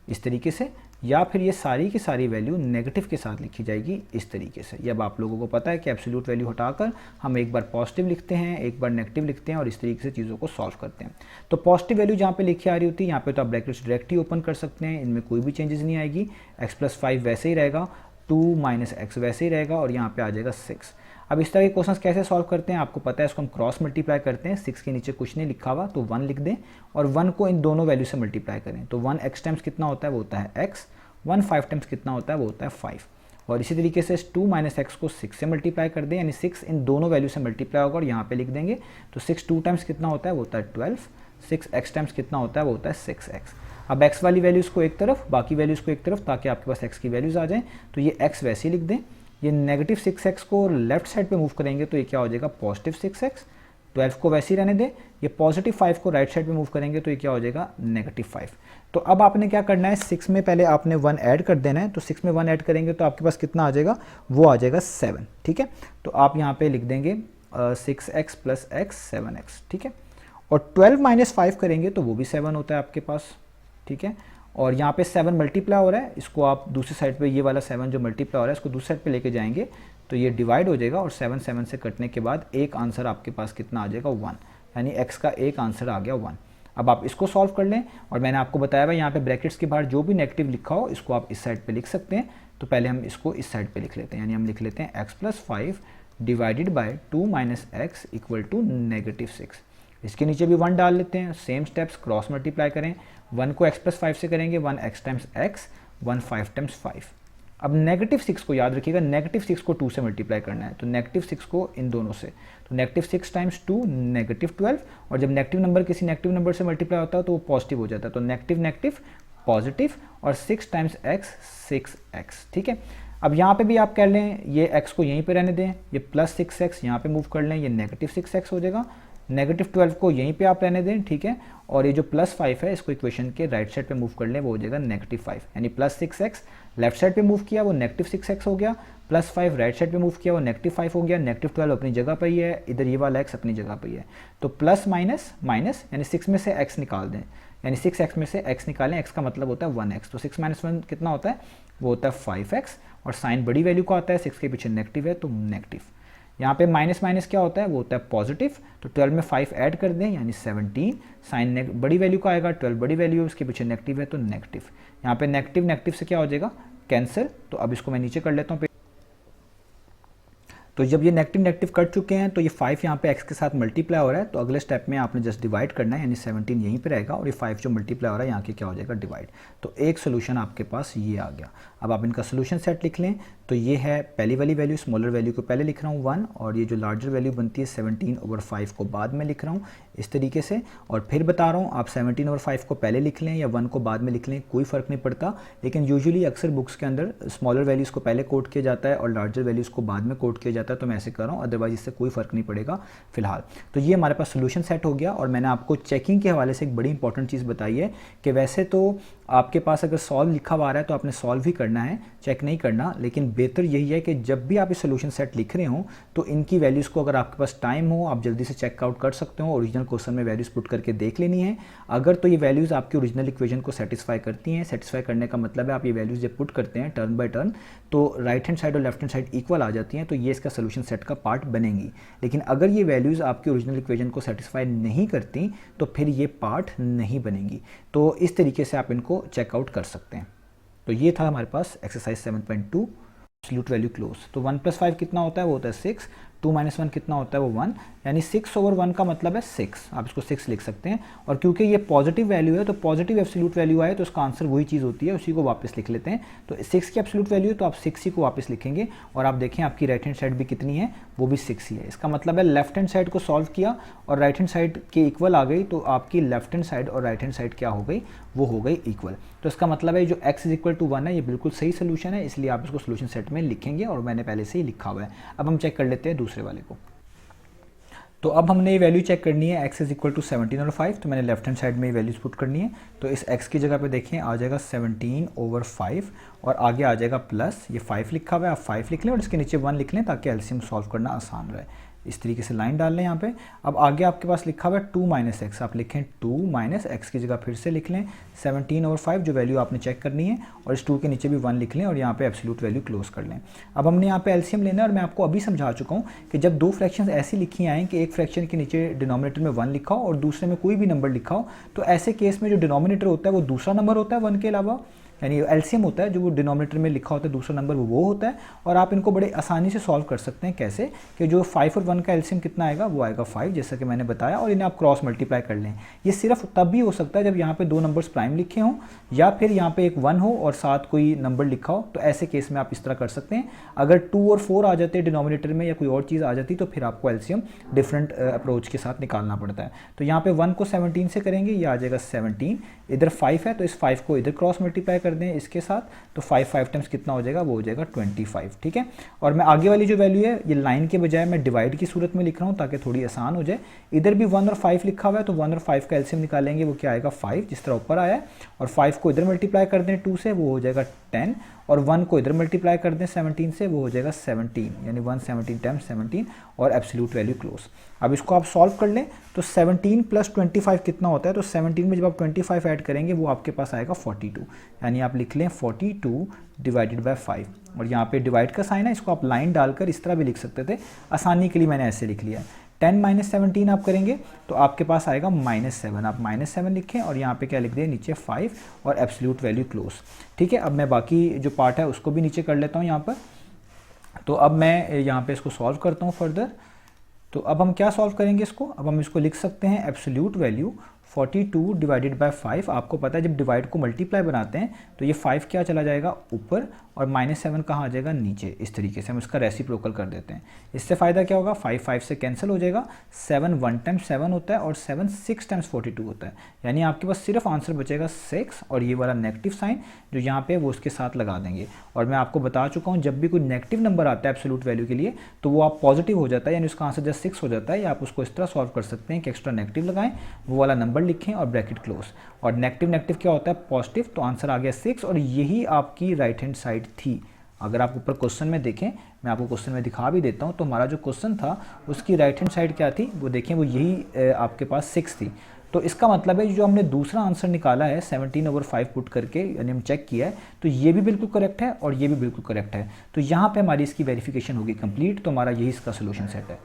इस तरीके से, या फिर ये सारी की सारी वैल्यू नेगेटिव के साथ लिखी जाएगी इस तरीके से। ये अब आप लोगों को पता है कि एब्सोल्यूट वैल्यू हटाकर हम एक बार पॉजिटिव लिखते हैं एक बार नेगेटिव लिखते हैं और इस तरीके से चीज़ों को सॉल्व करते हैं। तो पॉजिटिव वैल्यू जहाँ पे लिखी आ रही होती है यहाँ पे तो आप ब्रैकेट्स डायरेक्ट ही ओपन कर सकते हैं, इनमें कोई भी चेंजेस नहीं आएगी। x+5 वैसे ही रहेगा, 2 - x वैसे ही रहेगा, और यहाँ पे आ जाएगा 6। अब इस तरह के क्वेश्चंस कैसे सॉल्व करते हैं आपको पता है, इसको हम क्रॉस मल्टीप्लाई करते हैं। 6 के नीचे कुछ नहीं लिखा हुआ तो 1 लिख दें और 1 को इन दोनों वैल्यू से मल्टीप्लाई करें। तो 1 x टाइम्स कितना होता है वो होता है x, 1 5 टाइम्स कितना होता है वो होता है 5। और इसी तरीके से 2 - x को 6 से मल्टीप्लाई कर दें, यानी 6 इन दोनों वैल्यू से मल्टीप्लाई होगा और यहाँ पे लिख देंगे। तो 6 2 टाइम्स कितना होता है वो होता है 12, 6x टाइम्स कितना होता है वो होता है 6x। अब x वाली वैल्यूज़ को एक तरफ बाकी वैल्यूज़ को एक तरफ, ताकि आपके पास x की वैल्यूज़ आ जाएँ। तो ये x वैसे ही लिख दें, ये नेगेटिव 6x को लेफ्ट साइड पे मूव करेंगे तो ये क्या हो जाएगा पॉजिटिव 6x। 12 को वैसे ही रहने दें, ये पॉजिटिव 5 को राइट साइड पे मूव करेंगे तो ये क्या हो जाएगा नेगेटिव 5। तो अब आपने क्या करना है, 6 में पहले आपने 1 ऐड कर देना है। तो 6 में 1 ऐड करेंगे तो आपके पास कितना आ जाएगा, वो आ जाएगा 7, ठीक है। तो आप यहाँ पे लिख देंगे 6x + x 7x, ठीक है। और 12 - 5 करेंगे तो वो भी 7 होता है आपके पास, ठीक है। और यहाँ पे 7 मल्टीप्लाई हो रहा है, इसको आप दूसरी साइड पे ये वाला 7 जो मल्टीप्लाई हो रहा है इसको दूसरी साइड पे लेके जाएंगे तो ये डिवाइड हो जाएगा, और 7 7 से कटने के बाद एक आंसर आपके पास कितना आ जाएगा 1, यानी x का एक आंसर आ गया 1। अब आप इसको सॉल्व कर लें, और मैंने आपको बताया हुआ यहाँ पे ब्रैकेट्स के बाहर जो भी नेगेटिव लिखा हो इसको आप इस साइड पे लिख सकते हैं। तो पहले हम इसको इस साइड पे लिख लेते हैं, यानी हम लिख लेते हैं x+5 divided by 2 - x equal to -6। इसके नीचे भी 1 डाल लेते हैं, सेम स्टेप्स क्रॉस मल्टीप्लाई करें। 1 को x+5 से करेंगे, 1x टाइम्स x, 1 5 टाइम्स 5। अब -6 को याद रखिएगा, -6 को 2 से मल्टीप्लाई करना है, तो -6 को इन दोनों से, तो -6 टाइम्स 2 -12। और जब नेगेटिव नंबर किसी नेगेटिव नंबर से मल्टीप्लाई होता है तो वो पॉजिटिव हो जाता है, तो नेगेटिव नेगेटिव पॉजिटिव, और 6 टाइम्स x 6x, ठीक है। अब यहाँ पे भी आप कह लें ये x को यहीं पे रहने दें, ये +6x यहाँ पे मूव कर लें, ये -6x हो जाएगा। -12 को यहीं पे आप रहने दें, ठीक है, और ये जो +5 है इसको इक्वेशन के राइट साइड पे मूव कर लें, वो हो जाएगा -5, यानी +6x लेफ्ट साइड पे मूव किया वो -6x हो गया, +5 राइट साइड पे मूव किया वो -5 हो गया, -12 अपनी जगह पर ही है, इधर ये वाला x अपनी जगह पर ही है। तो प्लस माइनस माइनस यानी 6 में से x निकाल दें, यानी 6x में से x निकालें, x का मतलब होता है 1x, तो 6 - 1 कितना होता है, वो होता है 5x, और साइन बड़ी वैल्यू का आता है, 6 के पीछे नेगेटिव है तो नेगेटिव। यहाँ पे माइनस माइनस क्या होता है, वो होता है पॉजिटिव, तो 12 में 5 ऐड कर दें यानी 17, साइन बड़ी वैल्यू का आएगा, 12 बड़ी वैल्यू है उसके पीछे नेगेटिव है तो नेगेटिव। यहाँ पे नेगेटिव नेगेटिव से क्या हो जाएगा, कैंसिल, तो अब इसको मैं नीचे कर लेता हूँ। तो जब ये नेगेटिव नेगेटिव कट चुके हैं तो ये 5 यहाँ पे x के साथ मल्टीप्लाई हो रहा है, तो अगले स्टेप में आपने जस्ट डिवाइड करना है, यानी 17 यहीं पे रहेगा और ये 5 जो मल्टीप्लाई हो रहा है यहाँ के क्या हो जाएगा, डिवाइड। तो एक सोल्यूशन आपके पास ये आ गया। अब आप इनका सोल्यूशन सेट लिख लें, तो ये है पहली वाली वैल्यू, स्मॉलर वैल्यू को पहले लिख रहा हूँ 1, और ये जो लार्जर वैल्यू बनती है 17/5 को बाद में लिख रहा हूँ इस तरीके से। और फिर बता रहा हूँ आप 17/5 को पहले लिख लें या 1 को बाद में लिख लें, कोई फ़र्क नहीं पड़ता, लेकिन यूजुअली अक्सर बुक्स के अंदर स्मॉलर वैल्यूज़ को पहले कोट किया जाता है और लार्जर वैल्यूज़ को बाद में कोट किया जाता है, तो मैं ऐसे कर रहा हूँ, अदरवाइज इससे कोई फ़र्क नहीं पड़ेगा फिलहाल। तो ये हमारे पास सोल्यूशन सेट हो गया। और मैंने आपको चेकिंग के हवाले से एक बड़ी इंपॉर्टेंट चीज़ बताई है कि वैसे तो आपके पास अगर सॉल्व लिखा हुआ आ रहा है तो आपने सॉल्व ही करना है, चेक नहीं करना, लेकिन बेहतर यही है कि जब भी आप ये सोल्यूशन सेट लिख रहे हो तो इनकी वैल्यूज़ को अगर आपके पास टाइम हो आप जल्दी से चेकआउट कर सकते हो, ओरिजिनल क्वेश्चन में वैल्यूज़ पुट करके देख लेनी है। अगर तो ये वैल्यूज़ आपकी ओरिजिनल इक्वेशन को सेटिस्फाई करती हैं, सेटिस्फाई करने का मतलब है आप ये वैल्यूज़ जब पुट करते हैं टर्न बाय टर्न तो राइट हैंड साइड और लेफ्ट हैंड साइड इक्वल आ जाती हैं, तो ये इसका सोल्यूशन सेट का पार्ट बनेंगी। लेकिन अगर ये वैल्यूज़ आपकी ओरिजिनल इक्वेशन को सेटिस्फाई नहीं करती तो फिर ये पार्ट नहीं बनेंगी। तो इस तरीके से आप इनको चेकआउट कर सकते हैं। तो ये था हमारे पास एक्सरसाइज 7.2 एब्सोल्यूट वैल्यू क्लोज। तो 1 + 5 कितना होता है, वो होता है 6, 2 - 1 कितना होता है, वो 1, यानी 6/1 का मतलब है 6, आप इसको 6 लिख सकते हैं। और क्योंकि ये पॉजिटिव वैल्यू है तो पॉजिटिव एब्सोल्यूट वैल्यू आए तो उसका आंसर वही चीज़ होती है, उसी को वापस लिख लेते हैं। तो 6 की एब्सोल्यूट वैल्यू है तो आप 6 ही को वापस लिखेंगे, और आप देखें आपकी राइट हैंड साइड भी कितनी है, वो भी 6 ही है। इसका मतलब है लेफ्ट हैंड साइड को सॉल्व किया और राइट हैंड साइड के इक्वल आ गई, तो आपकी लेफ्ट हैंड साइड और राइट हैंड साइड क्या हो गई, वो हो गई इक्वल। तो इसका मतलब है जो x = 1 है ये बिल्कुल सही सोल्यूशन है, इसलिए आप इसको सोल्यूशन सेट में लिखेंगे, और मैंने पहले से ही लिखा हुआ है। अब हम चेक कर लेते हैं दूसरे वाले को। तो अब हमने ये वैल्यू चेक करनी है, x = 17/5, तो मैंने लेफ्ट हैंड साइड में ये वैल्यूज पुट करनी है। तो इस x की जगह पे देखें आ जाएगा 17/5 और आगे आ जाएगा प्लस, ये 5 लिखा हुआ है, आप 5 लिख लें और इसके नीचे 1 लिख लें ताकि एलसीएम सॉल्व करना आसान रहे। इस तरीके से लाइन डाल लें यहाँ पे। अब आगे आपके पास लिखा हुआ है 2 - x, आप लिखें 2 - x की जगह फिर से लिख लें 17/5 जो वैल्यू आपने चेक करनी है, और इस 2 के नीचे भी 1 लिख लें और यहाँ पे एब्सोल्यूट वैल्यू क्लोज कर लें। अब हमने यहाँ पे एलसीएम लेना है, और मैं आपको अभी समझा चुका हूँ कि जब दो फ्रैक्शंस ऐसी लिखी आएँ कि एक फ्रैक्शन के नीचे डिनोमिनेटर में 1 लिखा हो और दूसरे में कोई भी नंबर लिखा हो, तो ऐसे केस में जो डिनोमिनेटर होता है वो दूसरा नंबर होता है 1 के अलावा, यानी एलसीएम होता है जो वो डिनोमिनेटर में लिखा होता है दूसरा नंबर वो होता है। और आप इनको बड़े आसानी से सॉल्व कर सकते हैं। कैसे कि जो 5 और 1 का एलसीएम कितना आएगा, वो आएगा 5, जैसा कि मैंने बताया, और इन्हें आप क्रॉस मल्टीप्लाई कर लें। ये सिर्फ तब भी हो सकता है जब यहाँ पे दो नंबर्स प्राइम लिखे हों या फिर यहाँ पे एक 1 हो और साथ कोई नंबर लिखा हो, तो ऐसे केस में आप इस तरह कर सकते हैं। अगर 2 और 4 आ जाते डिनोमिनेटर में या कोई और चीज़ आ जाती तो फिर आपको एलसीएम डिफरेंट अप्रोच के साथ निकालना पड़ता है। तो यहाँ पे 1 को 17 से करेंगे, ये आ जाएगा 17, इधर 5 है तो इस 5 को इधर क्रॉस मल्टीप्लाई कर दें इसके साथ, तो 5 टाइम्स कितना हो जाएगा, वो हो जाएगा 25, ठीक है। और मैं आगे वाली जो वैल्यू है ये लाइन के बजाय मैं डिवाइड की सूरत में लिख रहा हूँ ताकि थोड़ी आसान हो जाए। इधर भी 1 और 5 लिखा हुआ है तो 1 और 5 का एलसीएम निकालेंगे, वो क्या आएगा 5, जिस तरह ऊपर आया है, और 5 को इधर मल्टीप्लाई कर दें 2 से, वो हो जाएगा 10, और 1 को इधर मल्टीप्लाई कर दें 17 से, वो हो जाएगा 17, यानी 117 टाइम्स 17 और एब्सोल्यूट वैल्यू क्लोज। अब इसको आप सॉल्व कर लें तो 17 + 25 कितना होता है, तो 17 में जब आप 25 ऐड करेंगे वो आपके पास आएगा 42, यानी आप लिख लें 42 / 5, और यहाँ पे डिवाइड का साइन है, इसको आप लाइन डालकर इस तरह भी लिख सकते थे, आसानी के लिए मैंने ऐसे लिख लिया। 10 - 17 आप करेंगे तो आपके पास आएगा -7, आप -7 लिखें और यहाँ पे क्या लिख दें नीचे 5 और एब्सोल्यूट वैल्यू क्लोज, ठीक है। अब मैं बाकी जो पार्ट है उसको भी नीचे कर लेता हूँ यहाँ पर। तो अब मैं यहाँ पे इसको सॉल्व करता हूँ फर्दर। तो अब हम क्या सॉल्व करेंगे इसको, अब हम इसको लिख सकते हैं एब्सोल्यूट वैल्यू 42 / 5। आपको पता है जब डिवाइड को मल्टीप्लाई बनाते हैं तो ये 5 क्या चला जाएगा ऊपर और -7 कहाँ आ जाएगा, नीचे। इस तरीके से हम इसका रेसिप्रोकल कर देते हैं। इससे फ़ायदा क्या होगा, 5 5 से कैंसिल हो जाएगा, 7 1 टाइम्स 7 होता है और 7 6 टाइम्स 42 होता है। यानी आपके पास सिर्फ आंसर बचेगा 6 और ये वाला नेगेटिव साइन जो यहाँ पे वो उसके साथ लगा देंगे। और मैं आपको बता चुका हूँ जब भी कोई नेगेटिव नंबर आता है एब्सोल्यूट वैल्यू के लिए तो वो आप पॉजिटिव हो जाता है, यानी उसका आंसर जस्ट 6 हो जाता है। या आप उसको इस तरह सॉल्व कर सकते हैं कि एक्स्ट्रा नेगेटिव लगाएं, वो वाला नंबर लिखें और ब्रैकेट क्लोज। और नेगेटिव नेगेटिव क्या होता है, पॉजिटिव, तो आंसर आ गया 6 और यही आपकी राइट हैंड साइड थी। अगर आप ऊपर क्वेश्चन में देखें, मैं आपको क्वेश्चन में दिखा भी देता हूँ, तो हमारा जो क्वेश्चन था उसकी राइट हैंड साइड क्या थी, वो देखें, वो यही आपके पास 6 थी। तो इसका मतलब है जो हमने दूसरा आंसर निकाला है 17/5 पुट करके, यानी हम चेक किया है, तो ये भी बिल्कुल करेक्ट है और ये भी बिल्कुल करेक्ट है। तो यहाँ पे हमारी इसकी वेरिफिकेशन होगी कंप्लीट, तो हमारा यही इसका सोल्यूशन सेट है।